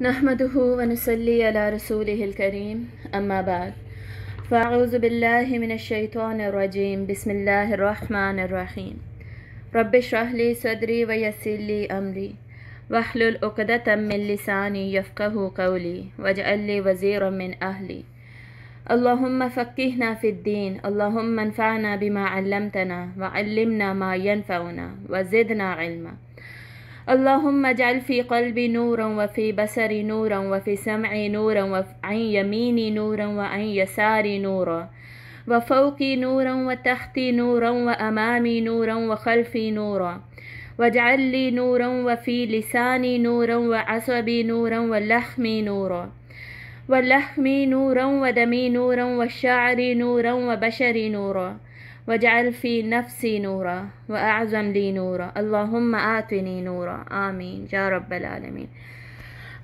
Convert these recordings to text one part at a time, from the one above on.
नहमदुहु व नुसल्ली अला रसूलिहिल करीम अम्मा बाद फ़अऊज़ु बिल्लाहि मिनश शैतानिर रजीम बिस्मिल्लाहिर रहमानिर रहीम रब्बिश्रह ली सदरी व यस्सिर ली अमरी वहलुल उक़दतम मिन लिसानी यफ़क़हू क़ौली वजअल ली वज़ीरम मिन अहली अल्लाहुम्मा फ़क़्क़िहना फ़िद्दीन अल्लाहुम्मा अन्फ़अना बिमा अल्लमतना व अल्लिमना मा यनफ़अुना व ज़िदना इल्मा अल्लाहुम्मा जअल फ़ी क़ल्बी नूरन व फ़ी बसरी नूरन व फ़ी समई नूरन व अन यमीनी नूरन व अन यसारी नूरन व फ़ौक़ी नूरन व तहती नूरन व अमामी नूरन व ख़ल्फ़ी नूरन वजअल ली नूरन व फ़ी लिसानी नूरन व असबी नूरन व लहमी नूरन व दमी नूरन व शाअरी नूरन व बशरी नूरन वजअल फ़ी नफ़्सी नूरा व अअज़म ली नूरा अल्लाहुम्मा आतिनी नूरा आमीन या रब्बल आलमीन।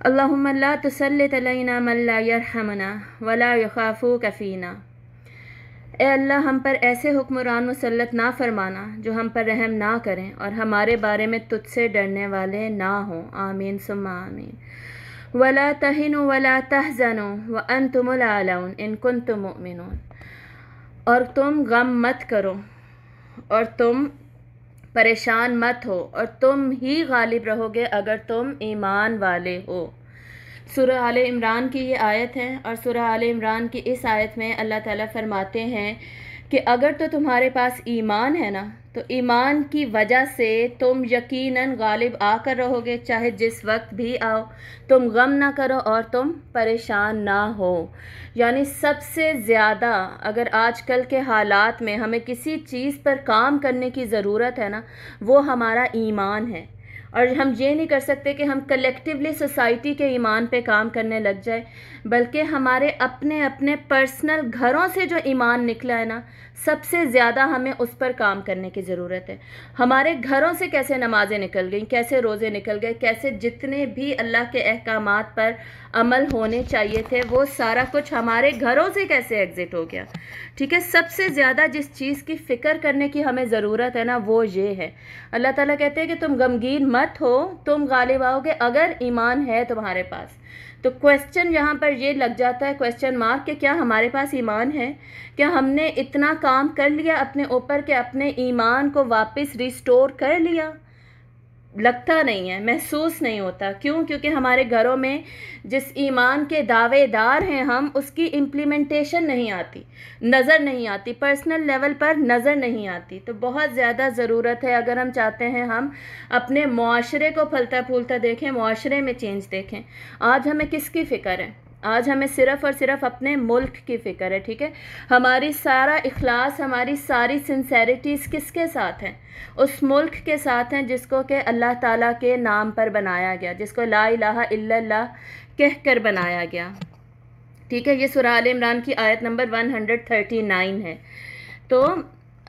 अल्लाहुम्मा ला तुसल्लित अलैना मन ला यरहमना व ला यख़ाफ़ूका फ़ीना। ए अल्लाह, हम पर ऐसे हुक्मरान मुसल्लत ना फरमाना जो हम पर रहम ना करें और हमारे बारे में तुझसे डरने वाले ना हों। आमीन सुम्मा आमीन। वला तहिनु वला तहज़नु व अंतुमुल आलऊन इन कुंतुम मुमिनून। और तुम गम मत करो और तुम परेशान मत हो और तुम ही गालिब रहोगे अगर तुम ईमान वाले हो। सूरह आले इमरान की ये आयत है और सूरह आले इमरान की इस आयत में अल्लाह ताला फरमाते हैं कि अगर तो तुम्हारे पास ईमान है ना, तो ईमान की वजह से तुम यकीनन गालिब आकर रहोगे, चाहे जिस वक्त भी आओ। तुम गम ना करो और तुम परेशान ना हो। यानी सबसे ज़्यादा अगर आजकल के हालात में हमें किसी चीज़ पर काम करने की ज़रूरत है ना, वो हमारा ईमान है। और हम ये नहीं कर सकते कि हम कलेक्टिवली सोसाइटी के ईमान पे काम करने लग जाए, बल्कि हमारे अपने अपने पर्सनल घरों से जो ईमान निकला है ना, सबसे ज़्यादा हमें उस पर काम करने की ज़रूरत है। हमारे घरों से कैसे नमाज़ें निकल गई, कैसे रोज़े निकल गए, कैसे जितने भी अल्लाह के अहकामात पर अमल होने चाहिए थे वो सारा कुछ हमारे घरों से कैसे एग्ज़िट हो गया। ठीक है, सबसे ज़्यादा जिस चीज़ की फ़िक्र करने की हमें ज़रूरत है ना, वो ये है। अल्लाह ताला कहते हैं कि तुम गमगीन मत हो, तुम गालिब आओगे अगर ईमान है तुम्हारे पास। तो क्वेश्चन यहाँ पर ये लग जाता है, क्वेश्चन मार्क, कि क्या हमारे पास ईमान है? क्या हमने इतना काम कर लिया अपने ऊपर कि अपने ईमान को वापस रिस्टोर कर लिया? लगता नहीं है, महसूस नहीं होता। क्यों? क्योंकि हमारे घरों में जिस ईमान के दावेदार हैं हम, उसकी इम्प्लीमेंटेशन नहीं आती, नज़र नहीं आती, पर्सनल लेवल पर नज़र नहीं आती। तो बहुत ज़्यादा ज़रूरत है, अगर हम चाहते हैं हम अपने मुआशरे को फलता फूलता देखें, मुआशरे में चेंज देखें। आज हमें किसकी फ़िक्र है? आज हमें सिर्फ़ और सिर्फ अपने मुल्क की फ़िक्र है। ठीक है, हमारी सारा इखलास, हमारी सारी सिंसेरिटीज़ किसके साथ हैं? उस मुल्क के साथ हैं जिसको कि अल्लाह ताला के नाम पर बनाया गया, जिसको ला इलाहा इल्लल्लाह कह कर बनाया गया। ठीक है, ये सूरह आले इमरान की आयत नंबर 139 है। तो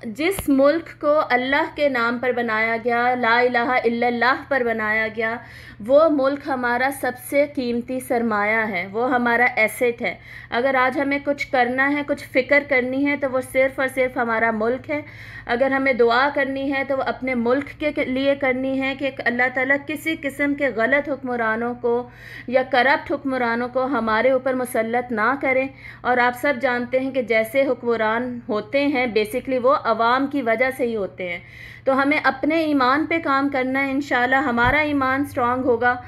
जिस मुल्क को अल्लाह के नाम पर बनाया गया, ला इलाहा इल्लल्लाह पर बनाया गया, वो मुल्क हमारा सबसे कीमती सरमाया है, वो हमारा एसेट है। अगर आज हमें कुछ करना है, कुछ फ़िक्र करनी है, तो वो सिर्फ़ और सिर्फ हमारा मुल्क है। अगर हमें दुआ करनी है तो वो अपने मुल्क के लिए करनी है कि अल्लाह ताला किसी किस्म के गलत हुक्मरानों को या करप्ट हुक्मरानों को हमारे ऊपर मुसल्लत ना करें। और आप सब जानते हैं कि जैसे हुक्मरान होते हैं बेसिकली वो अवाम की वजह से ही होते हैं। तो हमें अपने ईमान पे काम करना है। इंशाल्लाह हमारा ईमान स्ट्रांग होगा,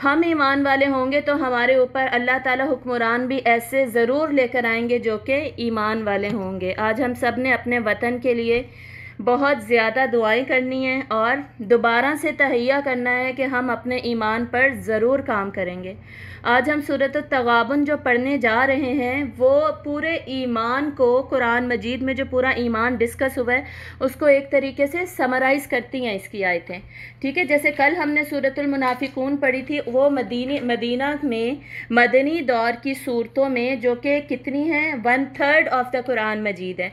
हम ईमान वाले होंगे तो हमारे ऊपर अल्लाह ताला हुक्मरान भी ऐसे ज़रूर लेकर आएंगे जो कि ईमान वाले होंगे। आज हम सब ने अपने वतन के लिए बहुत ज़्यादा दुआएं करनी हैं और दोबारा से तहैया करना है कि हम अपने ईमान पर ज़रूर काम करेंगे। आज हम सूरत तगाबुन जो पढ़ने जा रहे हैं वो पूरे ईमान को, कुरान मजीद में जो पूरा ईमान डिस्कस हुआ है उसको एक तरीके से समराइज़ करती हैं इसकी आयतें। ठीक है, जैसे कल हमने सूरतुल मुनाफिकून पढ़ी थी, वो मदीना में मदनी दौर की सूरतों में, जो कि कितनी हैं, 1/3 ऑफ द कुरान मजीद है,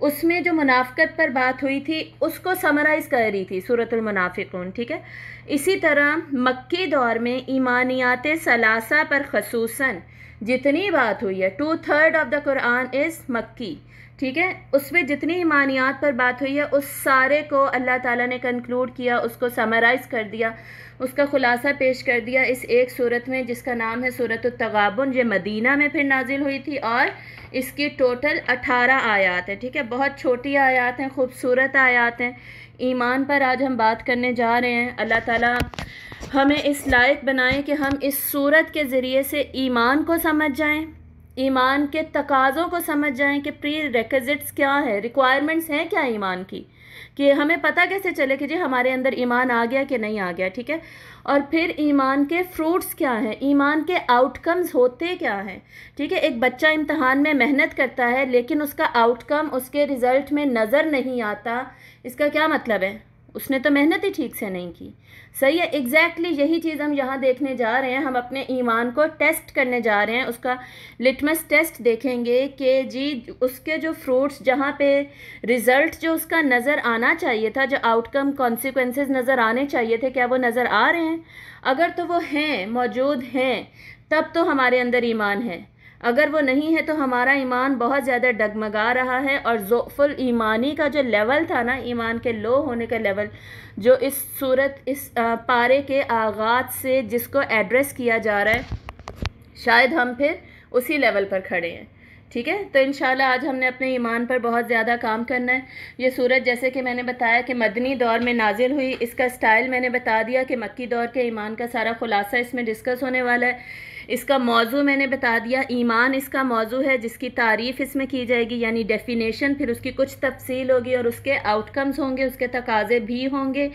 उसमें जो मुनाफ़क़त पर बात हुई थी उसको समराइज़ कर रही थी सूरतुल मुनाफिकून। ठीक है, इसी तरह मक्की दौर में ईमानियात सलासा पर ख़ुसूसन जितनी बात हुई है, 2/3 ऑफ द कुरान इज़ मक्की। ठीक है, उसमें जितनी ईमानियात पर बात हुई है उस सारे को अल्लाह ताला ने कंक्लूड किया, उसको समराइज़ कर दिया उसका ख़ुलासा पेश कर दिया इस एक सूरत में जिसका नाम है सूरत अत-तग़ाबुन। ये मदीना में फिर नाजिल हुई थी और इसकी टोटल 18 आयात है। ठीक है, बहुत छोटी आयात हैं, खूबसूरत आयात हैं। ईमान पर आज हम बात करने जा रहे हैं। अल्लाह ताला हमें इस लायक बनाए कि हम इस सूरत के ज़रिए से ईमान को समझ जाएं, ईमान के तकाज़ों को समझ जाएं कि प्री रिक्विजिट्स क्या है, रिक्वायरमेंट्स हैं क्या ईमान की, कि हमें पता कैसे चले कि जी हमारे अंदर ईमान आ गया कि नहीं आ गया। ठीक है, और फिर ईमान के फ्रूट्स क्या हैं, ईमान के आउटकम्स होते क्या हैं। ठीक है, एक बच्चा इम्तहान में मेहनत करता है लेकिन उसका आउटकम उसके रिज़ल्ट में नज़र नहीं आता, इसका क्या मतलब है? उसने तो मेहनत ही ठीक से नहीं की। सही है, एग्जैक्टली यही चीज़ हम यहाँ देखने जा रहे हैं। हम अपने ईमान को टेस्ट करने जा रहे हैं, उसका लिटमस टेस्ट देखेंगे कि जी उसके जो फ्रूट्स, जहाँ पे रिज़ल्ट जो उसका नज़र आना चाहिए था, जो आउटकम कॉन्सिक्वेंसेस नज़र आने चाहिए थे, क्या वो नज़र आ रहे हैं? अगर तो वो हैं, मौजूद हैं, तब तो हमारे अंदर ईमान है। अगर वो नहीं है तो हमारा ईमान बहुत ज़्यादा डगमगा रहा है। और ज़ोफ़ुल ईमानी का जो लेवल था ना, ईमान के लो होने का लेवल, जो इस सूरत, इस पारे के आगाज़ से जिसको एड्रेस किया जा रहा है, शायद हम फिर उसी लेवल पर खड़े हैं। ठीक है, तो इंशाल्लाह आज हमने अपने ईमान पर बहुत ज़्यादा काम करना है। ये सूरत जैसे कि मैंने बताया कि मदनी दौर में नाजिल हुई, इसका स्टाइल मैंने बता दिया कि मक्की दौर के ईमान का सारा खुलासा इसमें डिस्कस होने वाला है। इसका मौजू मैंने बता दिया, ईमान इसका मौजू है जिसकी तारीफ़ इसमें की जाएगी, यानी डेफिनेशन, फिर उसकी कुछ तफसील होगी और उसके आउटकम्स होंगे, उसके तकाज़े भी होंगे।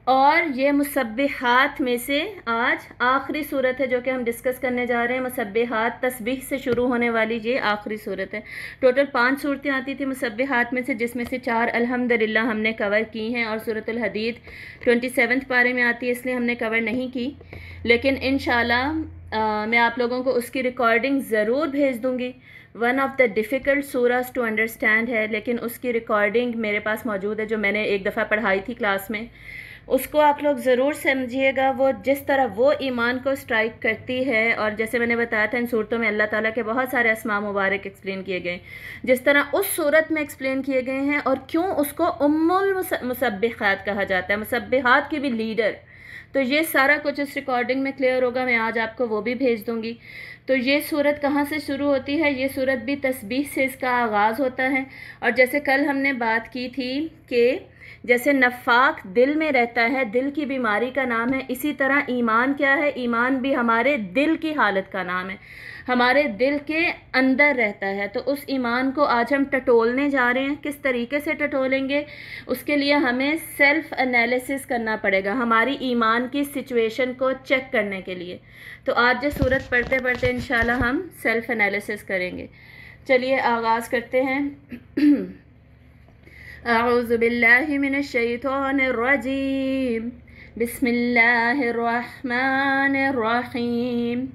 और ये मुसब्बिहात में से आज आखिरी सूरत है जो कि हम डिस्कस करने जा रहे हैं। मुसब्बिहात तस्बीह से शुरू होने वाली ये आखिरी सूरत है। टोटल 5 सूरतें आती थी मुसब्बिहात में से, जिसमें से 4 अल्हम्दुलिल्लाह हमने कवर की हैं और सूरतुल हदीद 27 पारे में आती है, इसलिए हमने कवर नहीं की। लेकिन इंशाल्लाह मैं आप लोगों को उसकी रिकॉर्डिंग ज़रूर भेज दूँगी। वन ऑफ़ द डिफ़िकल्ट सूरास टू अंडरस्टैंड है, लेकिन उसकी रिकॉर्डिंग मेरे पास मौजूद है, जो मैंने एक दफ़ा पढ़ाई थी क्लास में। उसको आप लोग ज़रूर समझिएगा। वो जिस तरह वो ईमान को स्ट्राइक करती है, और जैसे मैंने बताया था इन सूरतों में अल्लाह ताला के बहुत सारे अस्मा मुबारक एक्सप्लेन किए गए, जिस तरह उस सूरत में एक्सप्लेन किए गए हैं, और क्यों उसको उम्मुल मुसब्बिहात कहा जाता है, मुसब्बिहात की भी लीडर। तो ये सारा कुछ इस रिकॉर्डिंग में क्लियर होगा, मैं आज आपको वो भी भेज दूँगी। तो ये सूरत कहाँ से शुरू होती है? ये सूरत भी तस्बीह से इसका आगाज़ होता है। और जैसे कल हमने बात की थी कि जैसे नफाक दिल में रहता है, दिल की बीमारी का नाम है, इसी तरह ईमान क्या है? ईमान भी हमारे दिल की हालत का नाम है, हमारे दिल के अंदर रहता है। तो उस ईमान को आज हम टटोलने जा रहे हैं। किस तरीके से टटोलेंगे? उसके लिए हमें सेल्फ एनालिसिस करना पड़ेगा, हमारी ईमान की सिचुएशन को चेक करने के लिए। तो आज ये सूरत पढ़ते पढ़ते इंशाल्लाह हम सेल्फ एनालिसिस करेंगे। चलिए आगाज़ करते हैं। अऊज़ु बिल्लाहि मिनश शैतानिर रजीम, बिस्मिल्लाहिर रहमानिर रहीम।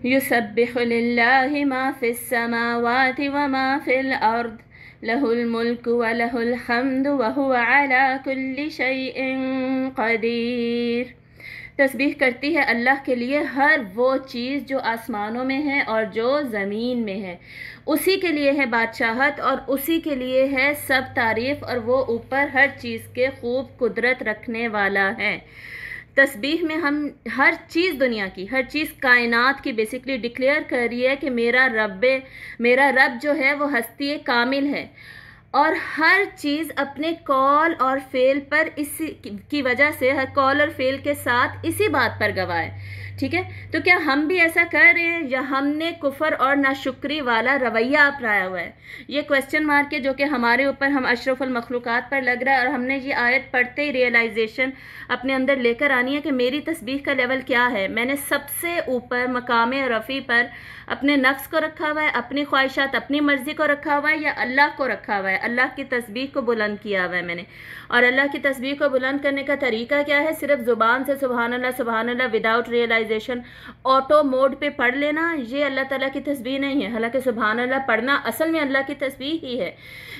युसब्बिहु लिल्लाहि मा फिस समावाति व मा फिल अर्द, लहुल मुल्कु व लहुल हम्दु व हुवा अला कुल्लि शैइन क़दीर। तस्बीह करती है अल्लाह के लिए हर वो चीज़ जो आसमानों में है और जो ज़मीन में है। उसी के लिए है बादशाहत और उसी के लिए है सब तारीफ़, और वो ऊपर हर चीज़ के खूब कुदरत रखने वाला है। तस्बीह में हम हर चीज़, दुनिया की हर चीज़, कायनात की बेसिकली डिक्लेयर कर रही है कि मेरा रब जो है वो हस्ती कामिल है, और हर चीज़ अपने कॉल और फेल पर इसी की वजह से, हर कॉल और फेल के साथ इसी बात पर गवाह है। ठीक है, तो क्या हम भी ऐसा कर रहे हैं या हमने कुफर और नाशुक्री वाला रवैया अपनाया हुआ है? ये क्वेश्चन मार्क है जो कि हमारे ऊपर, हम अशरफुल मखलूक़ात पर लग रहा है। और हमने ये आयत पढ़ते ही रियलाइजेशन अपने अंदर लेकर आनी है कि मेरी तस्बीह का लेवल क्या है। मैंने सबसे ऊपर मकाम रफ़ी पर अपने नफ्स को रखा हुआ है, अपनी ख्वाहिशात, अपनी मर्ज़ी को रखा हुआ है, या अल्लाह को रखा हुआ है? अल्लाह की तस्बीह को बुलंद किया हुआ है मैंने। और अल्लाह की तस्बीह को बुलंद करने का तरीका क्या है? सिर्फ ज़ुबान से सुभान अल्लाह विदाउट रियलाइजेशन ऑटो मोड पे पढ़ लेना, ये अल्लाह ताला की तस्बीह नहीं है। हालांकि सुभान अल्लाह पढ़ना असल में अल्लाह की तस्बीह ही है,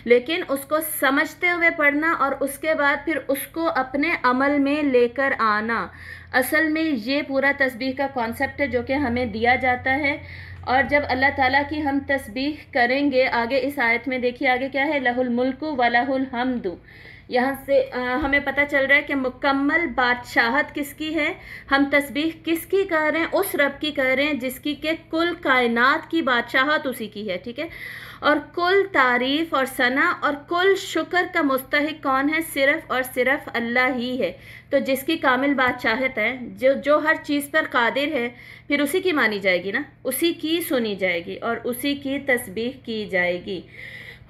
लेकिन उसको समझते हुए पढ़ना और उसके बाद फिर उसको अपने अमल में लेकर आना, असल में ये पूरा तस्बीह का कॉन्सेप्ट है जो कि हमें दिया जाता है। और जब अल्लाह ताला की हम तस्बीह करेंगे, आगे इस आयत में देखिए आगे क्या है, लहुल मुल्कु व लहुल हम्दु। यहाँ से हमें पता चल रहा है कि मुकम्मल बादशाहत किसकी है, हम तस्बीह किसकी कर रहे हैं, उस रब की कर रहे हैं जिसकी के कुल कायनात की बादशाहत उसी की है, ठीक है। और कुल तारीफ़ और सना और कुल शुक्र का मुस्तहिक कौन है, सिर्फ़ और सिर्फ अल्लाह ही है। तो जिसकी कामिल बादशाहत है, जो हर चीज़ पर कादिर है, फिर उसी की मानी जाएगी ना, उसी की सुनी जाएगी और उसी की तस्बीह की जाएगी।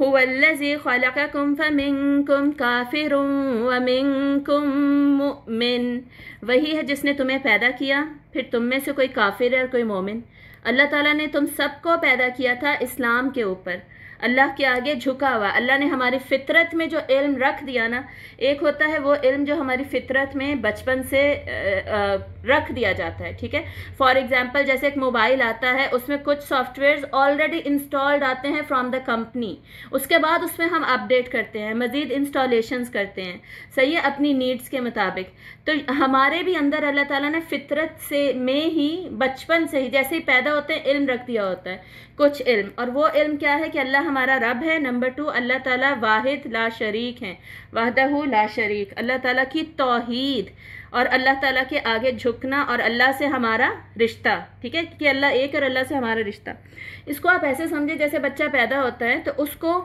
हुवल्लज़ी ख़लक़कुम फ़मिन्कुम काफ़िरुन व मिन्कुम मुमिन, वही है जिसने तुम्हें पैदा किया, फिर तुम में से कोई काफिर है और कोई मोमिन। अल्लाह ताला ने तुम सबको पैदा किया था इस्लाम के ऊपर, अल्लाह के आगे झुका हुआ। अल्लाह ने हमारी फितरत में जो इल्म रख दिया ना, एक होता है वो इल्म जो हमारी फितरत में बचपन से रख दिया जाता है, ठीक है। फॉर एग्जांपल जैसे एक मोबाइल आता है, उसमें कुछ सॉफ्टवेयर्स ऑलरेडी इंस्टॉल्ड आते हैं फ्रॉम द कंपनी, उसके बाद उसमें हम अपडेट करते हैं, मज़ीद इंस्टॉलेशंस करते हैं, सही है, अपनी नीड्स के मुताबिक। तो हमारे भी अंदर अल्लाह ताला ने फितरत से में ही बचपन से ही जैसे ही पैदा होते हैं इल्म रख दिया होता है, कुछ इल्म। और वो इल्म क्या है कि अल्लाह हमारा रब है। नंबर 2, अल्लाह ताला वाहिद ला शरीक हैं, वहदहू ला शरीक, अल्लाह ताला की तौहीद और अल्लाह ताला के आगे झुकना और अल्लाह से हमारा रिश्ता, ठीक है, कि अल्लाह एक और अल्लाह से हमारा रिश्ता। इसको आप ऐसे समझे जैसे बच्चा पैदा होता है तो उसको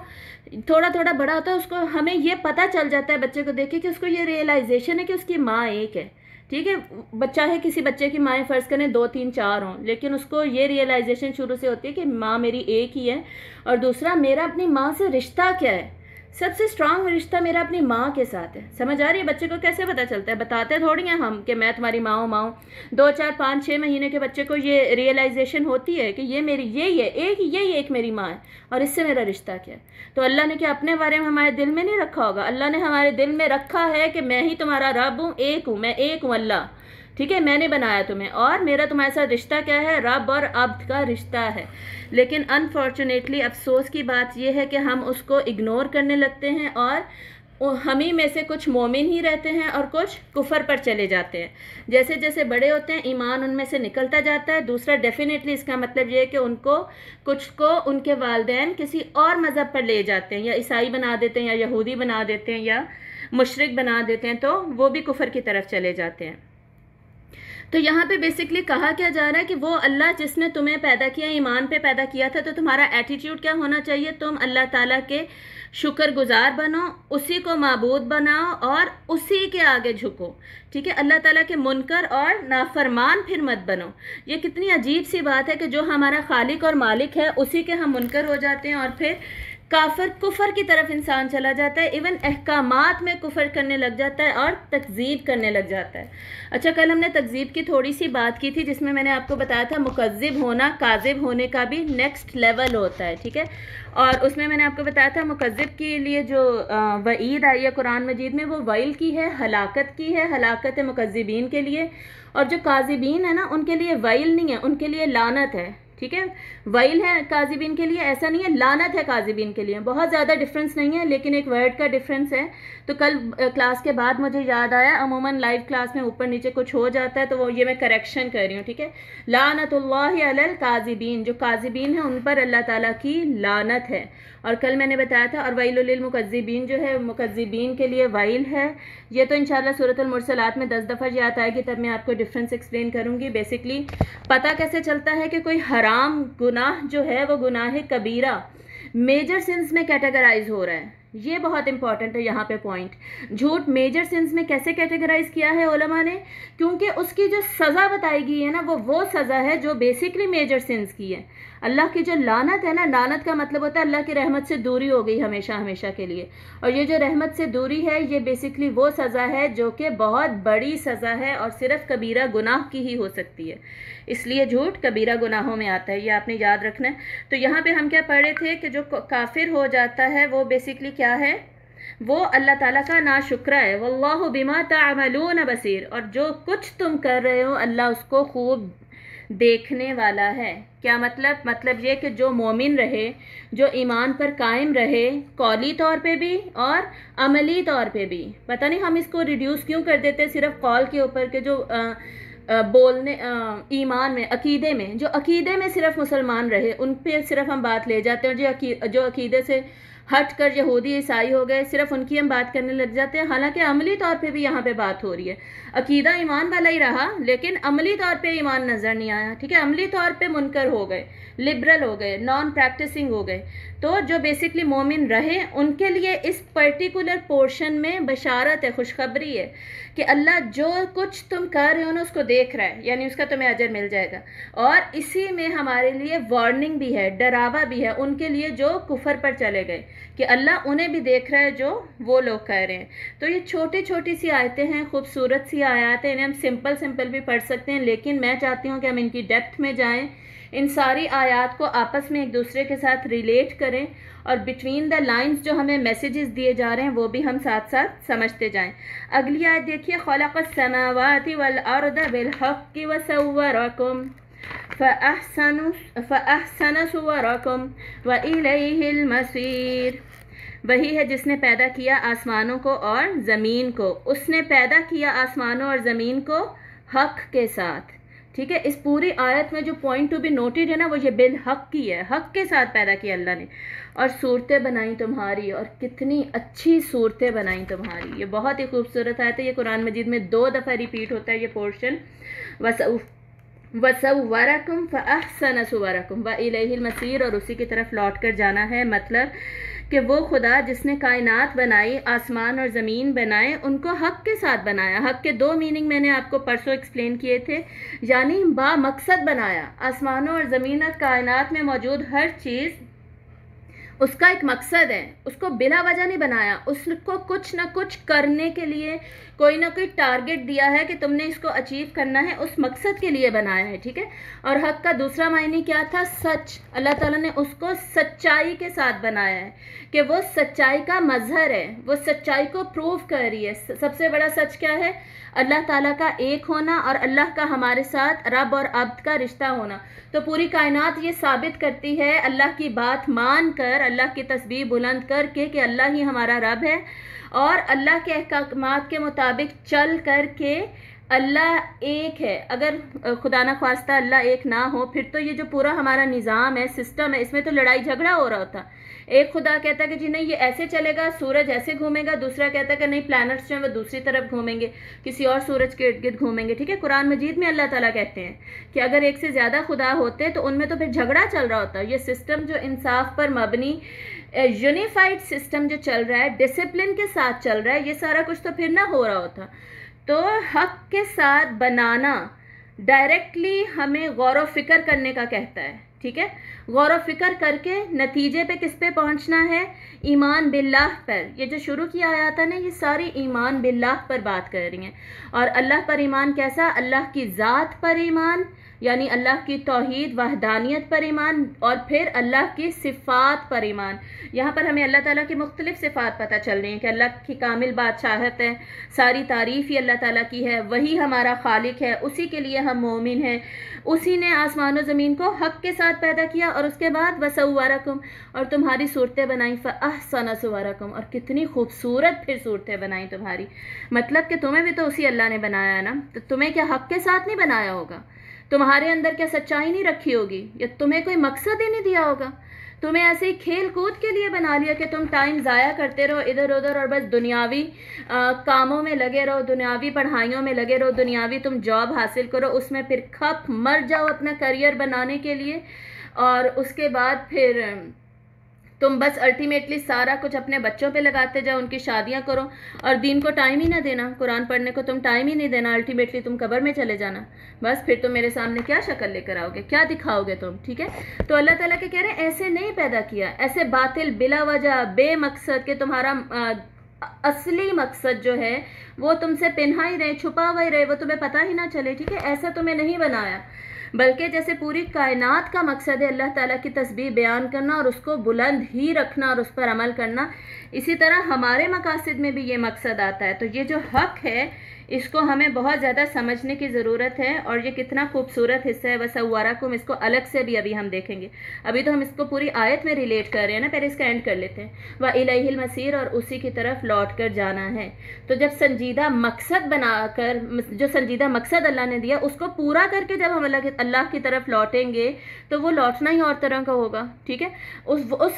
थोड़ा थोड़ा बड़ा होता है, उसको हमें ये पता चल जाता है बच्चे को देख के कि उसको ये रियलाइजेशन है कि उसकी माँ एक है, ठीक है। बच्चा है, किसी बच्चे की माएँ फ़र्ज़ करें 2 3 4 हों, लेकिन उसको ये रियलाइजेशन शुरू से होती है कि माँ मेरी एक ही है। और दूसरा, मेरा अपनी माँ से रिश्ता क्या है, सबसे स्ट्रांग रिश्ता मेरा अपनी माँ के साथ है। समझ आ रही है? बच्चे को कैसे पता चलता है, बताते थोड़ी हैं हम कि मैं तुम्हारी माँ हूँ। 2 4 5 6 महीने के बच्चे को ये रियलाइजेशन होती है कि ये मेरी यही एक मेरी माँ है और इससे मेरा रिश्ता क्या है। तो अल्लाह ने क्या अपने बारे में हमारे दिल में नहीं रखा होगा? अल्लाह ने हमारे दिल में रखा है कि मैं ही तुम्हारा रब हूँ, एक हूँ, मैं एक हूँ अल्लाह, ठीक है, मैंने बनाया तुम्हें और मेरा तुम्हारे साथ रिश्ता क्या है, रब और अब्द का रिश्ता है। लेकिन अनफॉर्चुनेटली अफसोस की बात यह है कि हम उसको इग्नोर करने लगते हैं और हम ही में से कुछ मोमिन ही रहते हैं और कुछ कुफर पर चले जाते हैं। जैसे जैसे बड़े होते हैं ईमान उनमें से निकलता जाता है। दूसरा, डेफिनेटली इसका मतलब ये है कि कुछ को उनके वालिदैन किसी और मज़हब पर ले जाते हैं, या ईसाई बना देते हैं, या यहूदी बना देते हैं, या मुशरिक बना देते हैं, तो वो भी कुफर की तरफ चले जाते हैं। तो यहाँ पे बेसिकली कहा क्या जा रहा है कि वो अल्लाह जिसने तुम्हें पैदा किया, ईमान पे पैदा किया था, तो तुम्हारा एटीट्यूड क्या होना चाहिए, तुम अल्लाह ताला के शुक्रगुजार बनो, उसी को माबूद बनाओ और उसी के आगे झुको, ठीक है। अल्लाह ताला के मुनकर और नाफरमान फिर मत बनो। ये कितनी अजीब सी बात है कि जो हमारा खालिक और मालिक है उसी के हम मुनकर हो जाते हैं और फिर काफिर कुफर की तरफ इंसान चला जाता है, इवन अहकामात में कुफर करने लग जाता है और तकजीब करने लग जाता है। अच्छा, कल हमने तकजीब की थोड़ी सी बात की थी जिसमें मैंने आपको बताया था मुकज़्ज़िब होना काज़िब होने का भी नेक्स्ट लेवल होता है, ठीक है। और उसमें मैंने आपको बताया था मुकज़्ज़िब के लिए जो वईद आई है कुरान मजीद में, वो वैल की है, हलाकत की है, हलाकत है मुकज़्ज़िबीन के लिए। और जो काज़िबीन है ना, उनके लिए वैल नहीं है, उनके लिए लानत है, ठीक है। वैल है काज़िबीन के लिए, ऐसा नहीं है लानत है काज़िबीन के लिए। बहुत ज़्यादा डिफरेंस नहीं है, लेकिन एक वर्ड का डिफरेंस है। तो कल क्लास के बाद मुझे याद आया, अमूमन लाइव क्लास में ऊपर नीचे कुछ हो जाता है तो वो ये मैं करेक्शन कर रही हूँ, ठीक है। लानतुल्लाहि अलल काज़िबीन, जो काज़िबीन है उन पर अल्लाह ताला की लानत है। और कल मैंने बताया था और वैलुल लिल मुकज़्ज़िबीन जो है, मुकज़्ज़िबीन के लिए वैल है। ये तो इंशाल्लाह सूरतुल मुरसलात में 10 दफ़ा याद आएगी, तब मैं आपको डिफरेंस एक्सप्लेन करूँगी। बेसिकली पता कैसे चलता है कि कोई हराम गुनाह जो है वो गुनाह कबीरा मेजर सिंस में कैटेगराइज हो रहा है, ये बहुत इंपॉर्टेंट है यहाँ पे पॉइंट। झूठ मेजर सिंस में कैसे कैटेगराइज किया है उलमा ने, क्योंकि उसकी जो सज़ा बताई गई है ना, वो सज़ा है जो बेसिकली मेजर सिंस की है। अल्लाह की जो लानत है ना, लानत का मतलब होता है अल्लाह की रहमत से दूरी हो गई हमेशा हमेशा के लिए। और ये जो रहमत से दूरी है, ये बेसिकली वो सज़ा है जो कि बहुत बड़ी सज़ा है और सिर्फ कबीरा गुनाह की ही हो सकती है। इसलिए झूठ कबीरा गुनाहों में आता है, ये आपने याद रखना है। तो यहाँ पे हम क्या पढ़ रहे थे कि जो काफिर हो जाता है वो बेसिकली क्या है, वो अल्लाह ताला का नाशुक्र है। वल्लाहु बिमा तामलून बसीर, और जो कुछ तुम कर रहे हो अल्लाह उसको खूब देखने वाला है। क्या मतलब ये कि जो मोमिन रहे, जो ईमान पर कायम रहे, कौली तौर पे भी और अमली तौर पे भी। पता नहीं हम इसको रिड्यूस क्यों कर देते सिर्फ कौल के ऊपर के, जो बोलने ईमान में, अकीदे में, जो अकीदे में सिर्फ मुसलमान रहे उन पे सिर्फ हम बात ले जाते हैं। जो अकीदे से हट कर यहूदी ईसाई हो गए, सिर्फ उनकी हम बात करने लग जाते हैं, हालांकि अमली तौर पे भी यहाँ पे बात हो रही है। अकीदा ईमान वाला ही रहा, लेकिन अमली तौर पे ईमान नज़र नहीं आया, ठीक है। अमली तौर पे मुनकर हो गए, लिबरल हो गए, नॉन प्रैक्टिसिंग हो गए। तो जो बेसिकली मोमिन रहे उनके लिए इस पर्टिकुलर पोर्शन में बशारत है, खुशखबरी है कि अल्लाह जो कुछ तुम कर रहे हो ना उसको देख रहा है, यानी उसका तुम्हें अजर मिल जाएगा। और इसी में हमारे लिए वार्निंग भी है, डरावा भी है उनके लिए जो कुफर पर चले गए, कि अल्लाह उन्हें भी देख रहा है जो वो लोग कह रहे हैं। तो ये छोटी छोटी सी आयतें हैं, खूबसूरत सी आयत हैं, इन्हें हम सिंपल सिंपल भी पढ़ सकते हैं, लेकिन मैं चाहती हूँ कि हम इनकी डेप्थ में जाएं, इन सारी आयात को आपस में एक दूसरे के साथ रिलेट करें, और बिटवीन द लाइंस जो हमें मैसेजेस दिए जा रहे हैं वो भी हम साथ साथ समझते जाएं। अगली आयत देखिए, खलक़स समावाति वल अर्द बिल हक़्क़ि व सव्वरकुम फ़अहसन सुवरकुम व इलैहिल मसीर। वही है जिसने पैदा किया आसमानों को और ज़मीन को, उसने पैदा किया आसमानों और ज़मीन को हक के साथ, ठीक है। इस पूरी आयत में जो पॉइंट टू बी नोटेड है ना वो ये बिल हक की है, हक के साथ पैदा किया अल्लाह ने, और सूरतें बनाई तुम्हारी, और कितनी अच्छी सूरतें बनाई तुम्हारी। ये बहुत ही खूबसूरत आयत है, ये कुरान मजीद में 2 दफ़ा रिपीट होता है ये पोर्शन। वसव्वरकुम फ़अहसन सुवरकुम व इलैहिल मसीर, और उसी की तरफ लौट कर जाना है। मतलब कि वो खुदा जिसने कायनात बनाई, आसमान और ज़मीन बनाए, उनको हक के साथ बनाया। हक के 2 मीनिंग मैंने आपको परसों एक्सप्लेन किए थे, यानी बा मकसद बनाया। आसमानों और ज़मीन और कायनात में मौजूद हर चीज़ उसका एक मकसद है, उसको बिला वजह नहीं बनाया, उसको कुछ ना कुछ करने के लिए कोई ना कोई टारगेट दिया है कि तुमने इसको अचीव करना है, उस मकसद के लिए बनाया है, ठीक है। और हक का दूसरा मायने क्या था? सच। अल्लाह ताला ने उसको सच्चाई के साथ बनाया है कि वो सच्चाई का मजहर है, वो सच्चाई को प्रूव कर रही है। सबसे बड़ा सच क्या है? अल्लाह ताला का एक होना और अल्लाह का हमारे साथ रब और अब्द का रिश्ता होना। तो पूरी कायनात ये साबित करती है अल्लाह की बात मान कर, अल्लाह की तस्बीह बुलंद करके कि अल्लाह ही हमारा रब है, और अल्लाह के अहकामात के मुताबिक चल कर के अल्लाह एक है। अगर खुदा ना ख्वास्ता अल्लाह एक ना हो, फिर तो ये जो पूरा हमारा निज़ाम है, सिस्टम है, इसमें तो लड़ाई झगड़ा हो रहा होता। एक खुदा कहता है कि जी नहीं ये ऐसे चलेगा, सूरज ऐसे घूमेगा, दूसरा कहता है कि नहीं प्लैनेट्स जो है वो दूसरी तरफ घूमेंगे, किसी और सूरज के इर्द गिर्द घूमेंगे, ठीक है। कुरान मजीद में अल्लाह ताला कहते हैं कि अगर एक से ज़्यादा खुदा होते तो उनमें तो फिर झगड़ा चल रहा होता। ये सिस्टम जो इंसाफ पर मबनी यूनिफाइड सिस्टम जो चल रहा है, डिसिप्लिन के साथ चल रहा है, ये सारा कुछ तो फिर ना हो रहा होता। तो हक के साथ बनाना डायरेक्टली हमें गौर व फिक्र करने का कहता है, ठीक है। गौर व फिक्र करके नतीजे पे किस पे पहुंचना है? ईमान बिल्लाह पर। ये जो शुरू किया आयत है ना, ये सारी ईमान बिल्लाह पर बात कर रही हैं। और अल्लाह पर ईमान कैसा? अल्लाह की ज़ात पर ईमान, यानी अल्लाह की तौहीद वहदानियत पर ईमान, और फिर अल्लाह की सिफ़ात पर ईमान। यहाँ पर हमें अल्लाह ताला की मुख्तलिफ सिफ़ात पता चल रही हैं कि अल्लाह की कामिल बादशाहत है, सारी तारीफ़ ही अल्लाह ताला की है, वही हमारा खालिक है, उसी के लिए हम मोमिन हैं। उसी ने आसमान और ज़मीन को हक़ के साथ पैदा किया, और उसके बाद वसव्वरकुम, और तुम्हारी सूरतें बनाई, फ़अहसन सुवरकुम, और कितनी खूबसूरत फिर सूरतें बनाई तुम्हारी। मतलब कि तुम्हें भी तो उसी अल्लाह ने बनाया है ना, तो तुम्हें क्या हक़ के साथ नहीं बनाया होगा? तुम्हारे अंदर क्या सच्चाई नहीं रखी होगी? या तुम्हें कोई मकसद ही नहीं दिया होगा? तुम्हें ऐसे ही खेल कूद के लिए बना लिया कि तुम टाइम ज़ाया करते रहो इधर उधर, और बस दुनियावी कामों में लगे रहो, दुनियावी पढ़ाइयों में लगे रहो, दुनियावी तुम जॉब हासिल करो, उसमें फिर खप मर जाओ अपना करियर बनाने के लिए, और उसके बाद फिर तुम बस अल्टीमेटली सारा कुछ अपने बच्चों पे लगाते जाओ, उनकी शादियां करो, और दीन को टाइम ही ना देना, कुरान पढ़ने को तुम टाइम ही नहीं देना, अल्टीमेटली तुम कब्र में चले जाना। बस फिर तुम मेरे सामने क्या शक्ल लेकर आओगे, क्या दिखाओगे तुम, ठीक है। तो अल्लाह ताला के कह रहे हैं ऐसे नहीं पैदा किया, ऐसे बातिल बिला वजह बेमकसद के तुम्हारा असली मकसद जो है वो तुमसे पिन्हा ही रहे, छुपा हुआ ही रहे, वो तुम्हें पता ही ना चले, ठीक है। ऐसा तुम्हें नहीं बनाया, बल्कि जैसे पूरी कायनात का मकसद है अल्लाह ताला की तस्बीह बयान करना और उसको बुलंद ही रखना और उस पर अमल करना, इसी तरह हमारे मकासद में भी ये मकसद आता है। तो ये जो हक है इसको हमें बहुत ज़्यादा समझने की ज़रूरत है, और ये कितना खूबसूरत हिस्सा है। वसव्वरकुम, इसको अलग से भी अभी हम देखेंगे। अभी तो हम इसको पूरी आयत में रिलेट कर रहे हैं ना, पहले इसका एंड कर लेते हैं। व इलैहिल मसीर, और उसी की तरफ लौट कर जाना है। तो जब संजीदा मकसद बनाकर, जो संजीदा मकसद अल्लाह ने दिया उसको पूरा करके जब हम अल्लाह की तरफ लौटेंगे तो वो लौटना ही और तरह का होगा, ठीक है।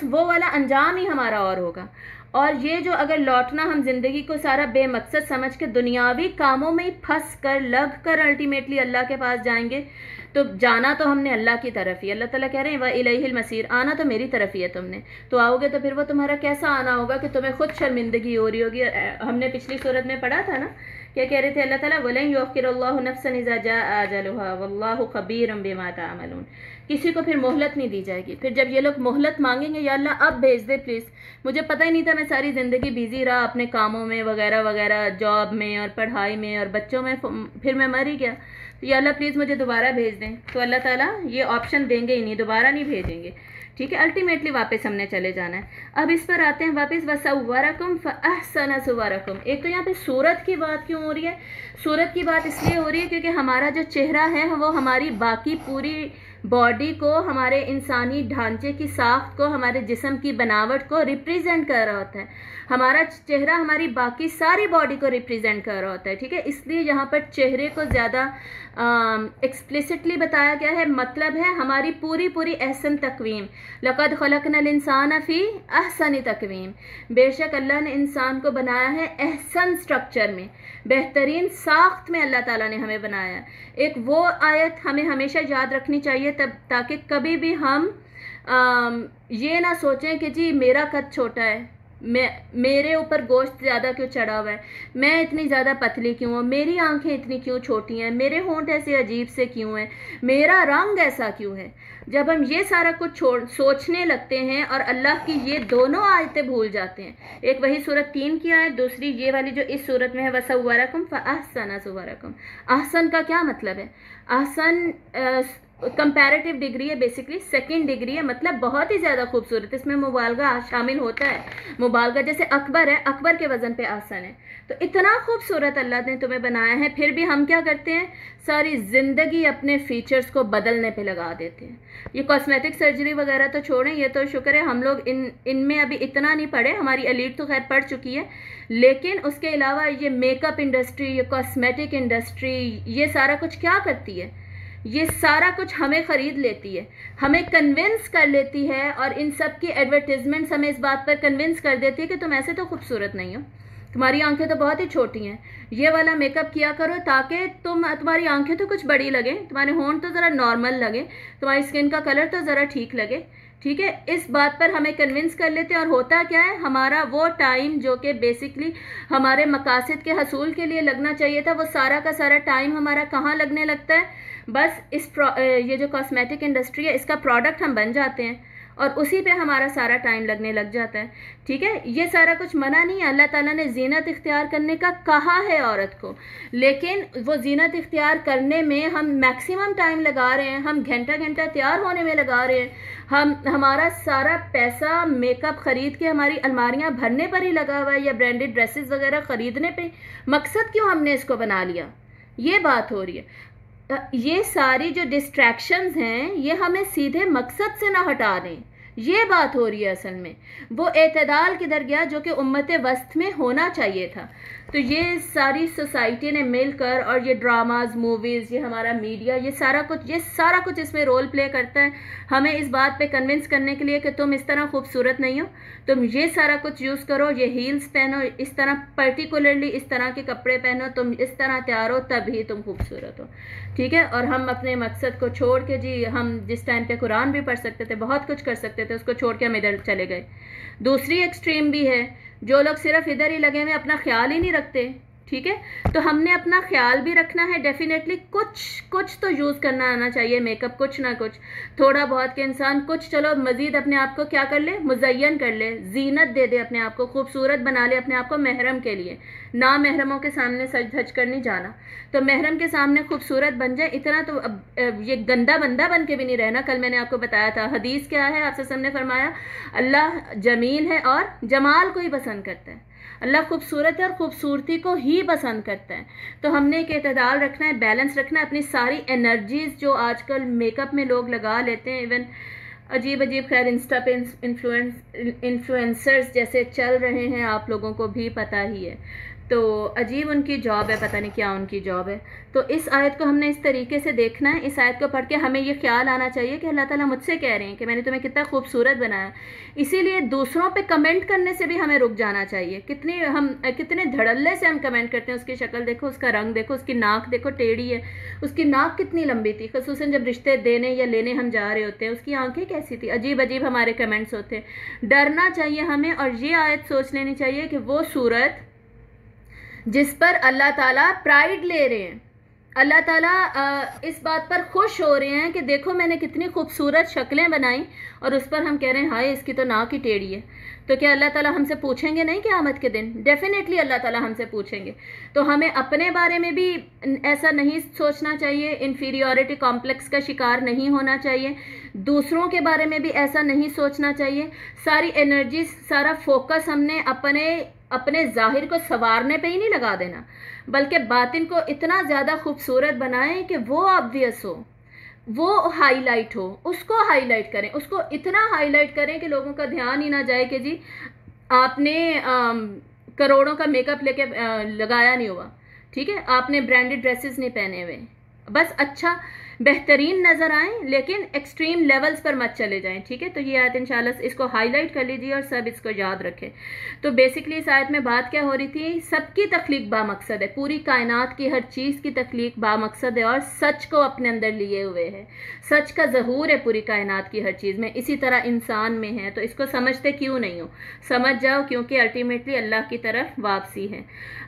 वो वाला अंजाम ही हमारा और होगा। और ये जो अगर लौटना, हम ज़िंदगी को सारा बेमकसद समझ के दुनियावी कामों में ही फंस कर लग कर अल्टीमेटली अल्लाह के पास जाएंगे, तो जाना तो हमने अल्लाह की तरफ ही। अल्लाह ताला कह रहे हैं व इलैहिल मसीर, आना तो मेरी तरफ ही है तुमने। तो आओगे तो फिर वो तुम्हारा कैसा आना होगा कि तुम्हें खुद शर्मिंदगी हो रही होगी। हमने पिछली सूरत में पढ़ा था ना, क्या कह रहे थे अल्लाह ताला, वलन युअख्खिरुल्लाहु नफ्सन इज़ा जाअ अजलुहा वल्लाहु खबीरुम बिमा तामलून। किसी को फिर मोहलत नहीं दी जाएगी। फिर जब ये लोग मोहलत मांगेंगे, या अल्लाह अब भेज दे प्लीज़, मुझे पता ही नहीं था, मैं सारी ज़िंदगी बिजी रहा अपने कामों में वगैरह वगैरह, जॉब में और पढ़ाई में और बच्चों में, फिर मैं मर ही गया, तो या अल्लाह प्लीज़ मुझे दोबारा भेज दें। तो अल्लाह ताला ये ऑप्शन देंगे ही नहीं, दोबारा नहीं भेजेंगे, ठीक है। अल्टीमेटली वापस हमने चले जाना है। अब इस पर आते हैं वापस, वसव्वरकुम फअहसन सुवरकुम। एक तो यहाँ पे सूरत की बात क्यों हो रही है? सूरत की बात इसलिए हो रही है क्योंकि हमारा जो चेहरा है वो हमारी बाकी पूरी बॉडी को, हमारे इंसानी ढांचे की साख्त को, हमारे जिस्म की बनावट को रिप्रेजेंट कर रहा होता है। हमारा चेहरा हमारी बाकी सारी बॉडी को रिप्रेजेंट कर रहा होता है, ठीक है। इसलिए यहाँ पर चेहरे को ज़्यादा एक्सप्लिसिटली बताया गया है। मतलब है हमारी पूरी पूरी अहसन तकवीम, लक़द खलक़नल इंसान फ़ी अहसनी तकवीम, बेशक अल्लाह ने इंसान को बनाया है अहसन स्ट्रक्चर में, बेहतरीन साख्त में अल्लाह ताला ने हमें बनाया। एक वो आयत हमें हमेशा याद रखनी चाहिए, तब ताकि कभी भी हम ये ना सोचें कि जी मेरा कद छोटा है, मेरे ऊपर गोश्त ज़्यादा क्यों चढ़ा हुआ है, मैं इतनी ज़्यादा पतली क्यों हूँ, मेरी आंखें इतनी क्यों छोटी हैं, मेरे होंठ ऐसे अजीब से क्यों हैं, मेरा रंग ऐसा क्यों है। जब हम ये सारा कुछ सोचने लगते हैं और अल्लाह की ये दोनों आयतें भूल जाते हैं, एक वही सूरत 3 की आयत, दूसरी ये वाली जो इस सूरत में है वसव्वरकुम फअहसन सुवरकुम। अहसन का क्या मतलब है? अहसन कंपैरेटिव डिग्री है, बेसिकली सेकंड डिग्री है, मतलब बहुत ही ज़्यादा खूबसूरत। इसमें मुबालगा शामिल होता है। मुबालगा जैसे अकबर है, अकबर के वज़न पे आसन है। तो इतना खूबसूरत अल्लाह ने तुम्हें बनाया है, फिर भी हम क्या करते हैं, सारी ज़िंदगी अपने फीचर्स को बदलने पे लगा देते हैं। ये कॉस्मेटिक सर्जरी वगैरह तो छोड़ें, ये तो शुक्र है हम लोग इनमें अभी इतना नहीं पढ़े, हमारी एलीट तो खैर पढ़ चुकी है, लेकिन उसके अलावा ये मेकअप इंडस्ट्री, ये कॉस्मेटिक इंडस्ट्री, ये सारा कुछ क्या करती है? ये सारा कुछ हमें ख़रीद लेती है, हमें कन्विंस कर लेती है, और इन सब की एडवर्टीजमेंट्स हमें इस बात पर कन्विंस कर देती है कि तुम ऐसे तो खूबसूरत नहीं हो, तुम्हारी आंखें तो बहुत ही छोटी हैं, ये वाला मेकअप किया करो ताकि तुम्हारी आंखें तो कुछ बड़ी लगे, तुम्हारे होंठ तो ज़रा नॉर्मल लगे, तुम्हारी स्किन का कलर तो ज़रा ठीक लगे, ठीक है। इस बात पर हमें कन्विंस कर लेते हैं। और होता क्या है, हमारा वो टाइम जो कि बेसिकली हमारे मकासद के हसूल के लिए लगना चाहिए था, वो सारा का सारा टाइम हमारा कहाँ लगने लगता है? बस ये जो कॉस्मेटिक इंडस्ट्री है, इसका प्रोडक्ट हम बन जाते हैं और उसी पे हमारा सारा टाइम लगने लग जाता है, ठीक है। ये सारा कुछ मना नहीं है, अल्लाह ताला ने जीनत इख्तियार करने का कहा है औरत को, लेकिन वो जीनत इख्तियार करने में हम मैक्सिमम टाइम लगा रहे हैं, हम घंटा घंटा तैयार होने में लगा रहे हैं, हमारा सारा पैसा मेकअप ख़रीद के हमारी अलमारियाँ भरने पर ही लगा हुआ है, या ब्रांडेड ड्रेसेस वगैरह ख़रीदने पे। मकसद क्यों हमने इसको बना लिया? ये बात हो रही है। ये सारी जो डिस्ट्रैक्शंस हैं, ये हमें सीधे मकसद से ना हटा दें, ये बात हो रही है। असल में वो एतदाल किधर गया जो कि उम्मत वस्त में होना चाहिए था। तो ये सारी सोसाइटी ने मिलकर, और ये ड्रामाज, मूवीज़, ये हमारा मीडिया, ये सारा कुछ इसमें रोल प्ले करता है, हमें इस बात पे कन्विंस करने के लिए कि तुम इस तरह खूबसूरत नहीं हो, तुम ये सारा कुछ यूज़ करो, ये हील्स पहनो, इस तरह पर्टिकुलरली इस तरह के कपड़े पहनो, तुम इस तरह तैयार हो तभी तुम खूबसूरत हो, ठीक है। और हम अपने मकसद को छोड़ के, जी हम जिस टाइम पे कुरान भी पढ़ सकते थे, बहुत कुछ कर सकते थे, उसको छोड़ के हम इधर चले गए। दूसरी एक्सट्रीम भी है, जो लोग सिर्फ इधर ही लगे हुए, अपना ख्याल ही नहीं रखते, ठीक है। तो हमने अपना ख्याल भी रखना है, डेफिनेटली कुछ तो यूज़ करना आना चाहिए, मेकअप कुछ ना कुछ, थोड़ा बहुत के इंसान कुछ, चलो मज़ीद अपने आप को क्या कर ले, मुज़य्यन कर ले, जीनत दे दे, अपने आप को खूबसूरत बना ले, अपने आप को महरम के लिए, ना महरमों के सामने सज धज कर नहीं जाना, तो महरम के सामने खूबसूरत बन जाए, इतना तो अब ये गंदा बंदा बन के भी नहीं रहना। कल मैंने आपको बताया था हदीस क्या है, आपसे सबने फरमाया अल्लाह जमील है और जमाल को ही पसंद करता है। अल्लाह खूबसूरत है और ख़ूबसूरती को ही पसंद करता है। तो हमने एक एतदाल रखना है, बैलेंस रखना है। अपनी सारी एनर्जीज़ जो आजकल मेकअप में लोग लगा लेते हैं, इवन अजीब अजीब, खैर इंस्टा पे इन्फ्लुएंसर्स जैसे चल रहे हैं, आप लोगों को भी पता ही है। तो अजीब उनकी जॉब है, पता नहीं क्या उनकी जॉब है। तो इस आयत को हमने इस तरीके से देखना है। इस आयत को पढ़ के हमें ये ख्याल आना चाहिए कि अल्लाह ताला मुझसे कह रहे हैं कि मैंने तुम्हें कितना खूबसूरत बनाया। इसीलिए दूसरों पे कमेंट करने से भी हमें रुक जाना चाहिए। कितने धड़ल्ले से हम कमेंट करते हैं, उसकी शक्ल देखो, उसका रंग देखो, उसकी नाक देखो टेढ़ी है, उसकी नाक कितनी लंबी थी, खसूसन जब रिश्ते देने या लेने हम जा रहे होते हैं, उसकी आंखें कैसी थी, अजीब अजीब हमारे कमेंट्स होते हैं। डरना चाहिए हमें, और ये आयत सोच लेनी चाहिए कि वो सूरत जिस पर अल्लाह ताला प्राइड ले रहे हैं, अल्लाह ताला इस बात पर खुश हो रहे हैं कि देखो मैंने कितनी खूबसूरत शक्लें बनाई, और उस पर हम कह रहे हैं हाय इसकी तो नाक ही टेढ़ी है। तो क्या अल्लाह ताला हमसे पूछेंगे नहीं क़यामत के दिन? डेफिनेटली अल्लाह ताला हमसे पूछेंगे। तो हमें अपने बारे में भी ऐसा नहीं सोचना चाहिए, इन्फीरियॉरिटी कॉम्प्लेक्स का शिकार नहीं होना चाहिए, दूसरों के बारे में भी ऐसा नहीं सोचना चाहिए। सारी एनर्जी, सारा फोकस हमने अपने ज़ाहिर को संवारने पे ही नहीं लगा देना, बल्कि बातिन को इतना ज़्यादा खूबसूरत बनाएं कि वो ऑब्वियस हो, वो हाईलाइट हो, उसको हाईलाइट करें, उसको इतना हाईलाइट करें कि लोगों का ध्यान ही ना जाए कि जी आपने करोड़ों का मेकअप लेके लगाया नहीं हुआ, ठीक है, आपने ब्रांडेड ड्रेसेस नहीं पहने हुए, बस अच्छा बेहतरीन नज़र आएँ, लेकिन एक्सट्रीम लेवल्स पर मत चले जाएं, ठीक है। तो ये आयत इंशाल्लाह इसको हाईलाइट कर लीजिए और सब इसको याद रखें। तो बेसिकली इस आयत में बात क्या हो रही थी? सबकी तख्लीक बामकसद है, पूरी कायनात की हर चीज़ की तख्लीक बामकसद है और सच को अपने अंदर लिए हुए है। सच का ज़हूर है पूरी कायनात की हर चीज़ में, इसी तरह इंसान में है। तो इसको समझते क्यों नहीं हो? समझ जाओ, क्योंकि अल्टीमेटली अल्लाह की तरफ वापसी है।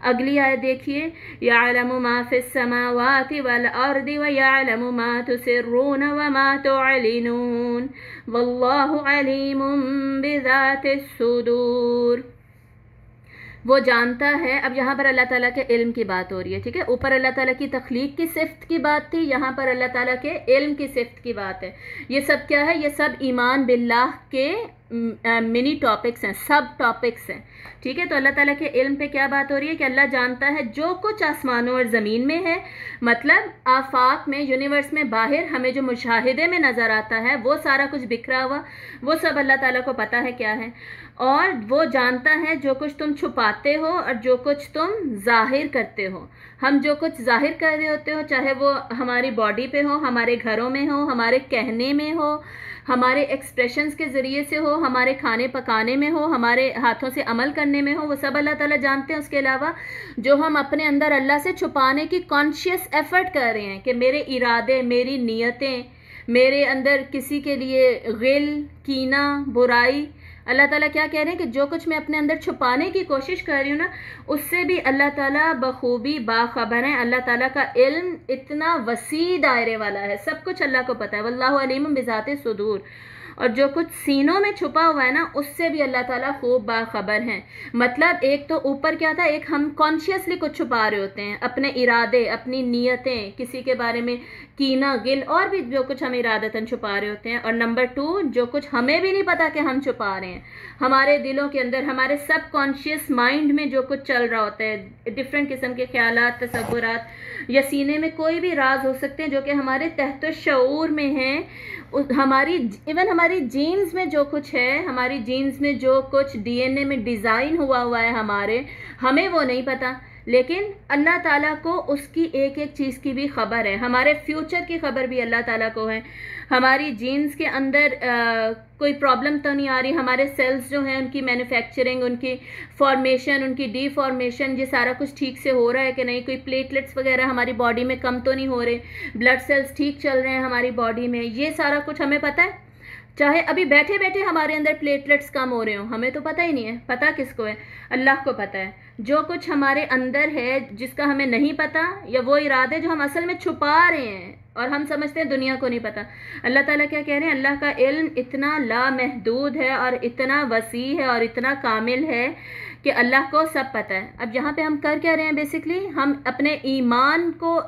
अगली आयत देखिए, यअलमु मा फिस समावाति वल अर्दि व यअलमु मा तुसिर्रून व मा तुअलिनून वल्लाहु अलीमुम बिज़ातिस सुदूर। वो जानता है। अब यहाँ पर अल्लाह ताला के इल्म की बात हो रही है, ठीक है। ऊपर अल्लाह ताला की तख्लीक की सिफ्त की बात थी, यहाँ पर अल्लाह ताला के इल्म की सिफ्त की बात है। ये सब क्या है? ये सब ईमान बिल्लाह के मिनी टॉपिक्स हैं, सब टॉपिक्स हैं, ठीक है। तो अल्लाह ताला के इल्म पे क्या बात हो रही है कि अल्लाह जानता है जो कुछ आसमानों और ज़मीन में है, मतलब आफाक में, यूनिवर्स में, बाहर हमें जो मुशाहिदे में नज़र आता है वो सारा कुछ बिखरा हुआ, वो सब अल्लाह ताला को पता है क्या है। और वो जानता है जो कुछ तुम छुपाते हो और जो कुछ तुम जाहिर करते हो। हम जो कुछ जाहिर कर रहे होते हो, चाहे वो हमारी बॉडी पे हो, हमारे घरों में हो, हमारे कहने में हो, हमारे एक्सप्रेशंस के ज़रिए से हो, हमारे खाने पकाने में हो, हमारे हाथों से अमल करने में हो, वो सब अल्लाह ताला जानते हैं। उसके अलावा जो हम अपने अंदर अल्लाह से छुपाने की कॉन्शियस एफर्ट कर रहे हैं कि मेरे इरादे, मेरी नीयतें, मेरे अंदर किसी के लिए गिल, कीना, बुराई, अल्लाह ताला क्या कह रहे हैं कि जो कुछ मैं अपने अंदर छुपाने की कोशिश कर रही हूँ ना, उससे भी अल्लाह ताला बखूबी बाखबर है। अल्लाह ताला का इल्म इतना वसी दायरे वाला है, सब कुछ अल्लाह को पता है। वल्लाहु अलीमुम बिज़ातिस सुदूर। और जो कुछ सीनों में छुपा हुआ है ना, उससे भी अल्लाह ताला खूब बाखबर हैं। मतलब एक तो ऊपर क्या था, एक हम कॉन्शियसली कुछ छुपा रहे होते हैं, अपने इरादे, अपनी नीयतें, किसी के बारे में कीना, गिल, और भी जो कुछ हम इरादतन छुपा रहे होते हैं। और नंबर 2, जो कुछ हमें भी नहीं पता कि हम छुपा रहे हैं, हमारे दिलों के अंदर, हमारे सब कॉन्शियस माइंड में जो कुछ चल रहा होता है, डिफरेंट किस्म के ख्यालात, तसव्वुरात, या सीने में कोई भी राज हो सकते हैं जो कि हमारे तहत शऊर में हैं। हमारी जीन्स में जो कुछ है, हमारी जीन्स में जो कुछ डीएनए में डिज़ाइन हुआ है हमें वो नहीं पता, लेकिन अल्लाह ताला को उसकी एक एक चीज़ की भी खबर है। हमारे फ्यूचर की खबर भी अल्लाह ताला को है। हमारी जीन्स के अंदर कोई प्रॉब्लम तो नहीं आ रही, हमारे सेल्स जो हैं उनकी मैन्युफैक्चरिंग, उनकी फॉर्मेशन, उनकी डीफॉर्मेशन, ये सारा कुछ ठीक से हो रहा है कि नहीं, कोई प्लेटलेट्स वगैरह हमारी बॉडी में कम तो नहीं हो रहे, ब्लड सेल्स ठीक चल रहे हैं हमारी बॉडी में, ये सारा कुछ हमें पता है। चाहे अभी बैठे बैठे हमारे अंदर प्लेटलेट्स कम हो रहे हो, हमें तो पता ही नहीं है। पता किसको है? अल्लाह को पता है। जो कुछ हमारे अंदर है जिसका हमें नहीं पता, या वो इरादे जो हम असल में छुपा रहे हैं और हम समझते हैं दुनिया को नहीं पता, अल्लाह ताला क्या कह रहे हैं? अल्लाह का इल्म इतना लामहदूद है और इतना वसी है और इतना कामिल है कि अल्लाह को सब पता है। अब यहाँ पे हम कर क्या रहे हैं? बेसिकली हम अपने ईमान को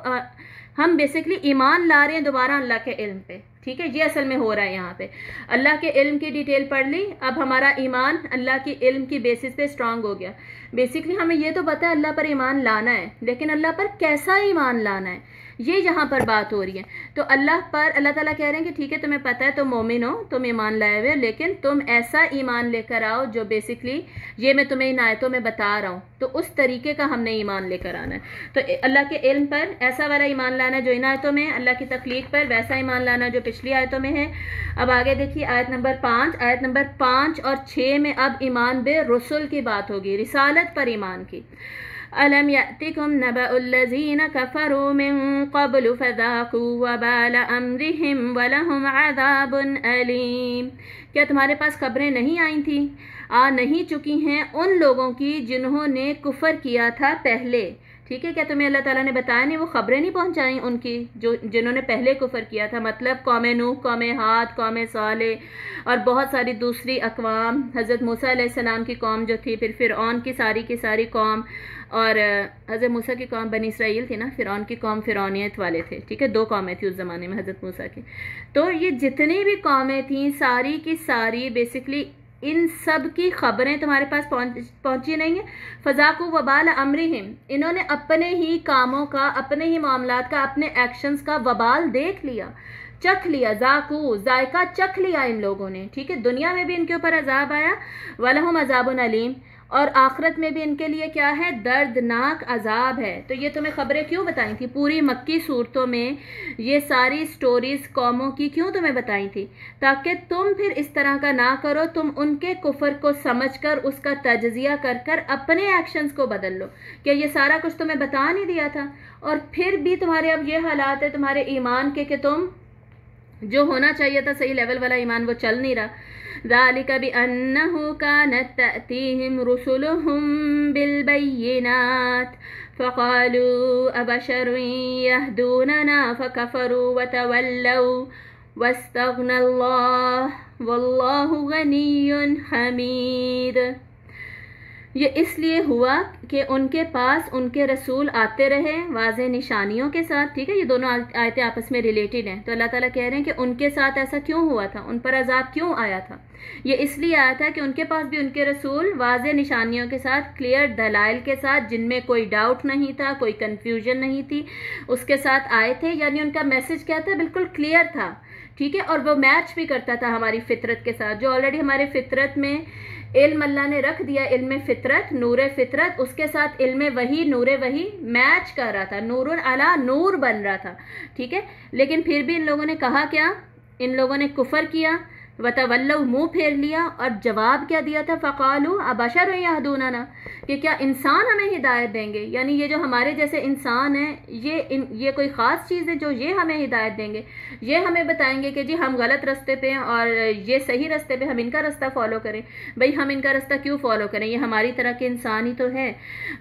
हम बेसिकली ईमान ला रहे हैं दोबारा अल्लाह के इल्म पे। ठीक है, ये असल में हो रहा है यहाँ पे। अल्लाह के इल्म की डिटेल पढ़ ली, अब हमारा ईमान अल्लाह की इल्म की बेसिस पे स्ट्रांग हो गया। बेसिकली हमें ये तो पता है अल्लाह पर ईमान लाना है, लेकिन अल्लाह पर कैसा ईमान लाना है, ये यहाँ पर बात हो रही है। तो अल्लाह पर अल्लाह ताला कह रहे हैं कि ठीक है तुम्हें पता है तुम मोमिन हो, तुम ईमान लाए हुए हो, लेकिन तुम ऐसा ईमान लेकर आओ जो बेसिकली ये मैं तुम्हें इन आयतों में बता रहा हूँ, तो उस तरीके का हमने ईमान लेकर आना है। तो अल्लाह के इल्म पर ऐसा वाला ईमान लाना है जो इन आयतों में है, अल्लाह की तख्लीक पर वैसा ईमान लाना जो पिछली आयतों में है। अब आगे देखिए आयत नंबर 5, आयत नंबर 5 और 6 में अब ईमान बे रसुल की बात होगी, रिसालत पर ईमान की। अलम यअतिकुम नबअल्लज़ीना कफ़रू मिन क़ब्लु फ़ज़ाक़ू वबाल अम्रिहिम वलहुम अज़ाबुन अलीम। क्या तुम्हारे पास खबरें नहीं आई थी, आ नहीं चुकी हैं उन लोगों की जिन्होंने कुफ़र किया था पहले, ठीक है। क्या तुम्हें अल्लाह ताला ने बताया नहीं, वो खबरें नहीं पहुंचाई उनकी जो जिन्होंने पहले कुफर किया था, मतलब कौम नूह, कौम हाद, कौम साले और बहुत सारी दूसरी अक़वाम, हज़रत मूसा अलैहिस्सलाम की कौम जो थी, फिर फ़िरऔन की सारी कौम, और हज़रत मूसा की कौम बनी इसराइल थी ना, फ़िरऔन की कौम फ़िरौनियत वाले थे, ठीक है, 2 कौमें थी उस ज़माने में हज़रत मूसा की। तो ये जितनी भी कौमें थी सारी की सारी बेसिकली इन सब की खबरें तुम्हारे पास पहुंची नहीं है। फ़ज़ाक़ू वबाल अम्रिहिम, इन्होंने अपने ही कामों का, अपने ही मामलात का, अपने एक्शंस का वबाल देख लिया, चख लिया, ज़ाक़ू जायका चख लिया इन लोगों ने, ठीक है। दुनिया में भी इनके ऊपर अजाब आया, वलहुम अज़ाबुन अलीम, और आखिरत में भी इनके लिए क्या है, दर्दनाक अजाब है। तो ये तुम्हें खबरें क्यों बताई थी, पूरी मक्की सूरतों में ये सारी स्टोरीज कौमों की क्यों तुम्हें बताई थी, ताकि तुम फिर इस तरह का ना करो, तुम उनके कुफर को समझकर उसका तजजिया कर कर अपने एक्शंस को बदल लो। क्या ये सारा कुछ तुम्हें बता नहीं दिया था, और फिर भी तुम्हारे अब ये हालात है तुम्हारे ईमान के कि तुम जो होना चाहिए था सही लेवल वाला ईमान वो चल नहीं रहा। ज़ालिका बिअन्नहु कानत तअतीहिम रुसुलुहुम बिलबय्यिनात फ़क़ालू अबशरुन यहदूनना फ़कफ़रू वतवल्लौ वस्तग़नल्लाह वल्लाहु गनिय्युन हमीद। ये इसलिए हुआ कि उनके पास उनके रसूल आते रहे वाज़े निशानियों के साथ, ठीक है। ये दोनों आयतें आपस में रिलेटेड हैं। तो अल्लाह ताला कह रहे हैं कि उनके साथ ऐसा क्यों हुआ था, उन पर अजाब क्यों आया था। ये इसलिए आया था कि उनके पास भी उनके रसूल वाज़े निशानियों के साथ, क्लियर दलाइल के साथ, जिनमें कोई डाउट नहीं था, कोई कन्फ्यूजन नहीं थी, उसके साथ आए थे। यानी उनका मैसेज क्या था, बिल्कुल क्लियर था, ठीक है। और वो मैच भी करता था हमारी फितरत के साथ, जो ऑलरेडी हमारे फितरत में इल्म अल्लाह ने रख दिया, इल्म फितरत, नूर फितरत, उसके साथ इल्म वही, नूर वही मैच कर रहा था, नूरुन अला नूर बन रहा था, ठीक है। लेकिन फिर भी इन लोगों ने कहा क्या, इन लोगों ने कुफर किया, वतवल्लौ मुँह फेर लिया, और जवाब क्या दिया था, फ़क़ालू अबशरुन यहदूनना, कि क्या इंसान हमें हिदायत देंगे, यानी ये जो हमारे जैसे इंसान हैं ये कोई ख़ास चीज़ है जो ये हमें हिदायत देंगे, ये हमें बताएंगे कि जी हम गलत रास्ते पे हैं और ये सही रास्ते पे, हम इनका रास्ता फॉलो करें। भाई हम इनका रास्ता क्यों फॉलो करें, ये हमारी तरह के इंसान ही तो है।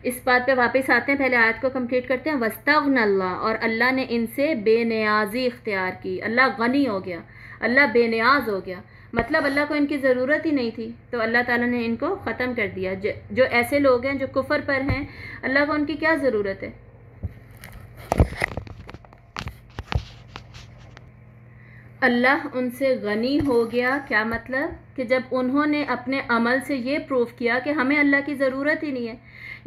इस बात पे वापस आते हैं, पहले आयत को कंप्लीट करते हैं। वस्तग़नल्लाह, और अल्लाह ने इनसे बेनियाजी इख्तियार की, अल्लाह गनी हो गया, अल्लाह बेनियाज हो गया, मतलब अल्लाह को इनकी ज़रूरत ही नहीं थी, तो अल्लाह ताला ने इनको ख़त्म कर दिया। जो ऐसे लोग हैं जो कुफर पर हैं, अल्लाह को उनकी क्या ज़रूरत है। अल्लाह उनसे गनी हो गया, क्या मतलब कि जब उन्होंने अपने अमल से ये प्रूव किया कि हमें अल्लाह की ज़रूरत ही नहीं है,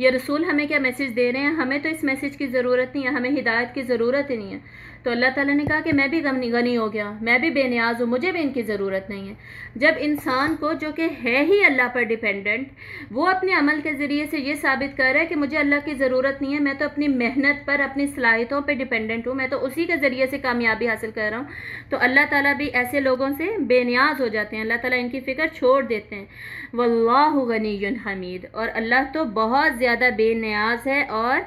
ये रसूल हमें क्या मैसेज दे रहे हैं, हमें तो इस मैसेज की ज़रूरत नहीं है, हमें हिदायत की ज़रूरत ही नहीं है, तो अल्लाह ताला ने कहा कि मैं भी गनी हो गया, मैं भी बेनियाज हूँ, मुझे भी इनकी ज़रूरत नहीं है। जब इंसान को जो कि है ही अल्लाह पर डिपेंडेंट, वो अपने अमल के ज़रिए से ये साबित कर रहा है कि मुझे अल्लाह की ज़रूरत नहीं है, मैं तो अपनी मेहनत पर, अपनी सलाहियतों पर डिपेंडेंट हूँ, मैं तो उसी के ज़रिए से कामयाबी हासिल कर रहा हूँ, तो अल्लाह ताला भी ऐसे लोगों से बेनियाज हो जाते हैं, अल्लाह ताला इनकी फ़िक्र छोड़ देते हैं। वल्लाहु गनियुन हमीद, और अल्लाह तो बहुत ज़्यादा बेनियाज है और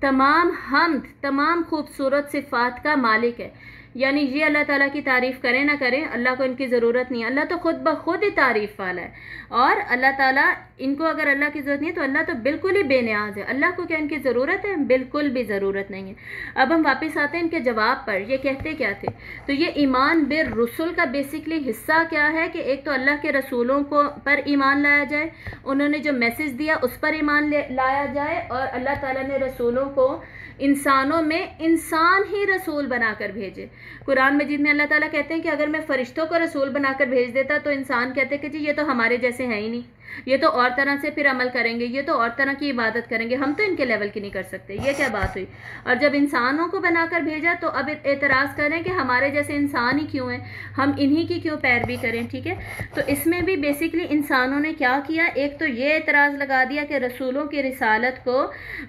तमाम हमद, तमाम खूबसूरत सिफ़ात का मालिक है। यानी ये अल्लाह ताला की तारीफ़ करें ना करें, अल्लाह को इनकी ज़रूरत नहीं है, अल्लाह तो ख़ुद ब खुद ही तारीफ़ वाला है, और अल्लाह ताला इनको अगर अल्लाह की ज़रूरत नहीं है तो अल्लाह तो बिल्कुल ही बेनियाज है। अल्लाह को क्या इनकी ज़रूरत है, बिल्कुल भी ज़रूरत नहीं है। अब हम वापस आते हैं इनके जवाब पर, ये कहते क्या थे। तो ये ईमान बिर रसूल का बेसिकली हिस्सा क्या है कि एक तो अल्लाह के रसूलों को पर ईमान लाया जाए, उन्होंने जो मैसेज दिया उस पर ईमान लाया जाए, और अल्लाह ताला ने रसूलों को इंसानों में इंसान ही रसूल बनाकर भेजे। कुरान मजीद में अल्लाह ताला कहते हैं कि अगर मैं फ़रिश्तों को रसूल बनाकर भेज देता तो इंसान कहते कि जी ये तो हमारे जैसे हैं ही नहीं, ये तो और तरह से फिर अमल करेंगे, ये तो और तरह की इबादत करेंगे, हम तो इनके लेवल की नहीं कर सकते, ये क्या बात हुई। और जब इंसानों को बनाकर भेजा तो अब एतराज़ करें कि हमारे जैसे इंसान ही क्यों हैं, हम इन्हीं की क्यों पैरवी करें। ठीक है, तो इसमें भी बेसिकली इंसानों ने क्या किया, एक तो ये एतराज़ लगा दिया कि रसूलों की रिसालत को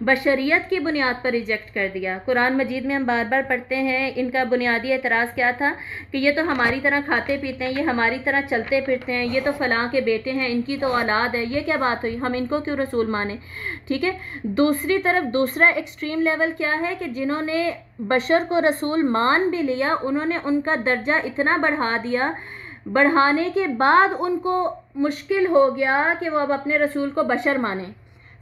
बशरियत की बुनियाद पर रिजेक्ट कर दिया। कुरान मजीद में हम बार बार पढ़ते हैं, इनका बुनियादी एतराज़ क्या था कि ये तो हमारी तरह खाते पीते हैं, ये हमारी तरह चलते फिरते हैं, ये तो फलां के बेटे हैं, इनकी तो औलाद है, ये क्या बात हुई, हम इनको क्यों रसूल माने। ठीक है, दूसरी तरफ दूसरा एक्सट्रीम लेवल क्या है कि जिन्होंने बशर को रसूल मान भी लिया, उन्होंने उनका दर्जा इतना बढ़ा दिया, बढ़ाने के बाद उनको मुश्किल हो गया कि वो अब अपने रसूल को बशर माने।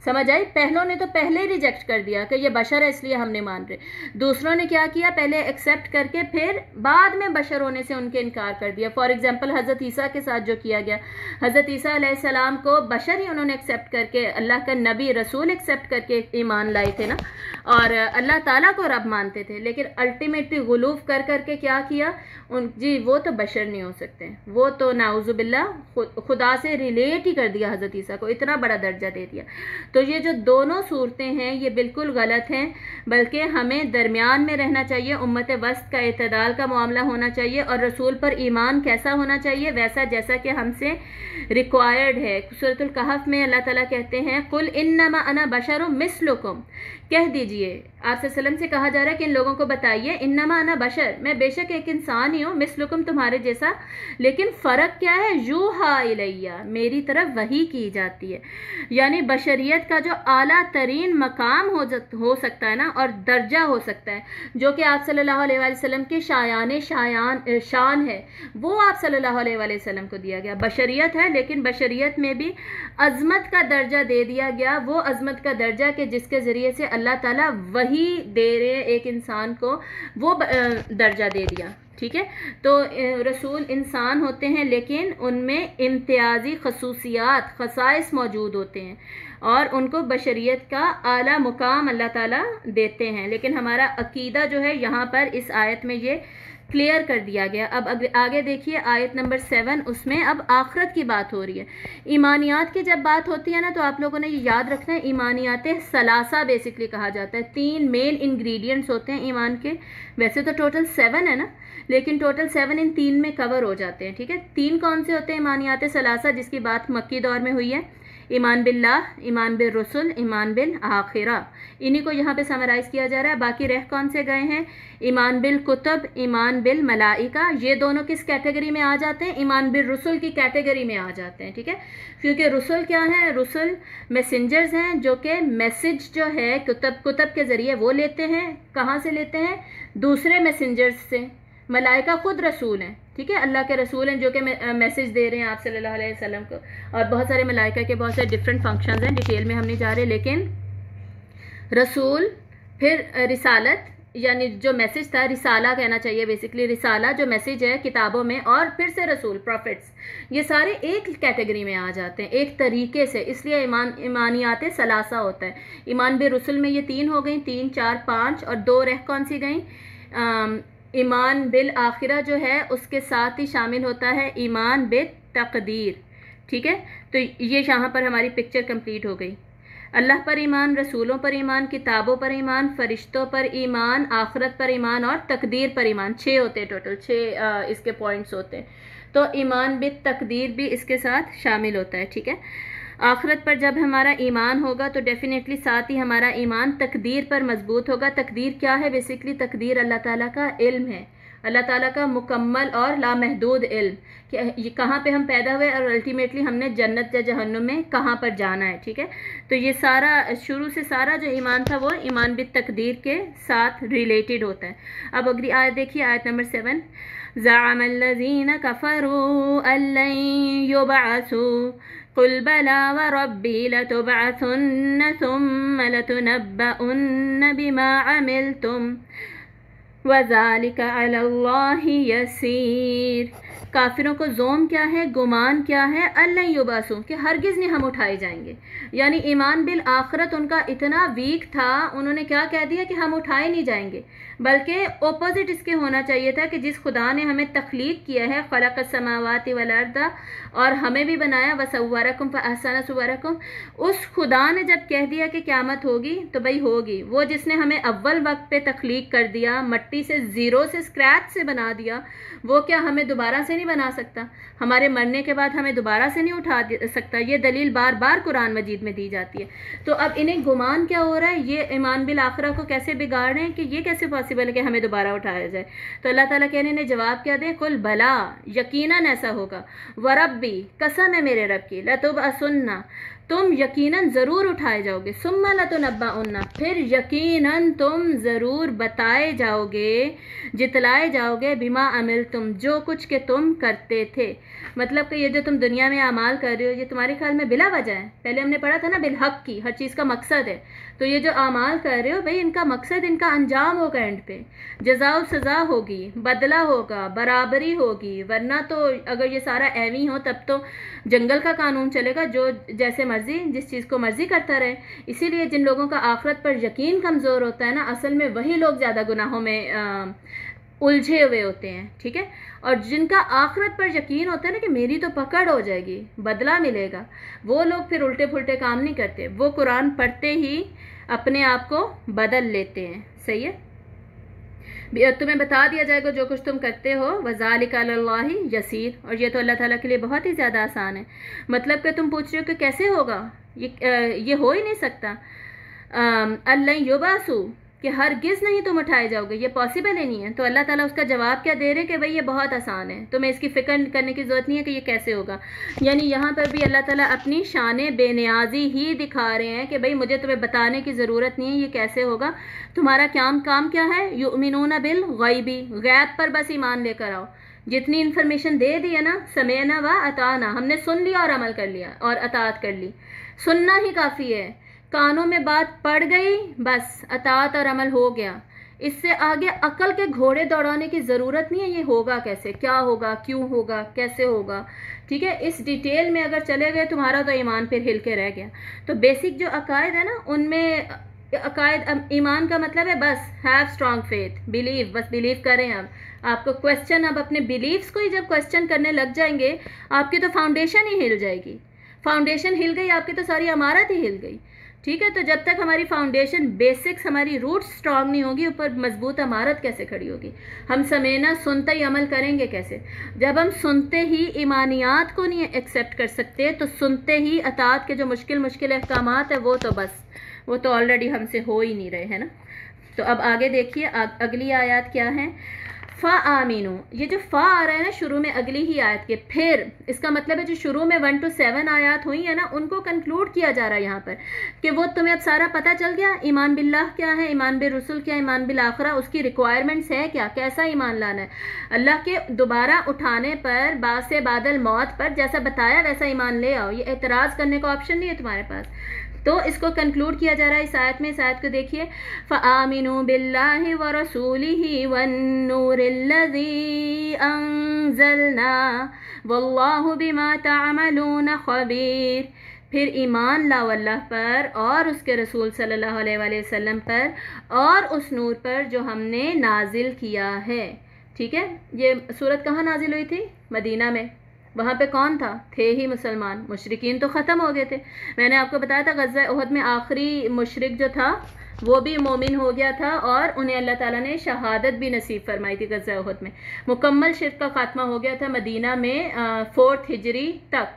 समझ आई, पहलों ने तो पहले ही रिजेक्ट कर दिया कि ये बशर है इसलिए हम नहीं मान रहे, दूसरों ने क्या किया, पहले एक्सेप्ट करके फिर बाद में बशर होने से उनके इनकार कर दिया। फॉर एग्जांपल हज़रत ईसा के साथ जो किया गया, हज़रत ईसा अलैहिस्सलाम को बशर ही उन्होंने एक्सेप्ट करके, अल्लाह का नबी रसूल एक्सेप्ट करके ईमान लाए थे ना, और अल्लाह ताला को रब मानते थे, लेकिन अल्टीमेटली गुलूफ कर करके क्या किया, जी वो तो बशर नहीं हो सकते, वो तो नाउज़ुबिल्लाह खुदा से रिलेट ही कर दिया, हज़रत ईसा को इतना बड़ा दर्जा दे दिया। तो ये जो दोनों सूरतें हैं ये बिल्कुल गलत हैं, बल्कि हमें दरमियान में रहना चाहिए, उम्मत वस्त का इत्तदाल का मामला होना चाहिए, और रसूल पर ईमान कैसा होना चाहिए, वैसा जैसा कि हमसे रिक्वायर्ड है। सूरतुल कहफ में अल्लाह ताला कहते हैं, कुल इन्नमा अना बशरुम मिस्लुकुम, कह दीजिए, आप सल्लम से कहा जा रहा है कि इन लोगों को बताइए, इन्नमा अना बशर, मैं बेशक एक इंसान ही हूँ, मिस्लुकुम तुम्हारे जैसा, लेकिन फ़र्क क्या है, यूहा इलैया, मेरी तरफ वही की जाती है। यानी बशरियत का जो आला तरीन मकाम हो सकता है ना, और दर्जा हो सकता है, जो कि आप सल्लल्लाहु अलैहि वसल्लम के शान है, वो आप सल्लल्लाहु अलैहि वसल्लम को दिया गया। बशरियत है, लेकिन बशरियत में भी अज़मत का दर्जा दे दिया गया, वो अज़मत का दर्जा कि जिसके ज़रिए से अल्लाह ताला वही दे रहे एक इंसान को, वो दर्जा दे दिया। ठीक है, तो रसूल इंसान होते हैं, लेकिन उनमें इम्तियाजी खसूसियात खसाइस मौजूद होते हैं, और उनको बशरियत का आला मुकाम अल्लाह ताला देते हैं। लेकिन हमारा अकीदा जो है यहाँ पर इस आयत में ये क्लियर कर दिया गया। अब आगे देखिए आयत नंबर 7, उसमें अब आखिरत की बात हो रही है। ईमानियात की जब बात होती है ना, तो आप लोगों ने ये याद रखना है, ईमानियात सलासा बेसिकली कहा जाता है। 3 मेन इंग्रेडिएंट्स होते हैं ईमान के, वैसे तो टोटल 7 है ना, लेकिन टोटल 7 इन 3 में कवर हो जाते हैं। ठीक है, 3 कौन से होते हैं ईमानियात सलासा, जिसकी बात मक्की दौर में हुई है, ईमान बिल्लाह, ईमान बिल रसुल, ईमान बिल आखिरा, इन्हीं को यहाँ पे समराइज़ किया जा रहा है। बाकी रह कौन से गए हैं, ईमान बिल कुतुब, ईमान बिल मलाइका, ये दोनों किस कैटेगरी में आ जाते हैं, ईमान बिल रसुल की कैटेगरी में आ जाते हैं। ठीक है, क्योंकि रसुल क्या है, रसुल मैसेंजर्स हैं जो कि मैसेज जो है कुतुब के ज़रिए वो लेते हैं, कहाँ से लेते हैं, दूसरे मैसेंजर्स से। मलाइका खुद रसूल हैं, ठीक है, अल्लाह के रसूल हैं जो कि मैसेज दे रहे हैं आप सल्लल्लाहु अलैहि वसल्लम को। और बहुत सारे मलाइका के बहुत सारे डिफरेंट फंक्शंस हैं, डिटेल में हम नहीं जा रहे, लेकिन रसूल, फिर रिसालत, यानी जो मैसेज था, रिसाला कहना चाहिए बेसिकली, रिसाला जो मैसेज है किताबों में, और फिर से रसूल, प्रॉफिट्स, ये सारे एक कैटेगरी में आ जाते हैं एक तरीके से, इसलिए ईमानियात सलासा होता है। ईमान बिल रसूल में ये 3 हो गई, 3 4 5, और 2 रह कौन सी गई, ईमान बिल आखिरा जो है उसके साथ ही शामिल होता है ईमान बिल तकदीर। ठीक है, तो ये यहाँ पर हमारी पिक्चर कंप्लीट हो गई। अल्लाह पर ईमान, रसूलों पर ईमान, किताबों पर ईमान, फरिश्तों पर ईमान, आखिरत पर ईमान, और तकदीर पर ईमान। 6 होते हैं टोटल, 6 इसके पॉइंट्स होते हैं। तो ईमान बिल तकदीर भी इसके साथ शामिल होता है। ठीक है, आखिरत पर जब हमारा ईमान होगा तो डेफिनेटली साथ ही हमारा ईमान तकदीर पर मजबूत होगा। तकदीर क्या है, बेसिकली तकदीर अल्लाह ताला का इल्म है, अल्लाह ताला का मुकम्मल और लामहदूद इल्म कि कहाँ पे हम पैदा हुए और अल्टीमेटली हमने जन्नत या जहन्नुम में कहाँ पर जाना है। ठीक है, तो ये सारा शुरू से सारा जो ईमान था वो ईमान बिल तकदीर के साथ रिलेटेड होता है। अब अगली आयत देखिए, आयत नंबर 7, ज़अमल्लज़ीना कफ़रू अल्लन युबअसू कुल बला व रब्बी लतुबअसुन्न सुम्मा लतुनब्बउन्न बिमा अमिलतुम वज़ालिका अलल्लाहि यसीर। काफिरों को ज़ोम क्या है, गुमान क्या है, अल्लाह युबासू कि हरगिज़ नहीं हम उठाए जाएंगे। यानी ईमान बिल आखिरत उनका इतना वीक था, उन्होंने क्या कह दिया कि हम उठाए नहीं जाएंगे, बल्कि ओपोजिट इसके होना चाहिए था कि जिस खुदा ने हमें तख्लीक किया है, खलक़स समावाति वल अर्दा, और हमें भी बनाया, वसव्वरकुम फअहसन सुवरकुम, उस खुदा ने जब कह दिया कि क़यामत होगी तो भाई होगी। वो जिसने हमें अव्वल वक्त पे तख्लीक कर दिया, मट्टी से, ज़ीरो से, स्क्रैच से बना दिया, वो क्या हमें दोबारा से नहीं बना सकता? हमारे मरने के बाद हमें दोबारा से नहीं उठा सकता? ये दलील बार बार कुरान मजीद में दी जाती है। तो अब इन्हें गुमान क्या हो रहा है, ये ईमान बिल आखिरा को कैसे बिगाड़ रहे हैं कि ये कैसे पॉसिबल है कि हमें दोबारा उठाया जाए? तो अल्लाह ताला कहने ने जवाब क्या दे, कुल भला, यकीनन ऐसा होगा, वरब्बी, कसम है मेरे रब की, लतुबअसुन्ना, तुम यकीनन ज़रूर उठाए जाओगे, सुम्मा लतुनब्बउन्ना, फिर यकीनन तुम ज़रूर बताए जाओगे, जितलाए जाओगे, बिमा अमिल तुम, जो कुछ के तुम करते थे। मतलब कि ये जो तुम दुनिया में अमाल कर रहे हो, ये तुम्हारे ख्याल में बिला वजह है? पहले हमने पढ़ा था ना बिलहक की, हर चीज़ का मकसद है। तो ये जो अमाल कर रहे हो भाई, इनका मकसद, इनका अंजाम होगा, एंड पे जज़ा सज़ा होगी, बदला होगा, बराबरी होगी। वरना तो अगर ये सारा एवी हो तब तो जंगल का कानून चलेगा, जो जैसे मर्जी जिस चीज़ को मर्जी करता रहे। इसीलिए जिन लोगों का आखिरत पर यकीन कमज़ोर होता है ना, असल में वही लोग ज़्यादा गुनाहों में उलझे हुए होते हैं, ठीक है। और जिनका आखिरत पर यकीन होता है ना कि मेरी तो पकड़ हो जाएगी, बदला मिलेगा, वो लोग फिर उल्टे पुल्टे काम नहीं करते, वो कुरान पढ़ते ही अपने आप को बदल लेते हैं। सही है, तुम्हें बता दिया जाएगा जो कुछ तुम करते हो, वज़ालिका अलल्लाहि यसीर, और ये तो अल्लाह ताला के लिए बहुत ही ज़्यादा आसान है। मतलब कि तुम पूछ रहे हो कि कैसे होगा, ये हो ही नहीं सकता। अल्लाह युबासु, कि हरगिज़ नहीं तुम उठाए जाओगे, ये पॉसिबल ही नहीं है। तो अल्लाह ताला उसका जवाब क्या दे रहे हैं कि भाई ये बहुत आसान है, तुम्हें इसकी फ़िक्र करने की ज़रूरत नहीं है कि ये कैसे होगा। यानी यहाँ पर भी अल्लाह ताला अपनी शान बेनियाजी ही दिखा रहे हैं कि भाई मुझे तुम्हें बताने की ज़रूरत नहीं है ये कैसे होगा। तुम्हारा काम क्या है, युमिनूना बिल गैबी, गैब पर बस ईमान लेकर आओ। जितनी इन्फॉर्मेशन दे दी है ना, समेना व अताना, हमने सुन लिया और अमल कर लिया और अतात कर ली। सुनना ही काफ़ी है, कानों में बात पड़ गई, बस अतात और अमल हो गया। इससे आगे अकल के घोड़े दौड़ाने की ज़रूरत नहीं है, ये होगा कैसे, क्या होगा, क्यों होगा, कैसे होगा, ठीक है। इस डिटेल में अगर चले गए तुम्हारा तो ईमान फिर हिल के रह गया। तो बेसिक जो अकायद है ना, उनमें अकायद, ईमान का मतलब है बस हैव स्ट्रॉन्ग फेथ, बिलीव, बस बिलीव करें। अब आपको क्वेश्चन, अब अपने बिलीव्स को ही जब क्वेश्चन करने लग जाएंगे, आपकी तो फाउंडेशन ही हिल जाएगी। फाउंडेशन हिल गई आपकी तो सारी इमारत ही हिल गई, ठीक है। तो जब तक हमारी फाउंडेशन, बेसिक्स, हमारी रूट्स स्ट्रांग नहीं होगी, ऊपर मजबूत इमारत कैसे खड़ी होगी? हम समेना सुनते ही अमल करेंगे कैसे? जब हम सुनते ही ईमानियात को नहीं एक्सेप्ट कर सकते, तो सुनते ही अतात के जो मुश्किल मुश्किल अहकामात है वो तो बस, वो तो ऑलरेडी हमसे हो ही नहीं रहे, है ना। तो अब आगे देखिए, अगली आयत क्या है, फ़ा आमीनू। ये जो फ़ा आ रहा है ना शुरू में अगली ही आयत के, फिर इसका मतलब है जो शुरू में 1 to 7 आयत हुई है ना, उनको कंक्लूड किया जा रहा है यहाँ पर कि वो तुम्हें अब सारा पता चल गया, ईमान बिल्लाह क्या है, ईमान बिल रसूल क्या, ईमान बिल आखिरा, उसकी रिक्वायरमेंट्स है क्या, कैसा ईमान लाना है। अल्लाह के दोबारा उठाने पर, बासे बादल मौत पर जैसा बताया वैसा ईमान ले आओ, ये एतराज़ करने का ऑप्शन नहीं है तुम्हारे पास। तो इसको कंक्लूड किया जा रहा है इस आयत में। इस आयत को देखिए, फ़आमिनू बिल्लाहि व रसूलिहि वन्नूरिल्लज़ी अंज़लना वल्लाहु बिमा तअमलून ख़बीर। फिर ईमान लाओ अल्लाह पर और उसके रसूल सल्लल्लाहु अलैहि वसल्लम पर और उस नूर पर जो हमने नाजिल किया है, ठीक है। ये सूरत कहाँ नाजिल हुई थी? मदीना में। वहाँ पे कौन था? थे ही मुसलमान, मुशरिकीन तो ख़त्म हो गए थे। मैंने आपको बताया था ग़ज़वा उहद में आखिरी मुशरिक जो था वो भी मोमिन हो गया था और उन्हें अल्लाह ताला ने शहादत भी नसीब फरमाई थी। ग़ज़वा उहद में मुकम्मल शिर्क का ख़ात्मा हो गया था मदीना में 4th हिजरी तक,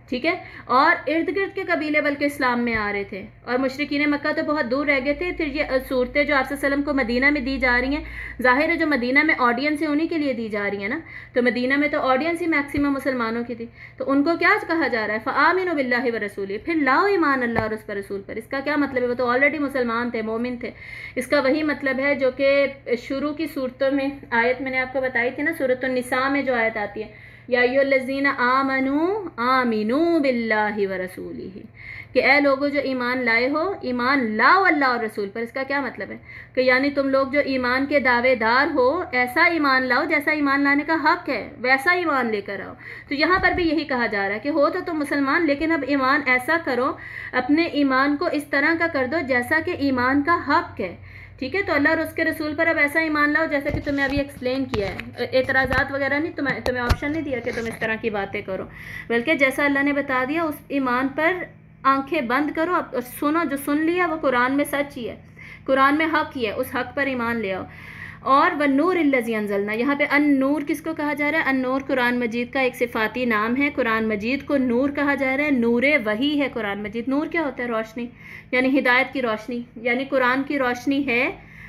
ठीक है। और इर्द गिर्द के कबीले बल्कि इस्लाम में आ रहे थे और मुशरिकीन मक्का तो बहुत दूर रह गए थे। फिर ये सूरतें जो आप सल्लम को मदीना में दी जा रही हैं, जाहिर है जो मदीना में ऑडियंस है उन्हीं के लिए दी जा रही है ना। तो मदीना में तो ऑडियंस ही मैक्सिमम मुसलमानों की थी, तो उनको क्या कहा जा रहा है? फ़आमिनू बिल्लाहि व रसूलिही, फिर लाओ ईमान अल्लाह और उस पर रसूल पर। इसका क्या मतलब है? वो तो ऑलरेडी मुसलमान थे, मोमिन थे। इसका वही मतलब है जो कि शुरू की सूरतों में आयत मैंने आपको बताई थी ना, सूरत निसा में जो आयत आती है, या अय्युहल्लज़ीना आमनू आमिनू बिल्लाहि व रसूलिही, कि ए लोगों जो ईमान लाए हो, ईमान लाओ अल्लाह और रसूल पर। इसका क्या मतलब है कि यानी तुम लोग जो ईमान के दावेदार हो, ऐसा ईमान लाओ जैसा ईमान लाने का हक है, वैसा ईमान लेकर आओ। तो यहाँ पर भी यही कहा जा रहा है कि हो तो तुम मुसलमान, लेकिन अब ईमान ऐसा करो, अपने ईमान को इस तरह का कर दो जैसा कि ईमान का हक है। ठीक है, तो अल्लाह और उसके रसूल पर अब ऐसा ईमान लाओ जैसा कि तुम्हें अभी एक्सप्लेन किया है। एतराज़ात वगैरह नहीं, तुम्हें ऑप्शन नहीं दिया कि तुम इस तरह की बातें करो, बल्कि जैसा अल्लाह ने बता दिया उस ईमान पर आंखें बंद करो और सुनो। जो सुन लिया वो कुरान में सच ही है, कुरान में हक ही है, उस हक पर ईमान ले आओ। और व नूर इल्लज़ी अंज़लना, यहाँ पे अन नूर किसको कहा जा रहा है? अन नूर कुरान मजीद का एक सिफाती नाम है। कुरान मजीद को नूर कहा जा रहा है, नूरे वही है कुरान मजीद। नूर क्या होता है? रोशनी, यानी हिदायत की रोशनी, यानी कुरान की रोशनी है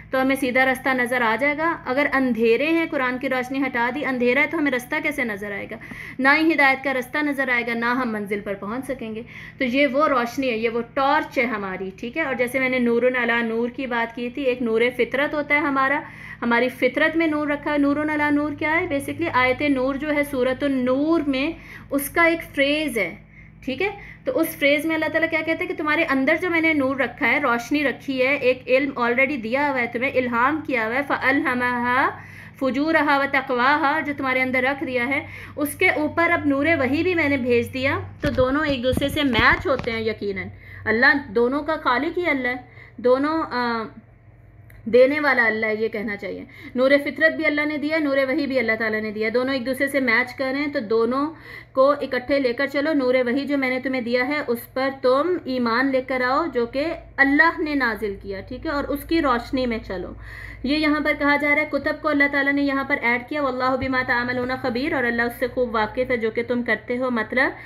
तो हमें सीधा रास्ता नज़र आ जाएगा। अगर अंधेरे हैं, कुरान की रोशनी हटा दी, अंधेरा है, तो हमें रास्ता कैसे नज़र आएगा? ना ही हिदायत का रास्ता नज़र आएगा, ना हम मंजिल पर पहुंच सकेंगे। तो ये वो रोशनी है, ये वो टॉर्च है हमारी। ठीक है, और जैसे मैंने नूरुन अला नूर की बात की थी, एक नूर फितरत होता है हमारा, हमारी फितरत में नूर रखा है। नूरुन अला नूर क्या है? बेसिकली आयत नूर जो है सूरतुन नूर में, उसका एक फ्रेज़ है। ठीक है, तो उस फ्रेज़ में अल्लाह ताला क्या कहते हैं कि तुम्हारे अंदर जो मैंने नूर रखा है, रोशनी रखी है, एक इल्म ऑलरेडी दिया हुआ है, तुम्हें इल्हाम किया हुआ है, फ़अल्हमहा फुजूरहा व तक़वाहा, जो तुम्हारे अंदर रख दिया है, उसके ऊपर अब नूरे वही भी मैंने भेज दिया। तो दोनों एक दूसरे से मैच होते हैं यकीनन। अल्लाह दोनों का खालिक ही अल्लाह है, दोनों देने वाला अल्लाह है, ये कहना चाहिए। नूर फितरत भी अल्लाह ने दिया, नूर वही भी अल्लाह ताला ने दिया, दोनों एक दूसरे से मैच कर रहे हैं। तो दोनों को इकट्ठे लेकर चलो। नूर वही जो मैंने तुम्हें दिया है उस पर तुम ईमान लेकर आओ, जो कि अल्लाह ने नाजिल किया। ठीक है, और उसकी रोशनी में चलो। ये यहाँ पर कहा जा रहा है, कुतब को अल्लाह ताला ने यहाँ पर ऐड किया, वल्लाहु बिमा तामलूना खबीर, और अल्लाह उससे खूब वाकिफ़ है जो कि तुम करते हो। मतलब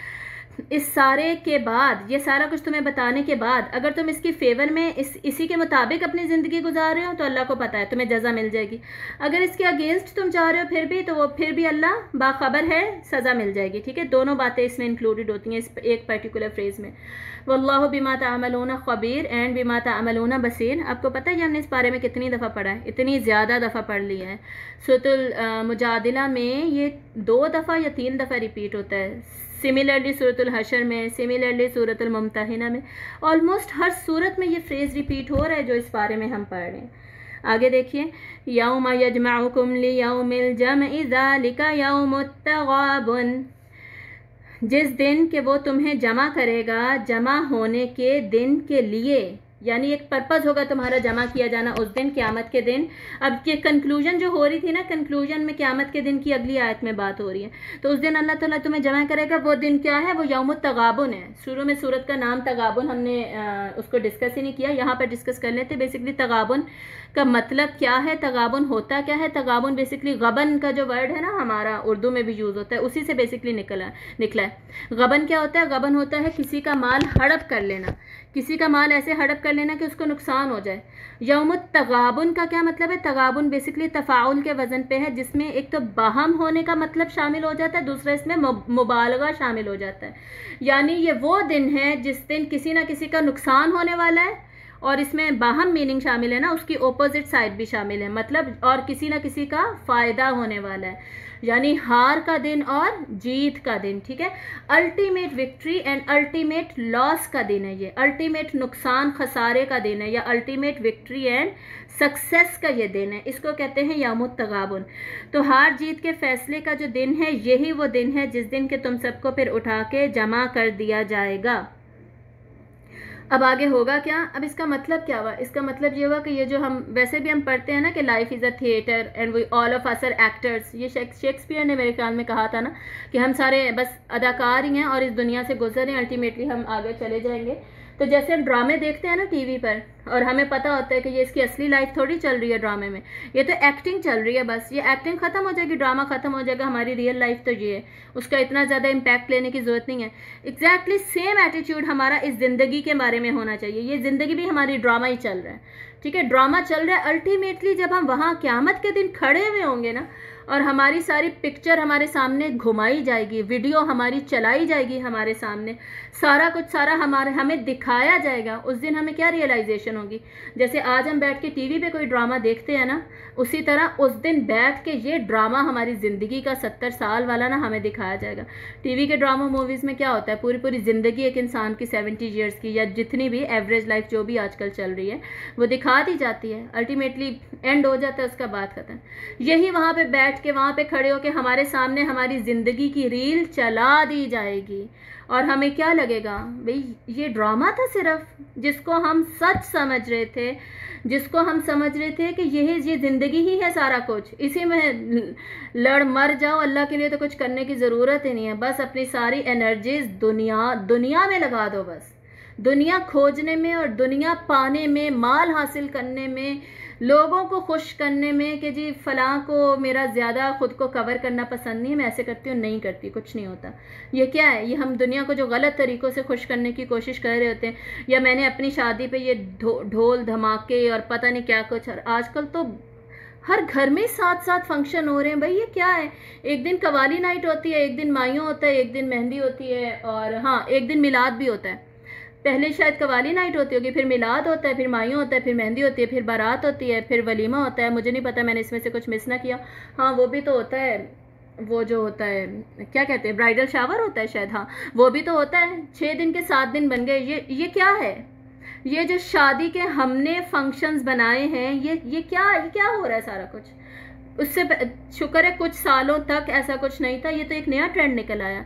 इस सारे के बाद, ये सारा कुछ तुम्हें बताने के बाद, अगर तुम इसकी फेवर में इसी के मुताबिक अपनी ज़िंदगी गुजार रहे हो तो अल्लाह को पता है तुम्हें जज़ा मिल जाएगी। अगर इसके अगेंस्ट तुम चाह रहे हो फिर भी, तो वो फिर भी अल्लाह बाखबर है, सज़ा मिल जाएगी। ठीक है, दोनों बातें इसमें इंक्लूडेड होती हैं इस एक पर्टिकुलर फ्रेज़ में, वल्लाहु बिमा तामलूना खबीर एंड बिमा तामलूना बसीर। आपको पता है हमने इस बारे में कितनी दफ़ा पढ़ा है? इतनी ज़्यादा दफ़ा पढ़ लिया है। सूरतुल मुजादिला में ये 2 दफ़ा या 3 दफ़ा रिपीट होता है। सिमिलरली सूरतुल हशर में, सिमिलरली सूरतुल मुम्तहिना में, ऑलमोस्ट हर सूरत में ये फ्रेज़ रिपीट हो रहा है जो इस बारे में हम पढ़ रहे हैं। आगे देखिए, यौम यजमउकुम लियौमिल जमइ ज़ालिका यौमुत तग़ाबुन, जिस दिन के वो तुम्हें जमा करेगा, जमा होने के दिन के लिए, यानी एक पर्पज़ होगा तुम्हारा जमा किया जाना उस दिन, क़यामत के दिन। अब ये कंक्लूजन जो हो रही थी ना, कंक्लूजन में क़यामत के दिन की अगली आयत में बात हो रही है। तो उस दिन अल्लाह ताला तुम्हें जमा करेगा, वो दिन क्या है? वो यौमुत तग़ाबुन है। शुरू में सूरत का नाम तग़ाबुन, हमने उसको डिस्कस ही नहीं किया, यहाँ पर डिस्कस कर लेते। बेसिकली तग़ाबुन का मतलब क्या है, तग़ाबुन होता क्या है? तग़ाबुन बेसिकली गबन का जो वर्ड है ना, हमारा उर्दू में भी यूज़ होता है, उसी से बेसिकली निकला है। गबन क्या होता है? गबन होता है किसी का माल हड़प कर लेना, किसी का माल ऐसे हड़प कर लेना कि उसको नुकसान हो जाए। यौमुत तग़ाबुन का क्या मतलब है? तग़ाबुन बेसिकली तफ़ाउल के वज़न पे है, जिसमें एक तो बाहम होने का मतलब शामिल हो जाता है, दूसरा इसमें मुबालगा शामिल हो जाता है। यानी ये वो दिन है जिस दिन किसी ना किसी का नुकसान होने वाला है, और इसमें बाहम मीनिंग शामिल है ना, उसकी ओपोजिट साइड भी शामिल है, मतलब और किसी ना किसी का फ़ायदा होने वाला है, यानी हार का दिन और जीत का दिन। ठीक है, ultimate victory and ultimate loss का दिन है ये, अल्टीमेट नुकसान खसारे का दिन है, या अल्टीमेट विक्ट्री एंड सक्सेस का ये दिन है। इसको कहते हैं यौमुत तग़ाबुन। तो हार जीत के फैसले का जो दिन है, यही वो दिन है जिस दिन के तुम सबको फिर उठा के जमा कर दिया जाएगा। अब आगे होगा क्या? अब इसका मतलब क्या हुआ? इसका मतलब ये हुआ कि ये जो हम वैसे भी हम पढ़ते हैं ना कि life is a theatre and we all of us are actors, ये शेक्सपियर ने मेरे ख्याल में कहा था ना कि हम सारे बस अदाकार ही हैं और इस दुनिया से गुजर रहे हैं, अल्टीमेटली हम आगे चले जाएंगे। तो जैसे हम ड्रामे देखते हैं ना टीवी पर, और हमें पता होता है कि ये इसकी असली लाइफ थोड़ी चल रही है ड्रामे में, ये तो एक्टिंग चल रही है, बस ये एक्टिंग ख़त्म हो जाएगी, ड्रामा ख़त्म हो जाएगा, हमारी रियल लाइफ तो ये है, उसका इतना ज़्यादा इम्पैक्ट लेने की ज़रूरत नहीं है। एग्जैक्टली सेम एटीट्यूड हमारा इस ज़िंदगी के बारे में होना चाहिए। ये ज़िंदगी भी हमारी ड्रामा ही चल रहा है। ठीक है, ड्रामा चल रहा है। अल्टीमेटली जब हम वहाँ क़यामत के दिन खड़े हुए होंगे ना, और हमारी सारी पिक्चर हमारे सामने घुमाई जाएगी, वीडियो हमारी चलाई जाएगी हमारे सामने, सारा कुछ सारा हमें दिखाया जाएगा। उस दिन हमें क्या रियलाइजेशन होगी? जैसे आज हम बैठ के टीवी पे कोई ड्रामा देखते हैं ना, उसी तरह उस दिन बैठ के ये ड्रामा हमारी ज़िंदगी का 70 साल वाला ना हमें दिखाया जाएगा। टीवी के ड्रामा मूवीज़ में क्या होता है, पूरी पूरी ज़िंदगी एक इंसान की 70 ईयर्स की या जितनी भी एवरेज लाइफ जो भी आजकल चल रही है वो दिखा दी जाती है, अल्टीमेटली एंड हो जाता है, उसका बात खत्म। यही वहाँ पे बैठ के, वहाँ पे खड़े होके हमारे सामने हमारी ज़िंदगी की रील चला दी जाएगी और हमें क्या लगेगा, भाई ये ड्रामा था सिर्फ, जिसको हम सच समझ रहे थे, जिसको हम समझ रहे थे कि ये ज़िंदगी ही है सारा कुछ, इसी में लड़ मर जाओ, अल्लाह के लिए तो कुछ करने की ज़रूरत ही नहीं है। बस अपनी सारी एनर्जीज दुनिया में लगा दो, बस दुनिया खोजने में और दुनिया पाने में, माल हासिल करने में, लोगों को खुश करने में कि जी फ़लाँ को मेरा ज़्यादा ख़ुद को कवर करना पसंद नहीं है, मैं ऐसे करती हूँ, नहीं करती, कुछ नहीं होता। ये क्या है? ये हम दुनिया को जो गलत तरीक़ों से खुश करने की कोशिश कर रहे होते हैं। या मैंने अपनी शादी पे ये ढोल धमाके और पता नहीं क्या कुछ, आजकल तो हर घर में साथ साथ फंक्शन हो रहे हैं। भाई ये क्या है? एक दिन कवाली नाइट होती है, एक दिन माइयों होता है, एक दिन मेहंदी होती है, और हाँ एक दिन मिलाद भी होता है। पहले शायद कवाली नाइट होती होगी, फिर मिलाद होता है, फिर माइयों होता है, फिर मेहंदी होती है, फिर बारात होती है, फिर वलीमा होता है। मुझे नहीं पता, मैंने इसमें से कुछ मिस ना किया। हाँ वो भी तो होता है, वो जो होता है क्या कहते हैं, ब्राइडल शावर होता है शायद, हाँ वो भी तो होता है। 6 दिन के 7 दिन बन गए। ये क्या है? ये जो शादी के हमने फंक्शंस बनाए हैं, ये क्या हो रहा है सारा कुछ? उससे शुक्र है कुछ सालों तक ऐसा कुछ नहीं था, ये तो एक नया ट्रेंड निकल आया।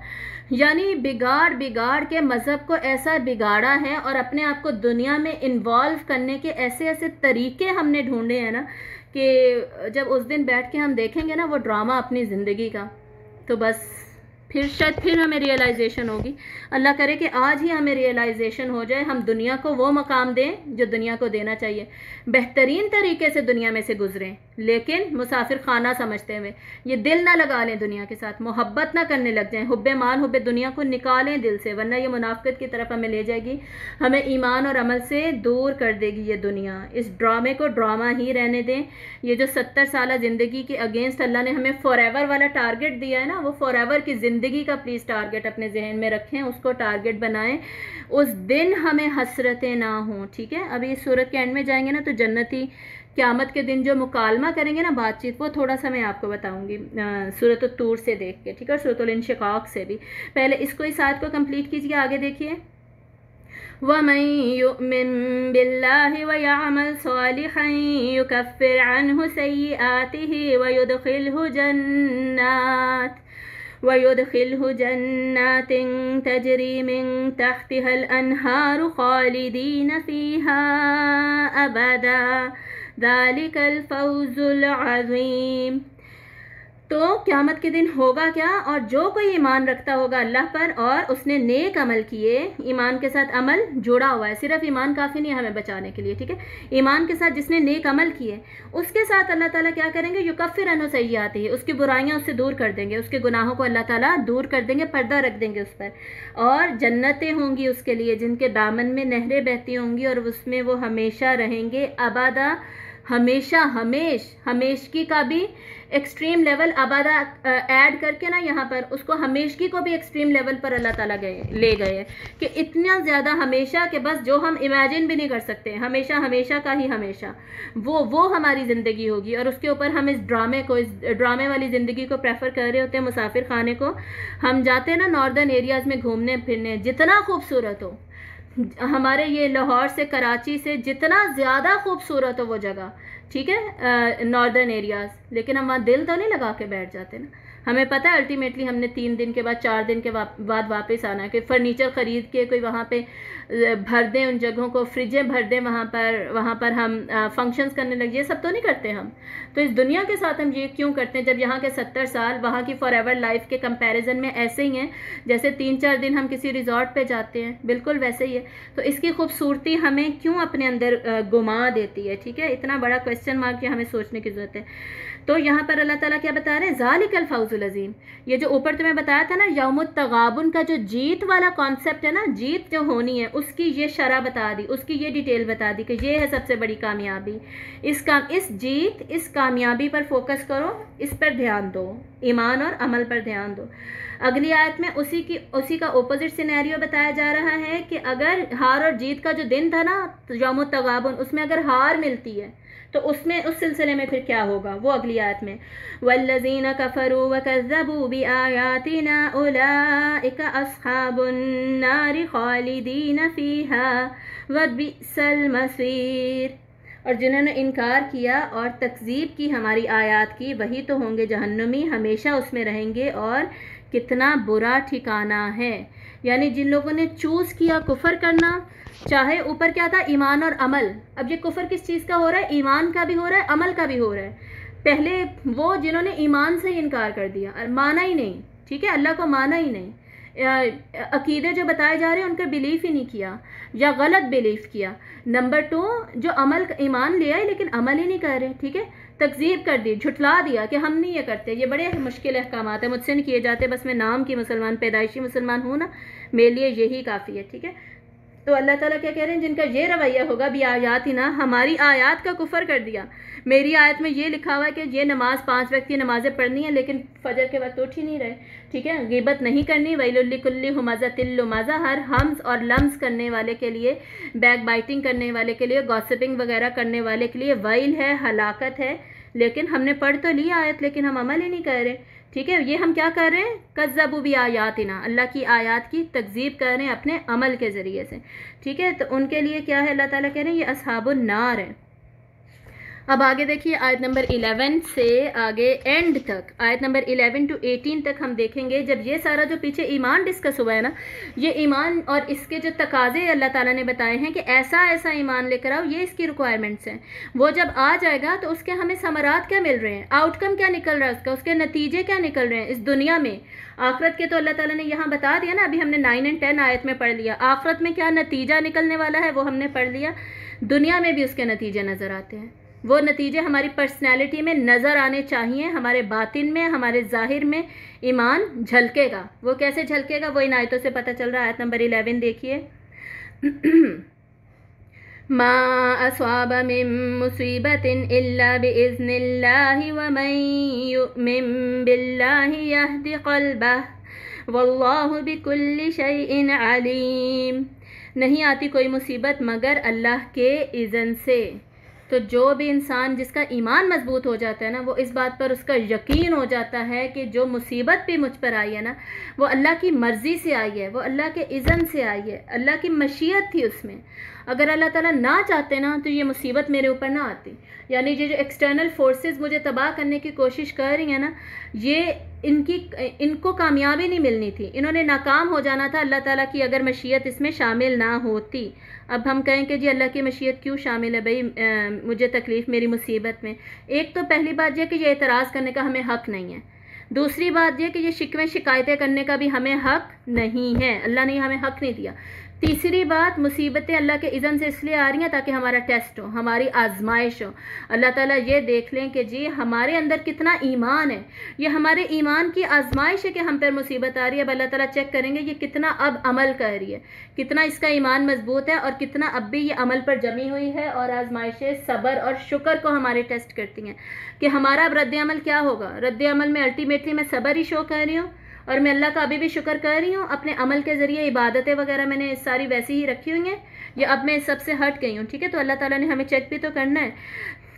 यानी बिगाड़ के मज़हब को ऐसा बिगाड़ा है और अपने आप को दुनिया में इन्वॉल्व करने के ऐसे तरीके हमने ढूंढे हैं ना, कि जब उस दिन बैठ के हम देखेंगे ना वो ड्रामा अपनी ज़िंदगी का, तो बस फिर हमें रियलाइजेशन होगी। अल्लाह करे कि आज ही हमें रियलाइजेशन हो जाए, हम दुनिया को वो मकाम दें जो दुनिया को देना चाहिए, बेहतरीन तरीके से दुनिया में से गुजरें, लेकिन मुसाफिर खाना समझते हुए। ये दिल ना लगा लें दुनिया के साथ, मोहब्बत ना करने लग जाएं, हुब्बे माल हुब्बे दुनिया को निकालें दिल से, वरना ये मुनाफिकत की तरफ हमें ले जाएगी, हमें ईमान और अमल से दूर कर देगी ये दुनिया। इस ड्रामे को ड्रामा ही रहने दें। ये जो 70 साल ज़िंदगी के अगेंस्ट अल्लाह ने हमें फॉरएवर वाला टारगेट दिया है ना, वो फॉरएवर की ज़िंदगी का प्लीज़ टारगेट अपने जहन में रखें, उसको टारगेट बनाएं। उस दिन हमें हसरतें ना हों, ठीक है। अभी इस सूरत के एंड में जाएंगे ना, तो जन्नती क़यामत के दिन जो मुकालमा करेंगे ना, बातचीत, वो थोड़ा सा मैं आपको बताऊंगी सूरत तूर से देख के, ठीक है, सूरत इंशिकाक से भी। पहले इसको, इस आयत को कंप्लीट कीजिए, आगे देखिए। वमन युमिन बिल्लाहि व यअमल सालिहन युकफ्फिर अन्हु सय्यिआतिहि व युदखिलहु जन्नातिन तजरी मिन तहतिहल अनहारु खालिदीन फीहा अबदा ज़ालिकल फौज़ुल अज़ीम। तो क़यामत के दिन होगा क्या? और जो कोई ईमान रखता होगा अल्लाह पर और उसने नेक अमल किए, ईमान के साथ अमल जुड़ा हुआ है, सिर्फ ईमान काफ़ी नहीं है हमें बचाने के लिए, ठीक है। ईमान के साथ जिसने नेक अमल किए, उसके साथ अल्लाह ताला क्या करेंगे? युकफ्फिर अन्हु सय्यिआतिही, उसकी बुराइयां उससे दूर कर देंगे, उसके गुनाहों को अल्लाह ताला दूर कर देंगे, पर्दा रख देंगे उस पर, और जन्नतें होंगी उसके लिए जिनके दामन में नहरें बहती होंगी, और उसमें वो हमेशा रहेंगे, अबादा, हमेशा, हमेशगी का भी एक्सट्रीम लेवल अबादा ऐड करके ना यहाँ पर उसको हमेशगी को भी एक्सट्रीम लेवल पर अल्लाह ताला ले गए कि इतना ज़्यादा हमेशा कि बस जो हम इमेजिन भी नहीं कर सकते, हमेशा का ही हमेशा वो हमारी ज़िंदगी होगी। और उसके ऊपर हम इस ड्रामे वाली ज़िंदगी को प्रेफर कर रहे होते हैं, मुसाफिर खाने को। हम जाते हैं ना नॉर्दर्न एरियाज़ में घूमने फिरने, जितना खूबसूरत हो, हमारे ये लाहौर से कराची से जितना ज़्यादा खूबसूरत हो वो जगह, ठीक है, नॉर्दर्न एरियाज़, लेकिन हम वहाँ दिल तो नहीं लगा के बैठ जाते ना। हमें पता है अल्टीमेटली हमने 3 दिन के बाद 4 दिन के बाद वापस आना है, कि फ़र्नीचर ख़रीद के कोई वहाँ पे भर दें उन जगहों को, फ्रिजें भर दें वहाँ पर हम फंक्शंस करने लगे, ये सब तो नहीं करते हम। तो इस दुनिया के साथ हम ये क्यों करते हैं, जब यहाँ के 70 साल वहाँ की फॉरएवर लाइफ के कंपैरिजन में ऐसे ही हैं जैसे 3-4 दिन हम किसी रिजॉर्ट पे जाते हैं, बिल्कुल वैसे ही है। तो इसकी खूबसूरती हमें क्यों अपने अंदर गुमा देती है, ठीक है। इतना बड़ा क्वेश्चन मार्क, हमें सोचने की ज़रूरत है। तो यहाँ पर अल्लाह ताला क्या बता रहे हैं, ज़ालिकल फौज़ुल अज़ीम, ये जो ऊपर तुम्हें बताया था ना यौमुत तगाबुन का जो जीत वाला कॉन्सेप्ट है ना, जीत जो होनी है उसकी ये शरह बता दी, उसकी ये डिटेल बता दी कि ये है सबसे बड़ी कामयाबी। इस कामयाबी पर फोकस करो, इस पर ध्यान दो, ईमान और अमल पर ध्यान दो। अगली आयत में उसी का ओपोजिट सिनेरियो बताया जा रहा है कि अगर हार और जीत का जो दिन था ना यौमुत तगाबुन, उसमें अगर हार मिलती है तो उसमें उस सिलसिले में फिर क्या होगा, वो अगली आयत में, वल्लज़ीना कफ़रू व कज़्ज़बू बिआयातिना उलाइका अस्हाबुन नारि खालिदीन फ़ीहा व बिअसल मसीर, और जिन्होंने इनकार किया और तकज़ीब की हमारी आयात की, वही तो होंगे जहन्नमी, हमेशा उसमें रहेंगे और कितना बुरा ठिकाना है। यानी जिन लोगों ने चूज़ किया कुफ़र करना, चाहे ऊपर क्या था ईमान और अमल, अब ये कुफ़र किस चीज़ का हो रहा है, ईमान का भी हो रहा है, अमल का भी हो रहा है। पहले वो जिन्होंने ईमान से ही इनकार कर दिया, माना ही नहीं, ठीक है, अल्लाह को माना ही नहीं, अकीदे जो बताए जा रहे हैं उनका बिलीफ ही नहीं किया या गलत बिलीफ किया। नंबर 2, जो अमल ईमान ले आए लेकिन अमल ही नहीं कर रहे, ठीक है, तकजीब कर दी, झुठला दिया कि हम नहीं ये करते, ये बड़े मुश्किल अहकामात है, मुझसे नहीं किए जाते, बस मैं नाम की मुसलमान, पैदाइशी मुसलमान हूँ ना, मेरे लिए यही काफ़ी है, ठीक है। तो अल्लाह ताला क्या कह रहे हैं, जिनका ये रवैया होगा भी आयात ही ना, हमारी आयात का कुफर कर दिया। मेरी आयत में ये लिखा हुआ है कि ये नमाज 5 वक्त की नमाज़ें पढ़नी है लेकिन फजर के वक्त उठ ही नहीं रहे, ठीक है, गिबत नहीं करनी, वैलुल लिकुल्ली हुमज़तिल लुमज़ा, हर हम्स और लम्स करने वाले के लिए, बैक बाइटिंग करने वाले के लिए, गॉसिपिंग वगैरह करने वाले के लिए वैल है, हलाकत है। लेकिन हमने पढ़ तो ली आयत लेकिन हम अमल ही नहीं कर रहे, ठीक है। ये हम क्या कर रहे हैं, कज़्ज़बू भी आयातिना, अल्लाह की आयत की तकज़ीब कर रहे हैं अपने अमल के ज़रिए से, ठीक है। तो उनके लिए क्या है, अल्लाह ताला कह रहे हैं ये अस्हाबुन नार है। अब आगे देखिए आयत नंबर 11 से आगे एंड तक, आयत नंबर 11 to 18 तक हम देखेंगे। जब ये सारा जो पीछे ईमान डिस्कस हुआ है ना, ये ईमान और इसके जो तकाजे अल्लाह ताला ने बताए हैं कि ऐसा ऐसा ईमान लेकर आओ, ये इसकी रिक्वायरमेंट्स हैं, वो जब आ जाएगा तो उसके हमें समरात क्या मिल रहे हैं, आउटकम क्या निकल रहा है उसका, उसके नतीजे क्या निकल रहे हैं इस दुनिया में। आखरत के तो अल्लाह ताला ने यहाँ बता दिया ना, अभी हमने 9 और 10 आयत में पढ़ लिया, आखरत में क्या नतीजा निकलने वाला है वो हमने पढ़ लिया, दुनिया में भी उसके नतीजे नज़र आते हैं। वो नतीजे हमारी पर्सनैलिटी में नज़र आने चाहिए, हमारे बातिन में, हमारे ज़ाहिर में ईमान झलकेगा। वो कैसे झलकेगा, वो इन आयतों से पता चल रहा है। आयत नंबर 11 देखिए, मा अस्वाब मिन मुसीबतिन इल्ला बिइज़्निल्लाहि व मन युमिन बिल्लाहि यहदि क़ल्बह वल्लाहु बिकुल्लि शैइन अलीम। नहीं आती कोई मुसीबत मगर अल्लाह के इज़्न से। तो जो भी इंसान जिसका ईमान मजबूत हो जाता है ना, वो इस बात पर उसका यकीन हो जाता है कि जो मुसीबत भी मुझ पर आई है ना, वो अल्लाह की मर्ज़ी से आई है, वो अल्लाह के इज़्न से आई है, अल्लाह की मशीयत थी उसमें। अगर अल्लाह ताला ना चाहते ना तो ये मुसीबत मेरे ऊपर ना आती। यानी ये जो एक्सटर्नल फोर्सेस मुझे तबाह करने की कोशिश कर रही हैं ना, ये इनको कामयाबी नहीं मिलनी थी, इन्होंने नाकाम हो जाना था अल्लाह ताला की अगर मशीयत इसमें शामिल ना होती। अब हम कहें कि जी अल्लाह की मशीयत क्यों शामिल है भाई, मुझे तकलीफ़ मेरी मुसीबत में। एक तो पहली बात यह कि ये एतराज़ करने का हमें हक़ नहीं है, दूसरी बात यह कि ये शिकवे शिकायतें करने का भी हमें हक़ नहीं है, अल्लाह ने हमें हक़ नहीं दिया। तीसरी बात, मुसीबतें अल्लाह के इज़्न से इसलिए आ रही हैं ताकि हमारा टेस्ट हो, हमारी आजमाइश हो। अल्लाह ताला ये देख लें कि जी हमारे अंदर कितना ईमान है, ये हमारे ईमान की आजमाइश है कि हम पर मुसीबत आ रही है। अब अल्लाह ताला चेक करेंगे ये कितना अब अमल कर रही है, कितना इसका ईमान मजबूत है और कितना अब भी ये अमल पर जमी हुई है। और आजमाइशें सब्र और शुक्र को हमारे टेस्ट करती हैं कि हमारा अब रद्द अमल क्या होगा। रद्द अमल में अल्टीमेटली मैं सब्र ही शो कर रही हूँ और मैं अल्लाह का अभी भी शुक्र कर रही हूँ, अपने अमल के ज़रिए इबादतें वगैरह मैंने सारी वैसी ही रखी हुई हैं, या अब मैं सबसे हट गई हूँ, ठीक है। तो अल्लाह ताला ने हमें चेक भी तो करना है।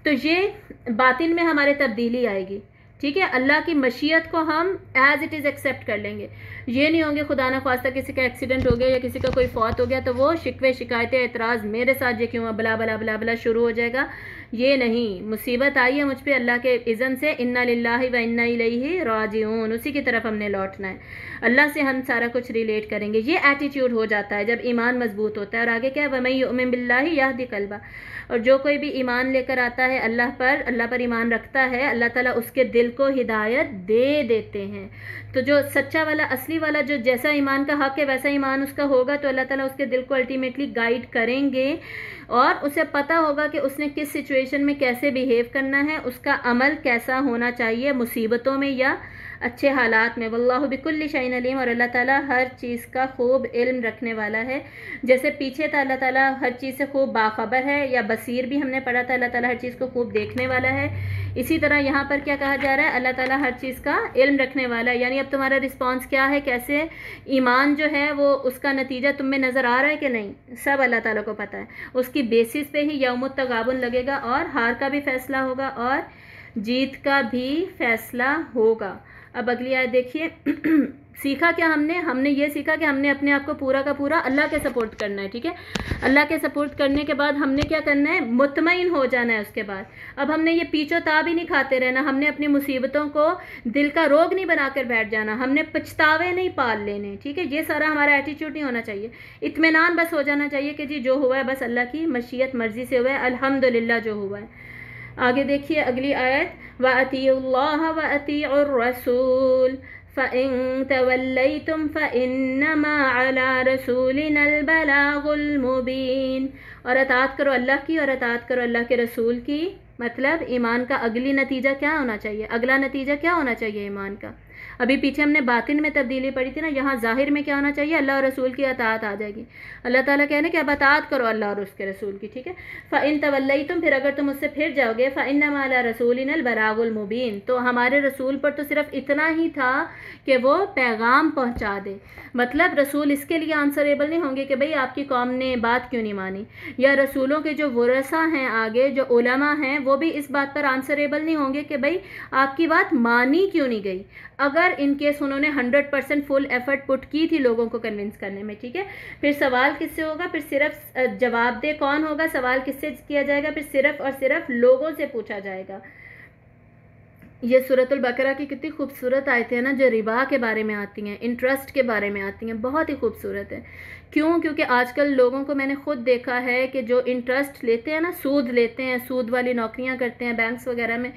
तो ये बातिन में हमारे तब्दीली आएगी, ठीक है। अल्लाह की मशीयत को हम एज़ इट इज़ एक्सेप्ट कर लेंगे। ये नहीं होंगे खुदा न ख्वास्ता किसी का एक्सीडेंट हो गया या किसी का कोई फौत हो गया तो वो शिकवे शिकायतें एतराज़ मेरे साथ ये क्यों बला बला बला बला शुरू हो जाएगा। ये नहीं, मुसीबत आई है मुझ पे अल्लाह के इज़्न से, इन्ना लिल्लाहि व इन्ना इलैहि राजिऊन, उसी की तरफ हमने लौटना है, अल्लाह से हम सारा कुछ रिलेट करेंगे। ये एटीट्यूड हो जाता है जब ईमान मजबूत होता है। और आगे क्या है, वमन युमिन बिल्लाहि यहदि क़ल्बा, और जो कोई भी ईमान लेकर आता है अल्लाह पर ईमान रखता है, अल्लाह ताला उसके दिल को हिदायत दे देते हैं। तो जो सच्चा वाला असली वाला जो जैसा ईमान का हक है वैसा ईमान उसका होगा तो अल्लाह ताला उसके दिल को अल्टीमेटली गाइड करेंगे और उसे पता होगा कि उसने किस सिचुएशन में कैसे बिहेव करना है, उसका अमल कैसा होना चाहिए मुसीबतों में या अच्छे हालात में। वल्लाहु बिकुल्लि शैइन अलीम, और अल्लाह ताला हर चीज़ का खूब इल्म रखने वाला है। जैसे पीछे था अल्लाह ताला हर चीज़ से खूब बाखबर है, या बसीर भी हमने पढ़ा था, अल्लाह ताला हर चीज़ को खूब देखने वाला है। इसी तरह यहाँ पर क्या कहा जा रहा है, अल्लाह ताला हर चीज़ का इल्म रखने वाला है। यानी अब तुम्हारा रिस्पॉन्स क्या है, कैसे ईमान जो है वो उसका नतीजा तुम में नज़र आ रहा है कि नहीं, सब अल्लाह ताला को पता है। उसकी बेसिस पे ही यौमुत तगाबुन लगेगा और हार का भी फैसला होगा और जीत का भी फैसला होगा। अब अगली आयत देखिए। सीखा क्या हमने ये सीखा कि हमने अपने आप को पूरा का पूरा अल्लाह के सपोर्ट करना है, ठीक है। अल्लाह के सपोर्ट करने के बाद हमने क्या करना है, मुतमईन हो जाना है। उसके बाद अब हमने ये पीछो ताब ही नहीं खाते रहना, हमने अपनी मुसीबतों को दिल का रोग नहीं बनाकर बैठ जाना, हमने पछतावे नहीं पाल लेने, ठीक है। ये सारा हमारा एटीट्यूड नहीं होना चाहिए। इत्मीनान बस हो जाना चाहिए कि जी जो हुआ है बस अल्लाह की मशीयत मर्जी से हुआ है, अल्हम्दुलिल्लाह जो हुआ है। आगे देखिए अगली आयत, व अतीउल्लाह व अतीउर रसूल फ़इन तवल्लैतुम फ़इन्नमा अला रसूलिनल बलागुल मुबीन। और अताअत करो अल्लाह की और अताअत करो अल्लाह के रसूल की। मतलब ईमान का अगली नतीजा क्या होना चाहिए, अगला नतीजा क्या होना चाहिए ईमान का। अभी पीछे हमने बातिन में तब्दीली पढ़ी थी ना, यहाँ ज़ाहिर में क्या होना चाहिए, अल्लाह और रसूल की अताअत आ जाएगी। अल्लाह ताला कह रहे हैं कि अब अताअत करो अल्लाह और उसके रसूल की, ठीक है। फ़इन तवल्लैतुम, फिर अगर तुम उससे फिर जाओगे, फ़इन्नमा अला रसूलिनल बलागुल मुबीन, तो हमारे रसूल पर तो सिर्फ इतना ही था कि वो पैगाम पहुँचा दे। मतलब रसूल इसके लिए आंसरेबल नहीं होंगे कि भाई आपकी कौम ने बात क्यों नहीं मानी, या रसूलों के जो वरसा हैं आगे जो उलमा हैं वो भी इस बात पर आंसरेबल नहीं होंगे कि भाई आपकी बात मानी क्यों नहीं गई, अगर इन केस उन्होंने 100% फुल एफर्ट पुट की थी लोगों को कन्विंस करने में, ठीक है। फिर सवाल किससे होगा, फिर सिर्फ जवाबदेह कौन होगा, सवाल किससे किया जाएगा, फिर सिर्फ और सिर्फ लोगों से पूछा जाएगा। ये सूरतुल बकरा की कितनी खूबसूरत आयतें हैं ना, जो रिबा के बारे में आती हैं, इंटरेस्ट के बारे में आती हैं, बहुत ही खूबसूरत है। क्यों, क्योंकि आजकल लोगों को मैंने खुद देखा है कि जो इंटरेस्ट लेते हैं ना, सूद लेते हैं, सूद वाली नौकरियां करते हैं बैंक्स वगैरह में,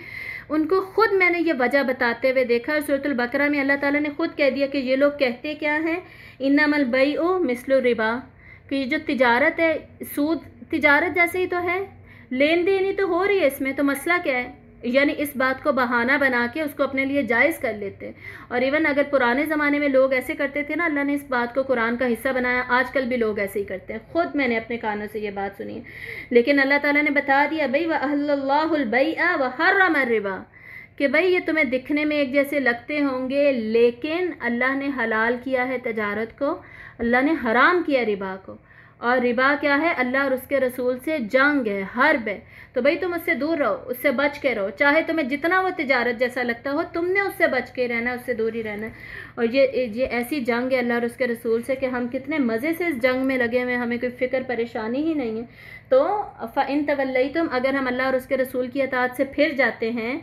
उनको खुद मैंने ये वजह बताते हुए देखा है। सूरतुल बकरा में अल्लाह ताला ने खुद कह दिया कि ये लोग कहते क्या हैं, इन्नमल बैउ मिस्लु रिबा, कि ये जो तिजारत है, सूद तिजारत जैसे ही तो है, लेन देन ही तो हो रही है, इसमें तो मसला क्या है। यानी इस बात को बहाना बना के उसको अपने लिए जायज़ कर लेते हैं। और इवन अगर पुराने ज़माने में लोग ऐसे करते थे ना, अल्लाह ने इस बात को कुरान का हिस्सा बनाया, आजकल भी लोग ऐसे ही करते हैं। ख़ुद मैंने अपने कानों से ये बात सुनी है। लेकिन अल्लाह ताला ने बता दिया भाई व अहल्लल्लाहुल बैअ व हर्रम रिबा, कि भाई ये तुम्हें दिखने में एक जैसे लगते होंगे, लेकिन अल्लाह ने हलाल किया है तजारत को, अल्लाह ने हराम किया रिबा को। और रिबा क्या है, अल्लाह और उसके रसूल से जंग है, हर्ब है। तो भाई तुम उससे दूर रहो, उससे बच के रहो, चाहे तुम्हें जितना वो तिजारत जैसा लगता हो, तुमने उससे बच के रहना है, उससे दूर ही रहना है। और ये ऐसी जंग है अल्लाह और उसके रसूल से कि हम कितने मज़े से इस जंग में लगे हुए हैं, हमें कोई फ़िक्र परेशानी ही नहीं है। तो फ़इन तवल्लैतुम, अगर हम अल्लाह और उसके रसूल की अताअत से फिर जाते हैं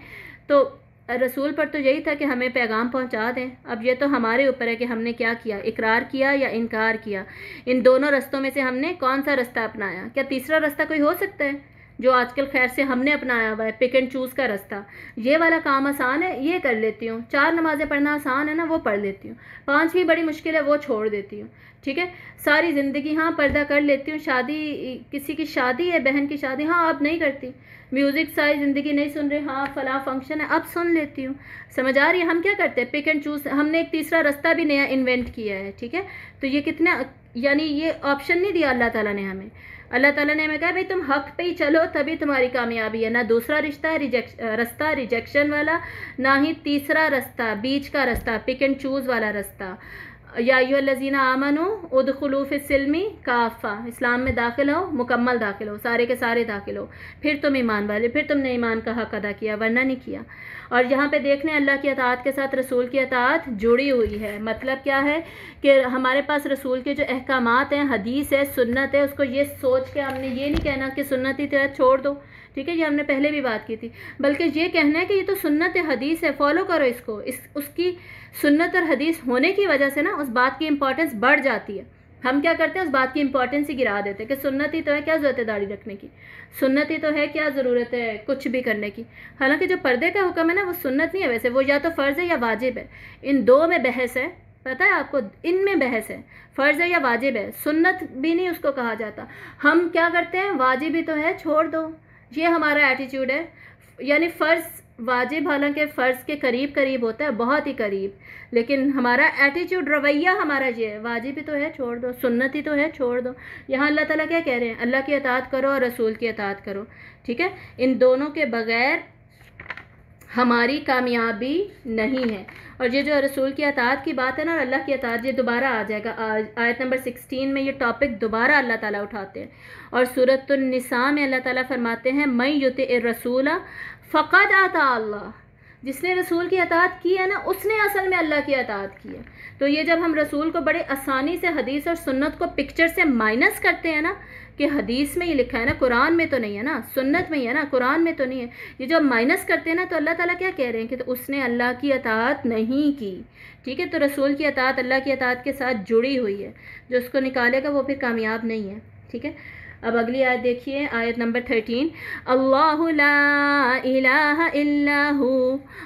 तो रसूल पर तो यही था कि हमें पैगाम पहुंचा दें। अब ये तो हमारे ऊपर है कि हमने क्या किया, इकरार किया या इनकार किया। इन दोनों रस्तों में से हमने कौन सा रास्ता अपनाया। क्या तीसरा रास्ता कोई हो सकता है जो आजकल खैर से हमने अपनाया हुआ है, पिक एंड चूज़ का रास्ता। ये वाला काम आसान है, ये कर लेती हूँ। 4 नमाज़ें पढ़ना आसान है ना, वो पढ़ लेती हूँ। 5वीं बड़ी मुश्किल है, वो छोड़ देती हूँ, ठीक है। सारी ज़िंदगी हाँ पर्दा कर लेती हूँ, शादी किसी की शादी है, बहन की शादी, हाँ अब नहीं करती। म्यूज़िक सारी ज़िंदगी नहीं सुन रहे, हाँ फ़लाँ फंक्शन है, अब सुन लेती हूँ। समझ आ रही है हम क्या करते हैं, पिक एंड चूज़। हमने एक तीसरा रास्ता भी नया इन्वेंट किया है, ठीक है। तो ये कितना, यानी ये ऑप्शन नहीं दिया अल्लाह ताला ने हमें। अल्लाह ताला ने हमें कहा भाई तुम हक पे ही चलो तभी तुम्हारी कामयाबी है। ना दूसरा रास्ता रिजेक्शन वाला, ना ही तीसरा रास्ता बीच का रास्ता, पिक एंड चूज़ वाला रास्ता। या अय्युहल्लज़ीना आमनू उदखुलू फिस्सिल्मी काफ़ा, इस्लाम में दाखिल हो, मुकम्मल दाखिल हो, सारे के सारे दाखिल हो, फिर तुम ईमान वाले, फिर तुमने ईमान का हक अदा किया, वरना नहीं किया। और यहाँ पे देख लें अल्लाह की अताअत के साथ रसूल की अताअत जुड़ी हुई है। मतलब क्या है कि हमारे पास रसूल के जो अहकामात हैं, हदीस है, सुन्नत है, उसको ये सोच के हमने ये नहीं कहना कि सुन्नत ही तो छोड़ दो, ठीक है, ये हमने पहले भी बात की थी। बल्कि ये कहना है कि ये तो सुन्नत है, हदीस है, फॉलो करो इसको। उसकी सुन्नत और हदीस होने की वजह से ना उस बात की इम्पोर्टेंस बढ़ जाती है। हम क्या करते हैं, उस बात की इंपॉर्टेंस ही गिरा देते हैं कि सुन्नत ही तो है, क्या ज़रूरत है दाढ़ी रखने की, सुन्नत ही तो है, क्या ज़रूरत है कुछ भी करने की। हालांकि जो पर्दे का हुक्म है ना वो सुन्नत नहीं है, वैसे वो या तो फ़र्ज़ है या वाजिब है, इन दो में बहस है, पता है आपको, इनमें बहस है, फ़र्ज़ है या वाजिब है, सुन्नत भी नहीं उसको कहा जाता। हम क्या करते हैं, वाजिब ही तो है, छोड़ दो, ये हमारा एटीट्यूड है। यानी फ़र्ज़ वाजिब हालांकि फ़र्ज़ के करीब करीब होता है, बहुत ही करीब, लेकिन हमारा एटीट्यूड, रवैया हमारा ये है, वाजिब ही तो है, छोड़ दो, सुन्नत ही तो है, छोड़ दो। यहाँ अल्लाह ताला क्या कह रहे हैं, अल्लाह की अताअत करो और रसूल की अताअत करो, ठीक है। इन दोनों के बगैर हमारी कामयाबी नहीं है। और ये जो रसूल की अताअत की बात है ना, अल्लाह की अताअत, ये दोबारा आ जाएगा आयत नंबर 16 में, ये टॉपिक दोबारा अल्लाह ताला उठाते हैं। और सूरतुन निसा में अल्लाह ताला फरमाते हैं, मैं युतिइर रसूला फ़क़द अता अल्लाह, जिसने रसूल की अताअत की है ना, उसने असल में अल्लाह की अताअत की है। तो ये जब हम रसूल को बड़े आसानी से हदीस और सुन्नत को पिक्चर से माइनस करते हैं ना, कि हदीस में ये लिखा है ना, कुरान में तो नहीं है ना, सुन्नत में ही है ना, कुरान में तो नहीं है, ये जो माइनस करते हैं ना, तो अल्लाह ताला क्या कह रहे हैं कि तो उसने अल्लाह की अताअत नहीं की, ठीक है। तो रसूल की अताअत अल्लाह की अताअत के साथ जुड़ी हुई है, जो उसको निकालेगा वो फिर कामयाब नहीं है, ठीक है। अब अगली आयत देखिए, आयत नंबर 13, अल्लाहु ला इलाहा इल्ला हु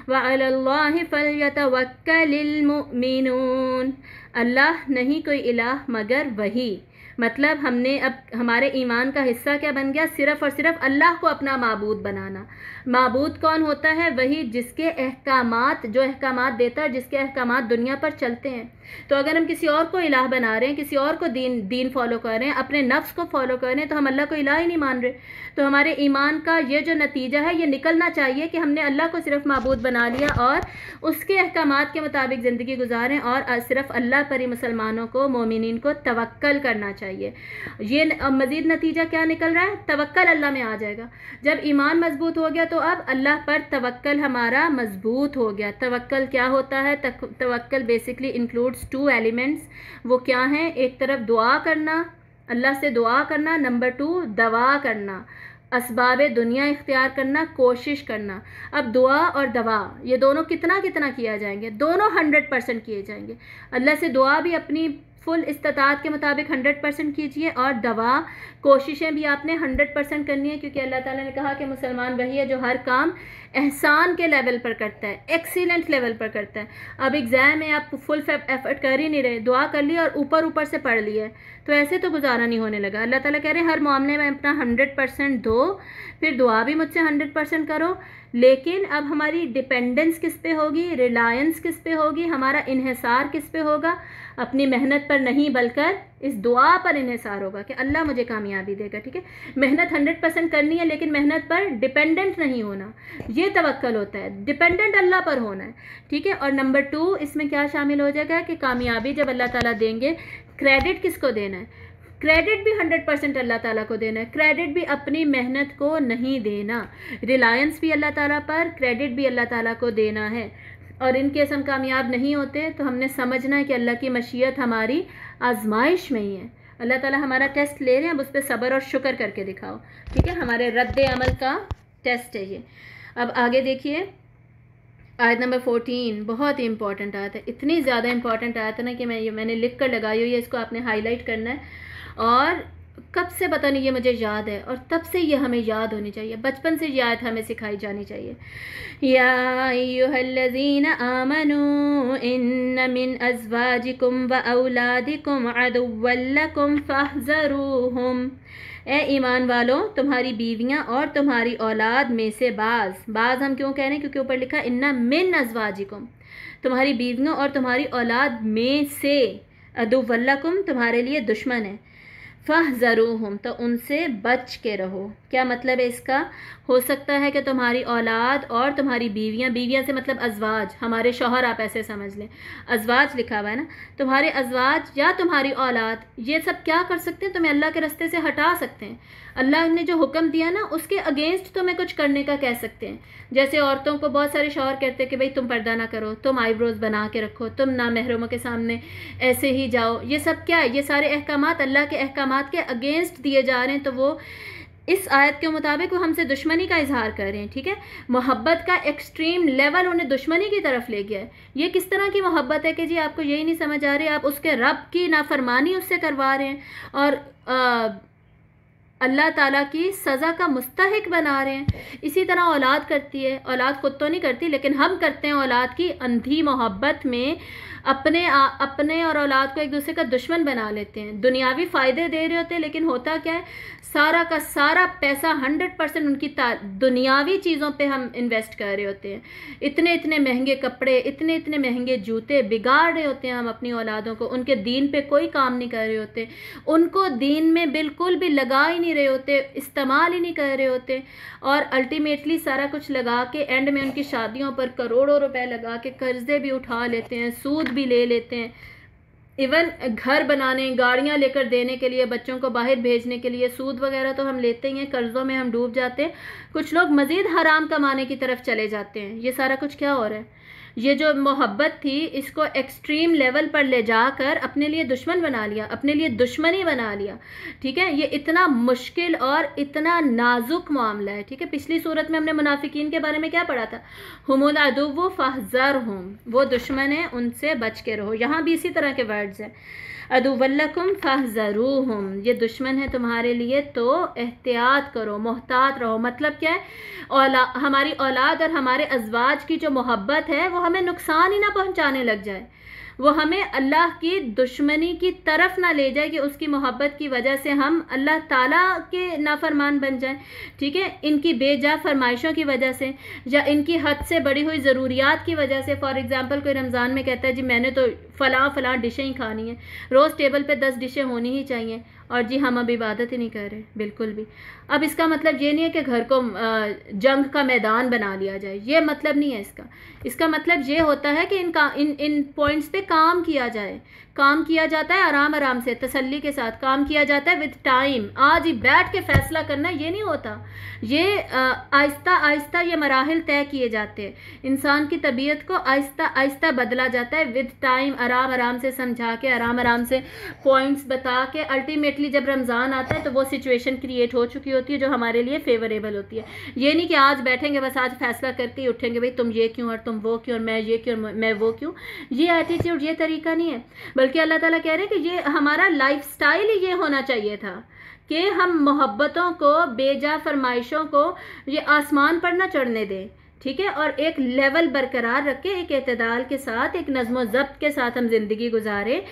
व अलल्लाहि फलयतवक्कलिल मुमिनून, अल्लाह नहीं कोई इलाह मगर वही। मतलब हमने अब हमारे ईमान का हिस्सा क्या बन गया, सिर्फ़ और सिर्फ अल्लाह को अपना माबूद बनाना। माबूद कौन होता है, वही जिसके अहकामात, जो अहकामात देता है, जिसके अहकामात दुनिया पर चलते हैं। तो अगर हम किसी और को इलाह बना रहे हैं, किसी और को दीन फॉलो कर रहे हैं, अपने नफ्स को फॉलो कर रहे हैं, तो हम अल्लाह को इलाह ही नहीं मान रहे। तो हमारे ईमान का ये जो नतीजा है, ये निकलना चाहिए कि हमने अल्लाह को सिर्फ माबूद बना लिया और उसके अहकामात के मुताबिक ज़िंदगी गुजारें, और सिर्फ अल्लाह पर ही मुसलमानों को, मोमिनीन को तवक्कल करना चाहिए। ये मज़ीद नतीजा क्या निकल रहा है, तवक्कल अल्लाह में आ जाएगा। जब ईमान मजबूत हो गया तो अब अल्लाह पर तवक्कल हमारा मजबूत हो गया। तवक्कल क्या होता है, तवक्कल बेसिकली इंक्लूड्स 2 एलिमेंट्स। वो क्या हैं, एक तरफ दुआ करना, अल्लाह से दुआ करना, नंबर 2 दवा करना, असबाब दुनिया इख्तियार करना, कोशिश करना। अब दुआ और दवा ये दोनों कितना कितना किया जाएंगे, दोनों 100% किए जाएंगे। अल्लाह से दुआ भी अपनी फुल इस्तात के मुताबिक 100% कीजिए, और दवा कोशिशें भी आपने 100% करनी है, क्योंकि अल्लाह ताला ने कहा कि मुसलमान वही है जो हर काम एहसान के लेवल पर करता है, एक्सीलेंट लेवल पर करता है। अब एग्ज़ाम में आप फुल एफर्ट कर ही नहीं रहे, दुआ कर लिया और ऊपर ऊपर से पढ़ लिया, तो ऐसे तो गुजारा नहीं होने लगा। अल्लाह ताला कह रहे हैं हर मामले में अपना 100% दो, फिर दुआ भी मुझसे 100% करो। लेकिन अब हमारी डिपेंडेंस किस पे होगी, रिलायंस किस पे होगी, हमारा इन्हिसार किस पे होगा, अपनी मेहनत पर नहीं बल्कि इस दुआ पर इन्हिसार होगा कि अल्लाह मुझे कामयाबी देगा, ठीक है। मेहनत 100% करनी है, लेकिन मेहनत पर डिपेंडेंट नहीं होना, ये तवक्कल होता है, डिपेंडेंट अल्लाह पर होना है, ठीक है। और नंबर 2 इसमें क्या शामिल हो जाएगा कि कामयाबी जब अल्लाह ताला देंगे, क्रेडिट किसको देना है, क्रेडिट भी 100% अल्लाह ताला को देना है, क्रेडिट भी अपनी मेहनत को नहीं देना, रिलायंस भी अल्लाह ताला पर, क्रेडिट भी अल्लाह ताला को देना है। और इन केस हम कामयाब नहीं होते तो हमने समझना है कि अल्लाह की मशीयत हमारी आजमाइश में ही है। अल्लाह ताला हमारा टेस्ट ले रहे हैं, अब उस पर सब्र और शुक्र करके दिखाओ, ठीक है। हमारे रद्द अमल का टेस्ट है ये। अब आगे देखिए, आयत नंबर 14 बहुत ही इंपॉर्टेंट आयत है, इतनी ज़्यादा इंपॉर्टेंट आयत है ना कि मैंने लिख कर लगाई हुई है, इसको आपने हाईलाइट करना है। और कब से पता नहीं ये मुझे याद है, और तब से ये हमें याद होनी चाहिए, बचपन से ये आयत हमें सिखाई जानी चाहिए। या अय्युहल्लज़ीना आमनू इन्न मिन अज़वाजिकुम व औलादिकुम अदुव्वन लकुम फहज़रूहुम, ए ईमान वालों, तुम्हारी बीवियां और तुम्हारी औलाद में से बाज़ हम क्यों कह रहे हैं, क्योंकि ऊपर लिखा इन्ना मिन अज़वाजिकुम, तुम्हारी बीवियों और तुम्हारी औलाद में से, अदुव्वन लकुम तुम्हारे लिए दुश्मन है, फ़हज़रूहुम तो उनसे बच के रहो। क्या मतलब है इसका, हो सकता है कि तुम्हारी औलाद और तुम्हारी बीवियां से मतलब अज़वाज, हमारे शौहर आप ऐसे समझ लें, अज़वाज लिखा हुआ है ना, तुम्हारे अज़वाज या तुम्हारी औलाद, ये सब क्या कर सकते हैं, तुम्हें अल्लाह के रास्ते से हटा सकते हैं। अल्लाह ने जो हुक्म दिया ना उसके अगेंस्ट तुम्हें कुछ करने का कह सकते हैं। जैसे औरतों को बहुत सारे शौहर कहते हैं कि भाई तुम पर्दा ना करो, तुम आईब्रोज बना के रखो, तुम ना महरमों के सामने ऐसे ही जाओ, ये सब क्या है, ये सारे अहकामात अल्लाह के अहकामात के अगेंस्ट दिए जा रहे हैं। तो वो इस आयत के मुताबिक वो हमसे दुश्मनी का इजहार कर रहे हैं, ठीक है। मोहब्बत का एक्सट्रीम लेवल उन्हें दुश्मनी की तरफ ले गया है। ये किस तरह की मोहब्बत है कि जी आपको यही नहीं समझ आ रही, आप उसके रब की नाफरमानी उससे करवा रहे हैं और अल्लाह ताला की सज़ा का मुस्तहिक बना रहे हैं। इसी तरह औलाद करती है, औलाद खुद तो नहीं करती लेकिन हम करते हैं औलाद की अंधी मोहब्बत में, अपने और औलाद को एक दूसरे का दुश्मन बना लेते हैं। दुनियावी फ़ायदे दे रहे होते हैं लेकिन होता क्या है, सारा का सारा पैसा 100% उनकी दुनियावी चीज़ों पे हम इन्वेस्ट कर रहे होते हैं। इतने इतने महंगे कपड़े, इतने इतने महंगे जूते बिगाड़ रहे होते हैं हम अपनी औलादों को। उनके दीन पे कोई काम नहीं कर रहे होते, उनको दीन में बिल्कुल भी लगा ही नहीं रहे होते, इस्तेमाल ही नहीं कर रहे होते, और अल्टीमेटली सारा कुछ लगा के एंड में उनकी शादियों पर करोड़ों रुपए लगा के कर्जे भी उठा लेते हैं, सूद भी ले लेते हैं। इवन घर बनाने, गाड़ियां लेकर देने के लिए, बच्चों को बाहर भेजने के लिए सूद वगैरह तो हम लेते ही हैं, कर्ज़ों में हम डूब जाते हैं। कुछ लोग मज़ीद हराम कमाने की तरफ चले जाते हैं। ये सारा कुछ क्या हो रहा है? ये जो मोहब्बत थी इसको एक्सट्रीम लेवल पर ले जाकर अपने लिए दुश्मन बना लिया, अपने लिए दुश्मनी बना लिया, ठीक है। ये इतना मुश्किल और इतना नाजुक मामला है, ठीक है। पिछली सूरत में हमने मुनाफिकीन के बारे में क्या पढ़ा था, हुमुल अदुव्वु फहज़रहुम, वो दुश्मन है उनसे बच के रहो। यहाँ भी इसी तरह के वर्ड्स हैं, अदुव्वल्लकुम फहज़रूहुम, ये दुश्मन है तुम्हारे लिए तो एहतियात करो, मोहतात रहो। मतलब क्या है, हमारी औलाद और हमारे अज़वाज की जो मोहब्बत है वो हमें नुकसान ही ना पहुंचाने लग जाए, वो हमें अल्लाह की दुश्मनी की तरफ ना ले जाए कि उसकी मोहब्बत की वजह से हम अल्लाह ताला के नाफरमान बन जाएं, ठीक है। इनकी बेजा फरमाइशों की वजह से या इनकी हद से बढ़ी हुई ज़रूरियात की वजह से। फॉर एग्ज़ाम्पल कोई रमज़ान में कहता है जी मैंने तो फ़लाँ डिशें ही खानी है, रोज़ टेबल पे 10 डिशें होनी ही चाहिए, और जी हम अब इबादत ही नहीं कर रहे बिल्कुल भी। अब इसका मतलब ये नहीं है कि घर को जंग का मैदान बना लिया जाए, ये मतलब नहीं है इसका। इसका मतलब ये होता है कि इन पॉइंट्स पे काम किया जाए। काम किया जाता है आराम आराम से, तसल्ली के साथ काम किया जाता है विद टाइम। आज ही बैठ के फैसला करना ये नहीं होता, ये आहिस्ता आहिस्ता ये मराहिल तय किए जाते हैं। इंसान की तबीयत को आहिस्ता आहिस्ता बदला जाता है विद टाइम, आराम आराम से समझा के, आराम आराम से पॉइंट्स बता के। अल्टीमेटली जब रमज़ान आता है तो वो सिचुएशन क्रिएट हो चुकी होती है जो हमारे लिए फेवरेबल होती है। ये नहीं कि आज बैठेंगे बस आज फैसला करके ही उठेंगे, भाई तुम ये क्यों और तुम वो क्यों और मैं ये क्यों और मैं वो क्यों। ये एटीट्यूड, ये तरीका नहीं है, बल्कि अल्लाह ताला कह रहे हैं कि ये हमारा लाइफस्टाइल ही ये होना चाहिए था कि हम मोहब्बतों को, बेजा फरमाइशों को ये आसमान पर ना चढ़ने दें, ठीक है, और एक लेवल बरकरार रख के, एक एतदाल के साथ, एक नज़्म ज़ब्त के साथ हम ज़िंदगी गुजारें।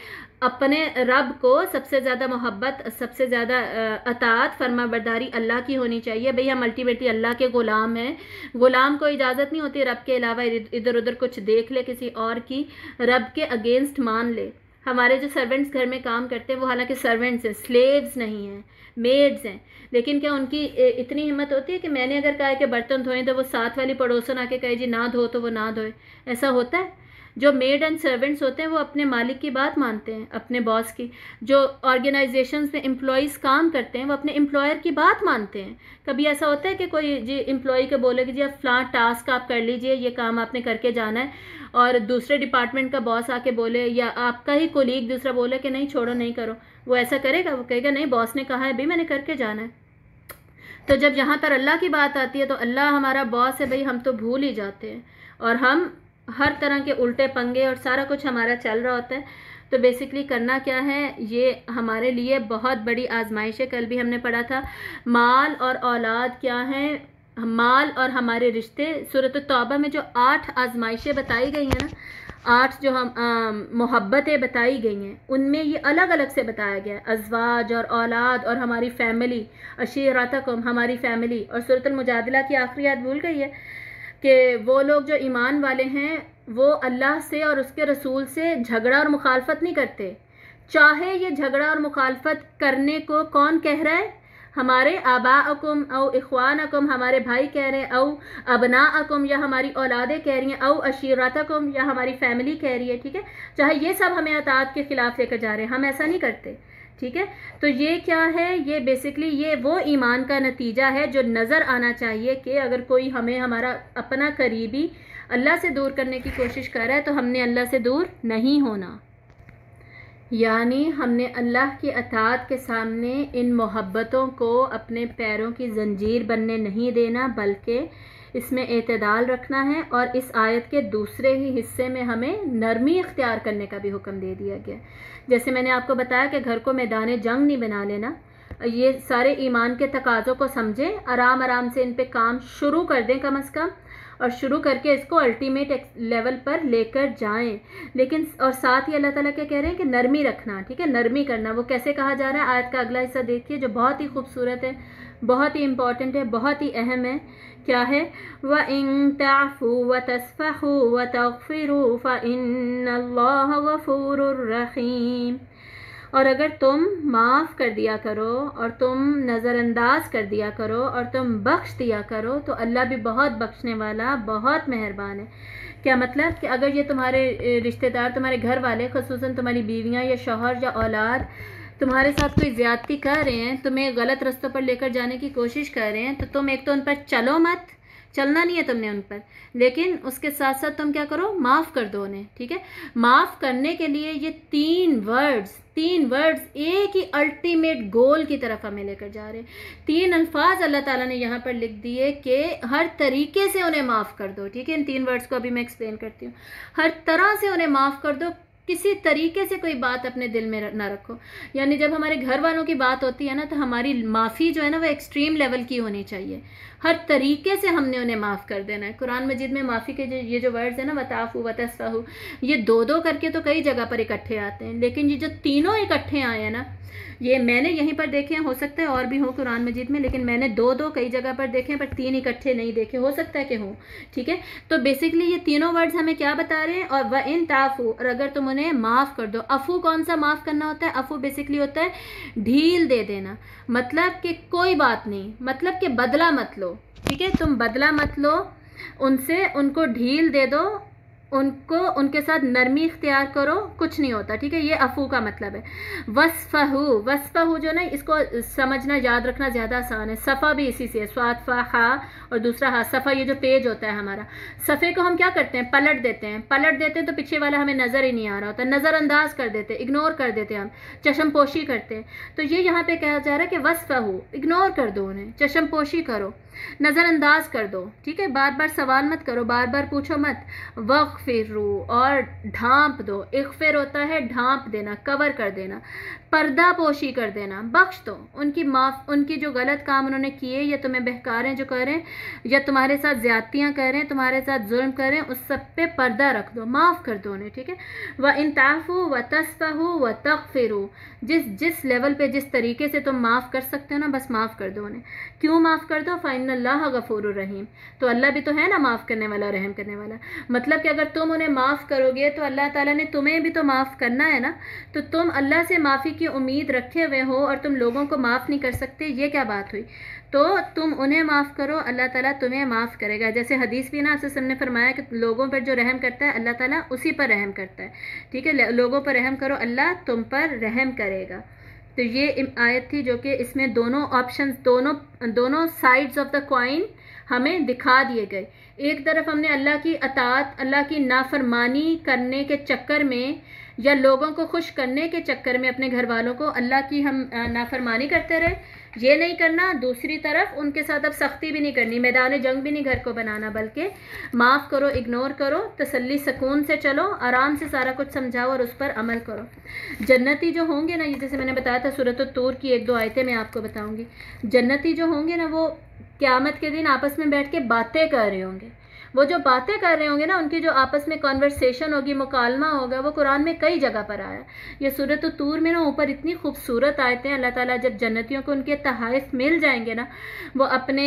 अपने रब को सबसे ज़्यादा मोहब्बत, सबसे ज़्यादा अताअत, फरमा बरदारी अल्लाह की होनी चाहिए। भाई हम अल्टीमेटली अल्लाह के ग़ुलाम हैं, ग़ुलाम को इजाज़त नहीं होती रब के अलावा इधर उधर कुछ देख ले किसी और की, रब के अगेंस्ट मान ले। हमारे जो सर्वेंट्स घर में काम करते हैं वो हालांकि सर्वेंट्स हैं, स्लेव्स नहीं हैं, मेड्स हैं, लेकिन क्या उनकी इतनी हिम्मत होती है कि मैंने अगर कहा कि बर्तन धोएं तो वो साथ वाली पड़ोसन आके कहे जी ना धो तो वो ना धोए? ऐसा होता है? जो मेड एंड सर्वेंट्स होते हैं वो अपने मालिक की बात मानते हैं, अपने बॉस की। जो ऑर्गेनाइजेशंस में एम्प्लॉयज़ काम करते हैं वो अपने एम्प्लॉयर की बात मानते हैं। कभी ऐसा होता है कि कोई जी एम्प्लॉय को बोले कि जी आप फ़लाँ टास्क आप कर लीजिए, ये काम आपने करके जाना है, और दूसरे डिपार्टमेंट का बॉस आके बोले या आपका ही कोलीग दूसरा बोले कि नहीं छोड़ो नहीं करो, वो ऐसा करेगा? वो कहेगा नहीं बॉस ने कहा है भाई मैंने करके जाना है। तो जब यहाँ पर अल्लाह की बात आती है तो अल्लाह हमारा बॉस है भाई, हम तो भूल ही जाते हैं और हम हर तरह के उल्टे पंगे और सारा कुछ हमारा चल रहा होता है। तो बेसिकली करना क्या है, ये हमारे लिए बहुत बड़ी आजमाइश है। कल भी हमने पढ़ा था माल और औलाद क्या है, माल और हमारे रिश्ते। सूरत तौबा में जो 8 आजमाइशें बताई गई हैं ना, 8 जो हम मोहब्बतें बताई गई हैं, उनमें ये अलग अलग से बताया गया है। अज़वाज और औलाद और हमारी फैमिली, अशीरतकुम हमारी फैमिली। और सूरत मुजादिला की आखिरी आयत भूल गई है कि वो लोग जो ईमान वाले हैं वो अल्लाह से और उसके रसूल से झगड़ा और मुखालफत नहीं करते। चाहे ये झगड़ा और मुखालफत करने को कौन कह रहा है, हमारे आबाअकुम औ इख्वानकुम हमारे भाई कह रहे हैं, औ अबनाअकुम या हमारी औलादें कह रही हैं, औ अशीरतकुम या हमारी फैमिली कह रही है, ठीक है। चाहे ये सब हमें अताअत के ख़िलाफ़ लेकर जा रहे हैं, हम ऐसा नहीं करते, ठीक है। तो ये क्या है, ये बेसिकली ये वो ईमान का नतीजा है जो नज़र आना चाहिए कि अगर कोई हमें, हमारा अपना करीबी अल्लाह से दूर करने की कोशिश कर रहा है तो हमने अल्लाह से दूर नहीं होना। यानी हमने अल्लाह की अताअत के सामने इन मोहब्बतों को अपने पैरों की जंजीर बनने नहीं देना, बल्कि इसमें एतदाल रखना है। और इस आयत के दूसरे ही हिस्से में हमें नरमी इख्तियार करने का भी हुक्म दे दिया गया। जैसे मैंने आपको बताया कि घर को मैदान जंग नहीं बना लेना, ये सारे ईमान के तकाज़ों को समझें, आराम आराम से इन पे काम शुरू कर दें कम अज़ कम, और शुरू करके इसको अल्टीमेट लेवल पर लेकर जाएं। लेकिन और साथ ही अल्लाह ताला क्या कह रहे हैं कि नरमी रखना, ठीक है, नरमी करना। वो कैसे कहा जा रहा है, आयत का अगला हिस्सा देखिए जो बहुत ही खूबसूरत है, बहुत ही इम्पॉर्टेंट है, बहुत ही अहम है। क्या है, व इन ताफू व तस्फहू व तग़फिरू फ़इन्नल्लाह गफ़ूरुर रहीम। और अगर तुम माफ़ कर दिया करो और तुम नज़रअंदाज कर दिया करो और तुम बख्श दिया करो तो अल्लाह भी बहुत बख्शने वाला, बहुत मेहरबान है। क्या मतलब कि अगर ये तुम्हारे रिश्तेदार, तुम्हारे घर वाले, ख़ुसूसन तुम्हारी बीवियाँ या शौहर या औलाद तुम्हारे साथ कोई ज़्यादती कर रहे हैं, तुम्हें गलत रास्तों पर लेकर जाने की कोशिश कर रहे हैं, तो तुम एक तो उन पर चलो मत, चलना नहीं है तुमने उन पर, लेकिन उसके साथ साथ तुम क्या करो, माफ़ कर दो उन्हें, ठीक है। माफ़ करने के लिए ये तीन वर्ड्स एक ही अल्टीमेट गोल की तरफ हमें लेकर जा रहे हैं। तीन अल्फाज अल्लाह ताला ने यहाँ पर लिख दिए कि हर तरीके से उन्हें माफ़ कर दो, ठीक है। इन तीन वर्ड्स को अभी मैं एक्सप्लेन करती हूँ। हर तरह से उन्हें माफ़ कर दो, किसी तरीके से कोई बात अपने दिल में ना रखो। यानी जब हमारे घर वालों की बात होती है ना, तो हमारी माफ़ी जो है ना वो एक्सट्रीम लेवल की होनी चाहिए। हर तरीके से हमने उन्हें माफ़ कर देना है। कुरान मजीद में माफ़ी के ये जो वर्ड्स है ना, वताफ़ू वतस्फ़हू, ये दो दो करके तो कई जगह पर इकट्ठे आते हैं, लेकिन ये जो तीनों इकट्ठे आए हैं ना, ये मैंने यहीं पर देखे हैं, हो सकता है और भी हो कुरान मजीद में, लेकिन मैंने दो दो कई जगह पर देखे हैं, पर तीन इकट्ठे नहीं देखे, हो सकता है कि हो, ठीक है। तो बेसिकली ये तीनों वर्ड्स हमें क्या बता रहे हैं, और व इन ताफ़ू, और अगर तुम उन्हें माफ़ कर दो। अफ़ू कौन सा माफ़ करना होता है, अफ़ू बेसिकली होता है ढील दे देना, मतलब कि कोई बात नहीं, मतलब कि बदला मत लो, ठीक है। तुम बदला मत लो उनसे, उनको ढील दे दो, उनको उनके साथ नरमी इख्तियार करो, कुछ नहीं होता, ठीक है। ये अफू का मतलब है। वस्फहू जो ना, इसको समझना याद रखना ज़्यादा आसान है। सफ़ा भी इसी से है, स्वाद फा हा और दूसरा हा। सफ़ा ये जो पेज होता है हमारा, सफ़े को हम क्या करते हैं, पलट देते हैं तो पीछे वाला हमें नज़र ही नहीं आ रहा होता, नज़रअंदाज कर देते हैं, इग्नोर कर देते हैं, हम चशमपोशी करते हैं। तो ये यहाँ पे कहा जा रहा है कि वस्फहू, इग्नोर कर दो उन्हें, चशमपोशी करो, नज़रअंदाज कर दो, ठीक है। बार बार सवाल मत करो, बार बार पूछो मत। वग़फ़िरू, और ढांप दो। इग़फ़िर होता है ढांप देना, कवर कर देना, पर्दा पोशी कर देना, बख्श दो उनकी जो गलत काम उन्होंने किए, या तुम्हें बहका रहे हैं जो कर रहे हैं, या तुम्हारे साथ ज़्यादतियाँ कर रहे हैं, तुम्हारे साथ जुल्म कर रहे हैं, उस सब पे पर्दा रख दो, माफ़ कर दो उन्हें, ठीक है। व इन ताफ़ू व तस्फ़हू व तग़फ़िरू, जिस लेवल पे, जिस तरीके से तुम माफ़ कर सकते हो ना, बस माफ़ कर दो उन्हें। क्यों माफ़ कर दो, फ़इन्नल्लाह गफ़ूरुर रहीम, तो अल्लाह भी तो है ना माफ़ करने वाला, रहम करने वाला। मतलब कि अगर तुम उन्हें माफ़ करोगे तो अल्लाह ताला ने तुम्हें भी तो माफ़ करना है ना। तो तुम अल्लाह से माफ़ी की उम्मीद रखे हुए हो और तुम लोगों को माफ़ नहीं कर सकते, ये क्या बात हुई। तो तुम उन्हें माफ़ करो, अल्लाह ताला तुम्हें माफ़ करेगा। जैसे हदीस भी ना आपसे ने फरमाया कि लोगों पर जो रहम करता है अल्लाह ताला उसी पर रहम करता है, ठीक है। लोगों पर रहम करो, अल्लाह तुम पर रहम करेगा। तो ये आयत थी जो कि इसमें दोनों ऑप्शन, दोनों साइड्स ऑफ द कॉइन हमें दिखा दिए गए। एक तरफ हमने अल्लाह की अताअत, अल्लाह की नाफरमानी करने के चक्कर में या लोगों को खुश करने के चक्कर में अपने घर वालों को अल्लाह की हम नाफरमानी करते रहे, ये नहीं करना। दूसरी तरफ उनके साथ अब सख्ती भी नहीं करनी, मैदान जंग भी नहीं घर को बनाना, बल्कि माफ़ करो, इग्नोर करो, तसल्ली सुकून से चलो, आराम से सारा कुछ समझाओ और उस पर अमल करो। जन्नती जो होंगे ना, ये जैसे मैंने बताया था सूरत तूर की एक दो आयतें मैं आपको बताऊंगी। जन्नती जो होंगे ना, वो क़यामत के दिन आपस में बैठ के बातें कर रहे होंगे। वो जो बातें कर रहे होंगे ना, उनकी जो आपस में कॉन्वर्सेशन होगी, मुकालमा होगा, वो कुरान में कई जगह पर आया। ये सूरत तूर में ना ऊपर इतनी खूबसूरत आयतें, अल्लाह ताला जब जन्नतियों को उनके तहाइफ मिल जाएंगे ना, वो अपने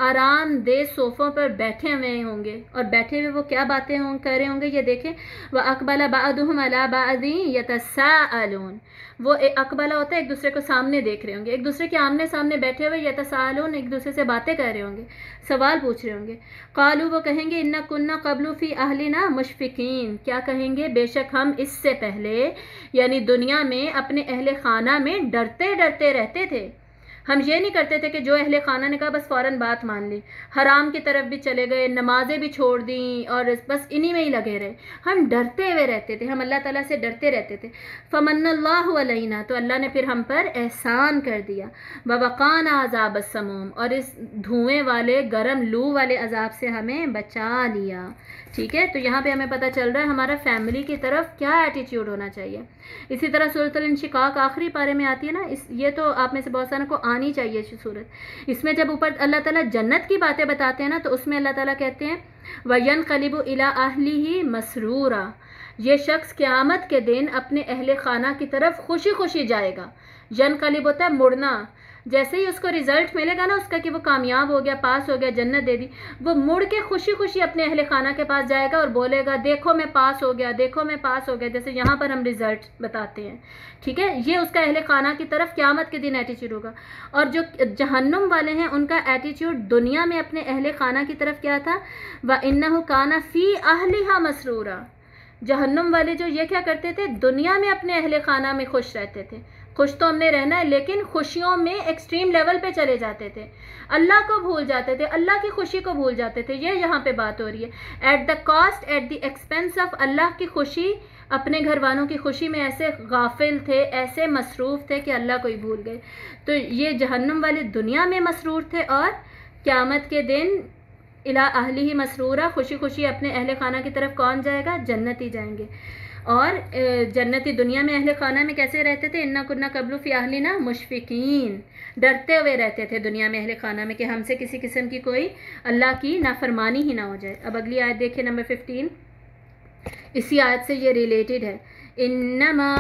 आरामदेह सोफ़ों पर बैठे हुए होंगे, और बैठे हुए वो क्या बातें कर रहे होंगे, ये देखें। वह अक़बला बाअदुहुम अला बाअदिन यतसाअलून, वो अक़बला होता है एक दूसरे को सामने देख रहे होंगे, एक दूसरे के आमने सामने बैठे हुए, यतसाअलून, एक दूसरे से बातें कर रहे होंगे, सवाल पूछ रहे होंगे। क़ालू, वो कहेंगे, इन्ना कुन्ना क़ब्लु फ़ी अहलिना मुशफ़िकीन, क्या कहेंगे, बेशक हम इससे पहले यानी दुनिया में अपने अहले खाना में डरते डरते रहते थे, हम ये नहीं करते थे कि जो अहले खाना ने कहा बस फ़ौरन बात मान ली, हराम की तरफ भी चले गए, नमाजें भी छोड़ दी और बस इन्हीं में ही लगे रहे। हम डरते हुए रहते थे, हम अल्लाह ताला से डरते रहते थे। फ़मन्नल्लाहु अलैना, तो अल्लाह ने फिर हम पर एहसान कर दिया। ववक़ाना अज़ाब अस्समूम, और इस धुएँ वाले गरम लू वाले अजाब से हमें बचा लिया। ठीक है, तो यहाँ पे हमें पता चल रहा है हमारा फैमिली की तरफ क्या एटीट्यूड होना चाहिए। इसी तरह सूरत अल-इंशिकाक आखिरी पारे में आती है ना, ये तो आप में से बहुत सारे को आनी चाहिए सूरत। इसमें जब ऊपर अल्लाह ताला जन्नत की बातें बताते हैं ना, तो उसमें अल्लाह ताला कहते हैं वयनक़लिबु इला अहलिही मसरूरा, ये शख्स क़यामत के दिन अपने अहले खाना की तरफ खुशी खुशी जाएगा। यनक़लिब होता है मुड़ना, जैसे ही उसको रिज़ल्ट मिलेगा ना उसका कि वो कामयाब हो गया, पास हो गया, जन्नत दे दी, वो मुड़ के खुशी खुशी अपने अहले खाना के पास जाएगा और बोलेगा देखो मैं पास हो गया, देखो मैं पास हो गया, जैसे यहाँ पर हम रिज़ल्ट बताते हैं। ठीक है, ये उसका अहले खाना की तरफ क़यामत के दिन एटीट्यूड होगा। और जो जहन्नुम वाले हैं उनका एटीट्यूड दुनिया में अपने अहले खाना की तरफ क्या था, व इन्नहु काना फ़ी अहलिहा मसरूरा। जहन्नुम वाले जो ये क्या करते थे, दुनिया में अपने अहले खाना में खुश रहते थे। खुश तो हमने रहना है, लेकिन खुशियों में एक्सट्रीम लेवल पे चले जाते थे, अल्लाह को भूल जाते थे, अल्लाह की खुशी को भूल जाते थे। ये यहाँ पे बात हो रही है, at the cost, at the expense of अल्लाह की खुशी। अपने घर वालों की खुशी में ऐसे गाफिल थे, ऐसे मसरूफ़ थे कि अल्लाह को ही भूल गए। तो ये जहन्नुम वाले दुनिया में मसरूर थे और क़यामत के दिन इला अहलिही मसरूरा, खुशी खुशी अपने अहले खाना की तरफ कौन जाएगा, जन्नती जाएंगे। और जन्नती दुनिया में अहले खाना में कैसे रहते थे, इन्ना कुन्ना कबलु फ़ी अहलिना मुशफ़िकीन, डरते हुए रहते थे दुनिया में अहले खाना में कि हमसे किसी किस्म की कोई अल्लाह की नाफरमानी ही ना हो जाए। अब अगली आयत देखिए, नंबर 15, इसी आयत से ये रिलेटेड है। इन्नमा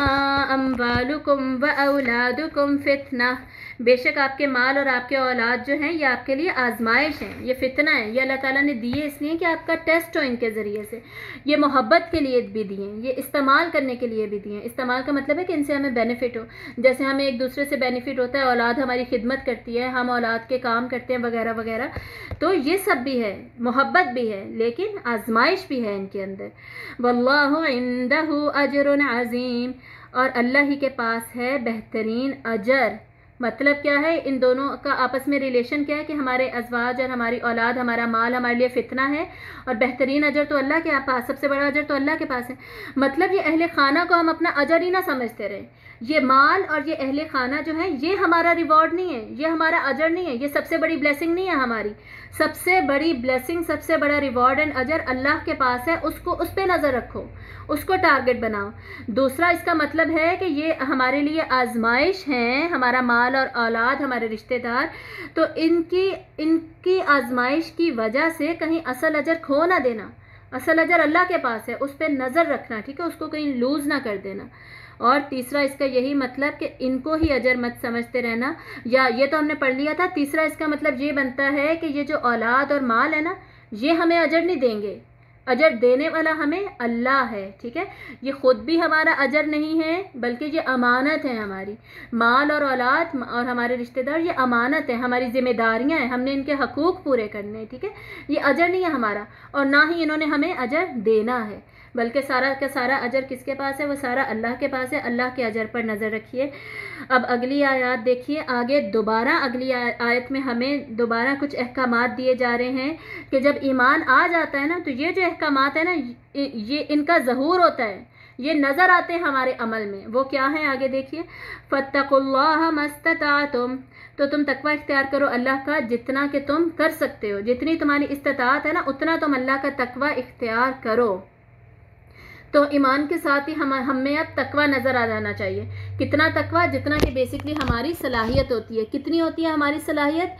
अम्वालुकुम व औलादुकुम फितना, बेशक आपके माल और आपके औलाद जो हैं ये आपके लिए आजमाइश हैं, ये फितना है। ये अल्लाह ताला ने दिए इसलिए कि आपका टेस्ट हो इनके ज़रिए से। ये मोहब्बत के लिए भी दिए, ये इस्तेमाल करने के लिए भी दिए। इस्तेमाल का मतलब है कि इनसे हमें बेनिफिट हो, जैसे हमें एक दूसरे से बेनिफिट होता है, औलाद हमारी खिदमत करती है, हम औलाद के काम करते हैं वगैरह वगैरह। तो ये सब भी है, मोहब्बत भी है, लेकिन आजमाइश भी है इनके अंदर। वल्लाहु इंदहु अजरुन अज़ीम, और अल्लाह ही के पास है बेहतरीन अजर। मतलब क्या है, इन दोनों का आपस में रिलेशन क्या है कि हमारे अज़वाज और हमारी औलाद, हमारा माल हमारे लिए फ़ितना है, और बेहतरीन अजर तो अल्लाह के पास, सबसे बड़ा अजर तो अल्लाह के पास है। मतलब ये अहले खाना को हम अपना अजर ही ना समझते रहे। ये माल और ये अहले खाना जो है ये हमारा रिवॉर्ड नहीं है, ये हमारा अजर नहीं है, ये सबसे बड़ी ब्लेसिंग नहीं है हमारी। सबसे बड़ी ब्लेसिंग, सबसे बड़ा रिवॉर्ड एंड अजर अल्लाह के पास है, उसको, उस पर नज़र रखो, उसको टारगेट बनाओ। दूसरा इसका मतलब है कि ये हमारे लिए आजमाइश हैं, हमारा माल और औलाद, हमारे रिश्तेदार, तो इनकी आजमाइश की वजह से कहीं असल अजर खो ना देना। असल अजर अल्लाह के पास है, उस पर नज़र रखना, ठीक है, उसको कहीं लूज़ ना कर देना। और तीसरा इसका यही मतलब कि इनको ही अजर मत समझते रहना, या ये तो हमने पढ़ लिया था। तीसरा इसका मतलब ये बनता है कि ये जो औलाद और माल है ना, ये हमें अजर नहीं देंगे, अजर देने वाला हमें अल्लाह है। ठीक है, ये ख़ुद भी हमारा अजर नहीं है, बल्कि ये अमानत है हमारी। माल और औलाद और हमारे रिश्तेदार ये अमानत है, हमारी जिम्मेदारियां हैं, हमने इनके हकूक़ पूरे करने हैं। ठीक है, ये अजर नहीं है हमारा, और ना ही इन्होंने हमें अजर देना है, बल्कि सारा का सारा अजर किसके पास है, वो सारा अल्लाह के पास है। अल्लाह के अजर पर नज़र रखिए। अब अगली आयत देखिए, आगे दोबारा अगली आयत में हमें दोबारा कुछ अहकामात दिए जा रहे हैं कि जब ईमान आ जाता है ना, तो ये जो अहकामात है ना, ये इनका ज़हूर होता है, ये नज़र आते हैं हमारे अमल में। वो क्या है, आगे देखिए, फत्तकुल्लाह मस्ततातुम, तो तुम तकवा इख्तियार करो अल्लाह का जितना कि तुम कर सकते हो, जितनी तुम्हारी इस्तिताअत है ना, उतना तुम अल्लाह का तकवा इख्तियार करो। तो ईमान के साथ ही हमें अब तकवा नज़र आ जाना चाहिए। कितना तकवा, जितना कि बेसिकली हमारी सलाहियत होती है। कितनी होती है हमारी सलाहियत,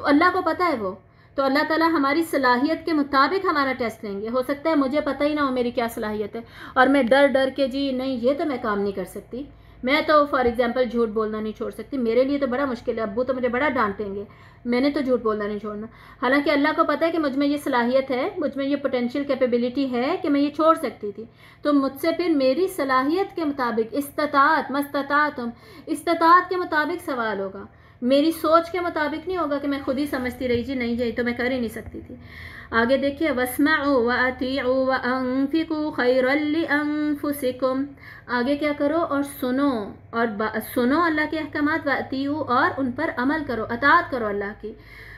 अल्लाह को पता है वो, तो अल्लाह ताला हमारी सलाहियत के मुताबिक हमारा टेस्ट लेंगे। हो सकता है मुझे पता ही ना हो मेरी क्या सलाहियत है, और मैं डर डर के जी नहीं ये तो मैं काम नहीं कर सकती, मैं तो फॉर एग्जांपल झूठ बोलना नहीं छोड़ सकती, मेरे लिए तो बड़ा मुश्किल है, अब्बू तो मुझे बड़ा डांटेंगे, मैंने तो झूठ बोलना नहीं छोड़ना। हालांकि अल्लाह को पता है कि मुझ में ये सलाहियत है, मुझ में ये पोटेंशियल कैपेबिलिटी है कि मैं ये छोड़ सकती थी। तो मुझसे फिर मेरी सलाहियत के मुताबिक, इस्तिताअत मस्तताअतुम, इस्तिताअत के मुताबिक सवाल होगा, मेरी सोच के मुताबिक नहीं होगा कि मैं खुद ही समझती रही जी नहीं तो मैं कर ही नहीं सकती थी। आगे देखिए, वस्मउ व अतीउ व अनफिकु खैरल लिअनफुसिकुम। आगे क्या करो, और सुनो, और सुनो अल्लाह के अहकामात, व अतीउ और उन पर अमल करो, अताअत करो अल्लाह की,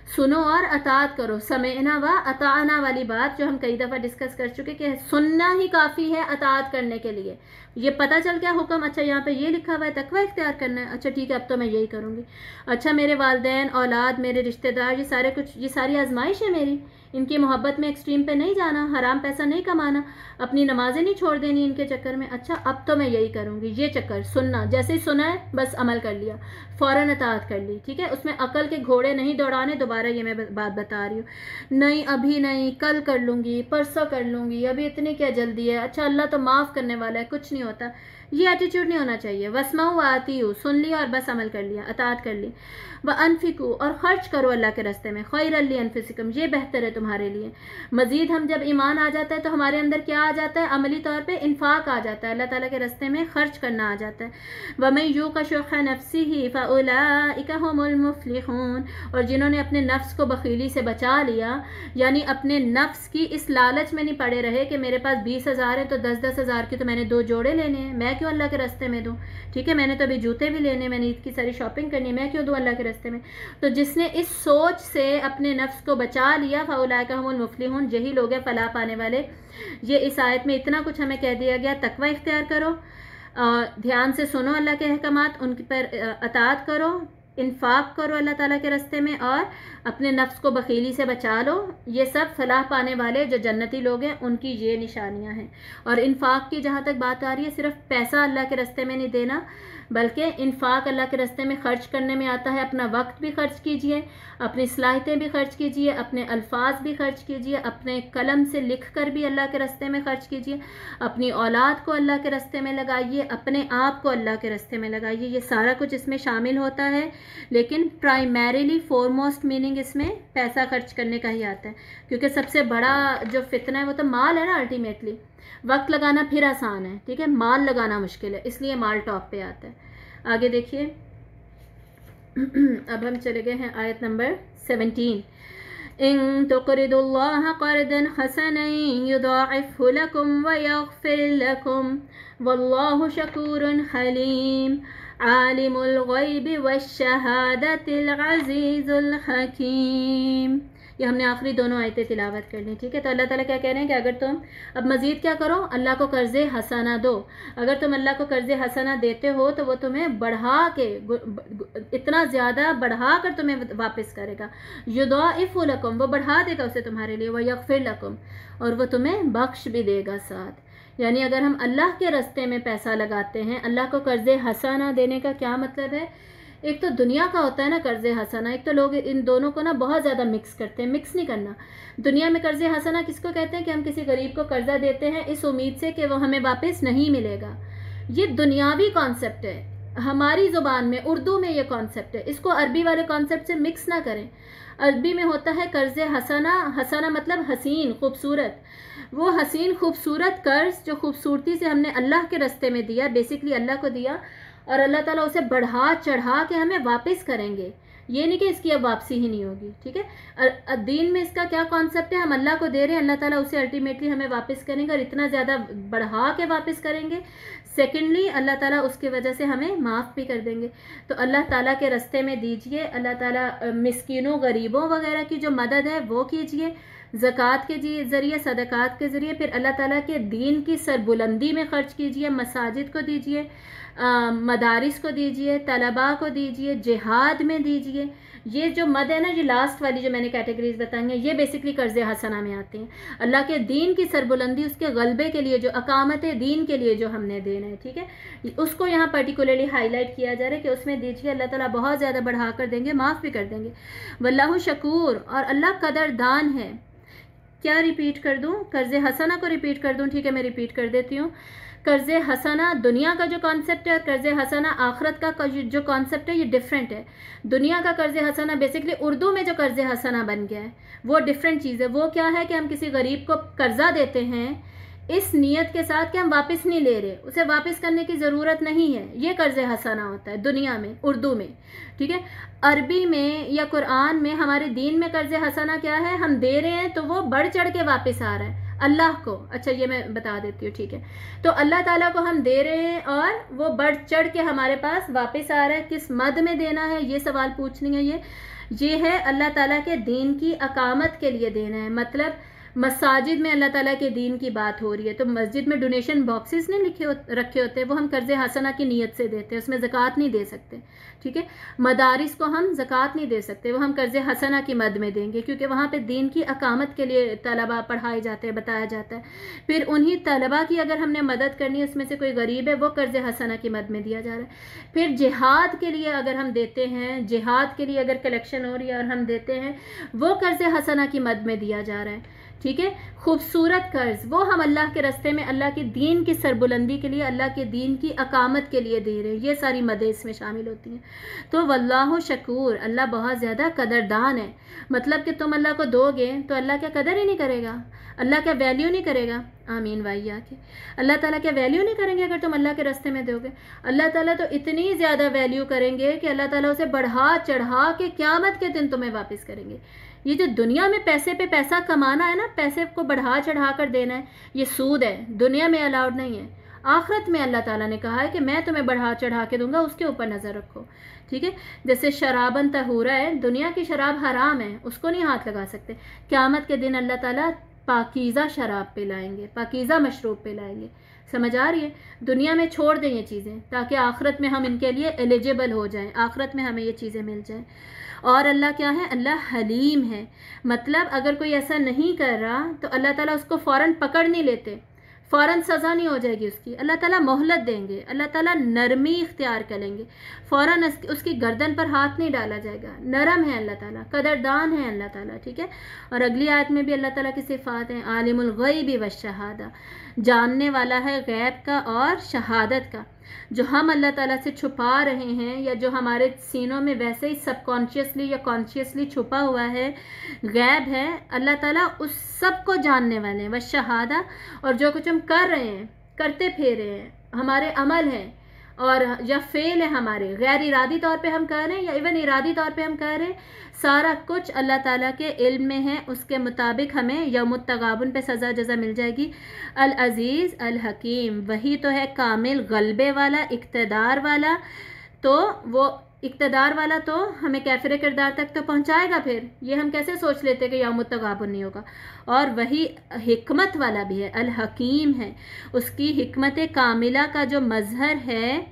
सुनो और अताअत करो। समेना व अताअना वाली बात जो हम कई दफ़ा डिस्कस कर चुके कि सुनना ही काफ़ी है अताअत करने के लिए। ये पता चल गया हुक्म, अच्छा यहाँ पे ये लिखा हुआ है तकवा इख्तियार करना है, अच्छा ठीक है अब तो मैं यही करूँगी। अच्छा मेरे वालिदैन, औलाद, मेरे रिश्तेदार, ये सारे कुछ, ये सारी आजमाइश है मेरी, इनकी मोहब्बत में एक्सट्रीम पे नहीं जाना, हराम पैसा नहीं कमाना, अपनी नमाजें नहीं छोड़ देनी इनके चक्कर में, अच्छा अब तो मैं यही करूँगी। ये चक्कर, सुनना, जैसे ही सुना है बस अमल कर लिया, फ़ौरन अताअत कर ली, ठीक है। उसमें अकल के घोड़े नहीं दौड़ाने, दोबारा ये मैं बात बता रही हूँ, नहीं अभी नहीं, कल कर लूँगी, परसों कर लूँगी, अभी इतनी क्या जल्दी है, अच्छा अल्लाह तो माफ़ करने वाला है, कुछ नहीं होता, ये एटीट्यूड नहीं होना चाहिए। वस्माऊ आती हूँ, सुन लिया और बस अमल कर लिया, अताअत कर ली। व अनफिकू, और ख़र्च करो अल्लाह के रास्ते में, खैरल लिअनफुसिकुम, ये बेहतर है तुम्हारे लिए। मज़ीद हम जब ईमान आ जाता है तो हमारे अंदर क्या आ जाता है, अमली तौर पे इन्फाक आ जाता है, अल्लाह ताला के रास्ते में ख़र्च करना आ जाता है। वमन यूक़ शुह नफ्सिही फ़उलाइका हुमुल मुफ़्लिहून, और जिन्होंने अपने नफ्स को बखीली से बचा लिया, यानी अपने नफ्स की इस लालच में नहीं पड़े रहे कि मेरे पास 20,000 है तो 10-10 हज़ार की तो मैंने 2 जोड़े लेने हैं, मैं क्यों अल्लाह के रास्ते में दूँ, ठीक है, मैंने तो अभी जूते भी लेने, मैंने ईद की सारी शॉपिंग करनी है, मैं क्यों दूँ अल्लाह के रास्ते में। तो जिसने इस सोच से अपने नफ्स को बचा लिया, फ़उलाइका हुमुल मुफ़्लिहून, यही लोग हैं फलाह पाने वाले। ये इस आयत में इतना कुछ हमें कह दिया गया, तकवा इख्तियार करो, ध्यान से सुनो अल्लाह के अहकामात, उन पर अताअत करो, इन्फाक करो अल्लाह ताला के रास्ते में, और अपने नफ्स को बखीली से बचा लो। ये सब फलाह पाने वाले जो जन्नती लोग हैं उनकी ये निशानियां हैं। और इन्फाक की जहाँ तक बात आ रही है, सिर्फ पैसा अल्लाह के रास्ते में नहीं देना, बल्कि इन्फाक अल्लाह के रास्ते में ख़र्च करने में आता है, अपना वक्त भी खर्च कीजिए, अपनी सलाहियतें भी खर्च कीजिए, अपने अल्फाज भी खर्च कीजिए, अपने कलम से लिख कर भी अल्लाह के रास्ते में खर्च कीजिए, अपनी औलाद को अल्लाह के रास्ते में लगाइए, अपने आप को अल्लाह के रास्ते में लगाइए। ये सारा कुछ इसमें शामिल होता है, लेकिन प्राइमरीली फोरमोस्ट मीनिंग इसमें पैसा खर्च करने का ही आता है, क्योंकि सबसे बड़ा जो फितना है वो तो माल है ना। अल्टीमेटली वक्त लगाना फिर आसान है, ठीक है, माल लगाना मुश्किल है, इसलिए माल टॉप पे आता है। आगे देखिए, अब हम चले गए हैं आयत नंबर 17। इन तुक़रिदुल्लाह क़र्दन हसनन युदाइफ़हु लकुम व यग़फ़िर लकुम वल्लाहु शकूरुन हलीम आलिमुल ग़ैबि वश्शहादतिल अज़ीज़ुल हकीम। ये हमने आखिरी दोनों आयतें तिलावत करनी, ठीक है। तो अल्लाह ताला क्या कह रहे हैं कि अगर तुम अब मज़ीद क्या करो, अल्लाह को कर्ज़े हसना दो। अगर तुम अल्लाह को कर्ज़े हसना देते हो तो वो तुम्हें बढ़ा के, इतना ज़्यादा बढ़ा कर तुम्हें वापस करेगा। युदाइफ़ु लकुम, वो बढ़ा देगा उसे तुम्हारे लिए, व यग़फ़िर लकुम, और वो तुम्हें बख्श भी देगा साथ। यानी अगर हम अल्लाह के रास्ते में पैसा लगाते हैं, अल्लाह को कर्ज़े हसना देने का क्या मतलब है, एक तो दुनिया का होता है ना कर्ज़े हसना, एक तो लोग इन दोनों को ना बहुत ज़्यादा मिक्स करते हैं। मिक्स नहीं करना। दुनिया में कर्ज़े हसना किसको कहते हैं कि हम किसी गरीब को कर्ज़ा देते हैं इस उम्मीद से कि वो हमें वापस नहीं मिलेगा। ये दुनियावी कॉन्सेप्ट है, हमारी ज़ुबान में, उर्दू में ये कॉन्सेप्ट है, इसको अरबी वाले कॉन्सेप्ट से मिक्स ना करें। अरबी में होता है कर्ज़े हसना, हसना मतलब हसीन, खूबसूरत। वो हसीन खूबसूरत कर्ज़ जो खूबसूरती से हमने अल्लाह के रास्ते में दिया, बेसिकली अल्लाह को दिया, और अल्लाह ताला उसे बढ़ा चढ़ा के हमें वापस करेंगे। ये नहीं कि इसकी अब वापसी ही नहीं होगी, ठीक है। दीन में इसका क्या कॉन्सेप्ट है, हम अल्लाह को दे रहे हैं, अल्लाह ताला उसे अल्टीमेटली हमें वापस करेंगे, और इतना ज़्यादा बढ़ा के वापस करेंगे। सेकेंडली अल्लाह ताला उसकी वजह से हमें माफ़ भी कर देंगे। तो अल्लाह ताला के रास्ते में दीजिए, अल्लाह ताला मिस्कीनों, गरीबों वगैरह की जो मदद है वो कीजिए, ज़कात के ज़रिए, सदक़ात के ज़रिए। फिर अल्लाह ताला के दीन की सरबुलंदी में ख़र्च कीजिए, मसाजिद को दीजिए, मदारिस को दीजिए, तलबा को दीजिए, जिहाद में दीजिए। ये जो मद है ना, ये लास्ट वाली जो मैंने कैटेगरीज बताई हैं, ये बेसिकली कर्ज़े हसना में आती हैं। अल्लाह के दीन की सरबुलंदी, उसके गलबे के लिए, जो अकामत दीन के लिए जो हमने देना है, ठीक है, उसको यहाँ पर्टिकुलरली हाईलाइट किया जा रहा है कि उसमें दीजिए, अल्लाह ताला बहुत ज़्यादा बढ़ा कर देंगे, माफ़ भी कर देंगे। वल्लाहु शकूर, और अल्लाह कदरदान है। क्या रिपीट कर दूँ, कर्ज़े हसना को रिपीट कर दूँ, ठीक है, मैं रिपीट कर देती हूँ। कर्ज़े हसना दुनिया का जो कॉन्सेप्ट है, और कर्ज़े हसना आखरत का जो कॉन्सेप्ट है, ये डिफरेंट है। दुनिया का कर्ज़े हसना बेसिकली उर्दू में जो कर्ज़े हसना बन गया है वो डिफरेंट चीज़ है। वो क्या है कि हम किसी गरीब को कर्ज़ा देते हैं इस नीयत के साथ कि हम वापस नहीं ले रहे, उसे वापस करने की ज़रूरत नहीं है। ये कर्ज़ हसना होता है दुनिया में, उर्दू में, ठीक है। अरबी में या कुरान में, हमारे दीन में कर्ज़ हसना क्या है? हम दे रहे हैं तो वो बढ़ चढ़ के वापस आ रहा है अल्लाह को। अच्छा ये मैं बता देती हूँ, ठीक है। तो अल्लाह ताला को हम दे रहे हैं और वो बढ़ चढ़ के हमारे पास वापस आ रहा है। किस मद में देना है, ये सवाल पूछनी है। ये है अल्लाह ताला के दीन की अकामत के लिए देना है। मतलब मसाजिद में अल्लाह ताला के दीन की बात हो रही है तो मस्जिद में डोनेशन बॉक्सेस नहीं रखे होते, वो हम कर्ज़ हसना की नीयत से देते हैं, उसमें ज़कात नहीं दे सकते, ठीक है। मदारिस को हम ज़कात नहीं दे सकते, वो हम कर्ज़ हसना की मद में देंगे, क्योंकि वहाँ पे दीन की अकामत के लिए तलबा पढ़ाए जाते हैं, बताया जाता है। फिर उन्हीं तलबा की अगर हमने मदद करनी है, उसमें से कोई गरीब है, वो कर्ज़ हसना की मद में दिया जा रहा है। फिर जिहाद के लिए अगर हम देते हैं, जिहाद के लिए अगर कलेक्शन हो रही है और हम देते हैं, वो कर्ज़ हसना की मद में दिया जा रहा है, ठीक है। खूबसूरत कर्ज वो हम अल्लाह के रास्ते में, अल्लाह के दीन की सरबुलंदी के लिए, अल्लाह के दीन की अकामत के लिए दे रहे हैं। ये सारी मदें इसमें शामिल होती हैं। तो वल्लाहु शकूर, अल्लाह बहुत ज़्यादा कदरदान है। मतलब कि तुम अल्लाह को दोगे तो अल्लाह क्या कदर ही नहीं करेगा, अल्लाह क्या वैल्यू नहीं करेगा? आमीन वाइया के अल्लाह ताला क्या वैल्यू नहीं करेंगे अगर तुम अल्लाह के रास्ते में दोगे? अल्लाह ताला तो इतनी ज़्यादा वैल्यू करेंगे कि अल्लाह ताला उसे बढ़ा चढ़ा के क़यामत के दिन तुम्हें वापस करेंगे। ये जो दुनिया में पैसे पे पैसा कमाना है ना, पैसे को बढ़ा चढ़ा कर देना है, ये सूद है, दुनिया में अलाउड नहीं है। आखिरत में अल्लाह ताला ने कहा है कि मैं तुम्हें बढ़ा चढ़ा के दूंगा, उसके ऊपर नज़र रखो, ठीक है। जैसे शराबन तहूरा है, दुनिया की शराब हराम है, उसको नहीं हाथ लगा सकते। क़यामत के दिन अल्लाह ताला पाकीज़ा शराब पे लाएंगे, पाकीज़ा मशरूब पे लाएंगे। समझ आ रही है? दुनिया में छोड़ दें ये चीज़ें ताकि आखिरत में हम इनके लिए एलिजिबल हो जाएं, आखिरत में हमें ये चीज़ें मिल जाएं। और अल्लाह क्या है? अल्लाह हलीम है। मतलब अगर कोई ऐसा नहीं कर रहा तो अल्लाह ताला उसको फ़ौरन पकड़ नहीं लेते, फ़ौरन सज़ा नहीं हो जाएगी उसकी। अल्लाह ताला मोहलत देंगे, अल्लाह ताला नरमी इख्तियार करेंगे, फ़ौरन उसकी गर्दन पर हाथ नहीं डाला जाएगा। नरम है अल्लाह ताला, कदरदान है अल्लाह ताला, ठीक है। और अगली आयत में भी अल्लाह ताला की सिफ़ात हैं, आलिमुल गैबि वश्शहादा, जानने वाला है गैब का और शहादत का। जो हम अल्लाह ताला से छुपा रहे हैं या जो हमारे सीनों में वैसे ही सबकॉन्शियसली या कॉन्शियसली छुपा हुआ है, गैब है, अल्लाह ताला उस सब को जानने वाले हैं। वह शहादा, और जो कुछ हम कर रहे हैं, करते फिर रहे हैं, हमारे अमल हैं और या फेल है हमारे, गैर इरादी तौर पे हम कर रहे हैं या इवन इरादी तौर पे हम कर रहे हैं, सारा कुछ अल्लाह ताला के इल्म में है। उसके मुताबिक हमें यौमुत तगाबुन पे सज़ा जज़ा मिल जाएगी। अल अज़ीज़ अल हकीम, वही तो है कामिल गलबे वाला, इक़्तिदार वाला। तो वो इक़्तिदार वाला तो हमें कैफ़िर किरदार तक तो पहुँचाएगा। फिर ये हम कैसे सोच लेते कि यौमुत तगाबुन नहीं होगा। और वही हिकमत वाला भी है, अल हकीम है। उसकी हिकमत कामिला का जो मज़हर है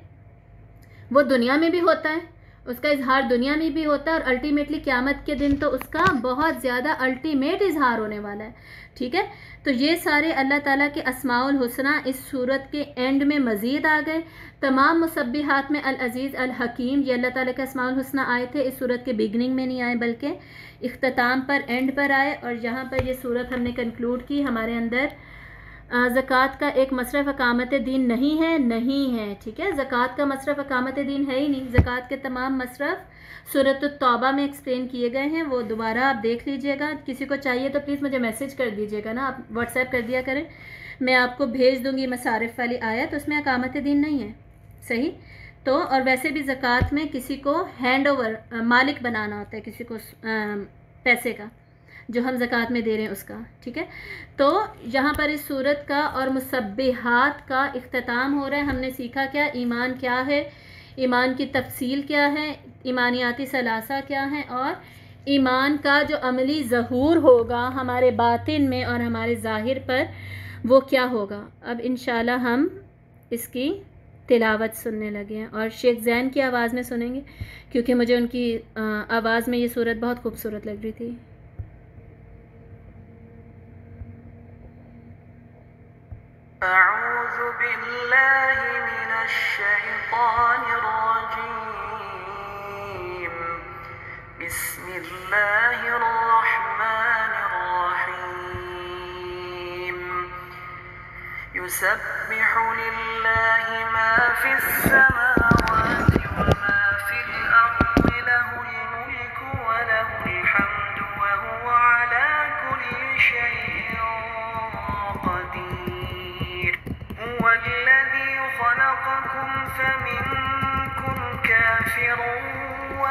वो दुनिया में भी होता है, उसका इजहार दुनिया में भी होता है और अल्टीमेटली क़यामत के दिन तो उसका बहुत ज़्यादा अल्टीमेट इजहार होने वाला है, ठीक है। तो ये सारे अल्लाह ताला के अस्माउल हुस्ना इस सूरत के एंड में मज़ीद आ गए। तमाम मुसब्बिहात में अल अज़ीज़ अल हकीम, ये अल्लाह ताला के अस्माउल हुस्ना आए थे, इस सूरत के बिगनिंग में नहीं आए बल्कि इख्तिताम पर, एंड पर आए। और यहाँ पर ये सूरत हमने कंक्लूड की, हमारे अंदर ज़कात का एक मसरफ़ अकामत दीन नहीं है, ठीक है। ज़कात का मसरफ़ अकामत दीन है ही नहीं। ज़कात के तमाम मसरफ़ सूरत तौबा में एक्सप्लेन किए गए हैं, वो दोबारा आप देख लीजिएगा। किसी को चाहिए तो प्लीज़ मुझे मैसेज कर दीजिएगा ना, आप व्हाट्सएप कर दिया करें, मैं आपको भेज दूँगी मसारिफ़ वाली आयत, उसमें अकामत दीन नहीं है, सही। तो और वैसे भी ज़कात में किसी को हैंड ओवर, मालिक बनाना होता है किसी को पैसे का, जो हम ज़कात में दे रहे हैं उसका, ठीक है। तो यहाँ पर इस सूरत का और मुसब्बिहात का इख्तिताम हो रहा है। हमने सीखा क्या, ईमान क्या है, ईमान की तफसील क्या है, ईमानियाती सलासा क्या है, और ईमान का जो अमली ज़हूर होगा हमारे बातिन में और हमारे ज़ाहिर पर, वो क्या होगा। अब इंशाल्लाह हम इसकी तिलावत सुनने लगे हैं और शेख ज़ैन की आवाज़ में सुनेंगे, क्योंकि मुझे उनकी आवाज़ में ये सूरत बहुत खूबसूरत लग रही थी। अऊज़ु बिल्लाहि मिनश शैतानिर रजीम, बिस्मिल्लाहिर रहमानिर रहीम, युसब्बिहु लिल्लाहि मा फिस समावाति व मा फिल अर्दि, लहुल मुल्कु व लहुल हम्दु व हुवा अला कुल्लि शैइन क़दीर।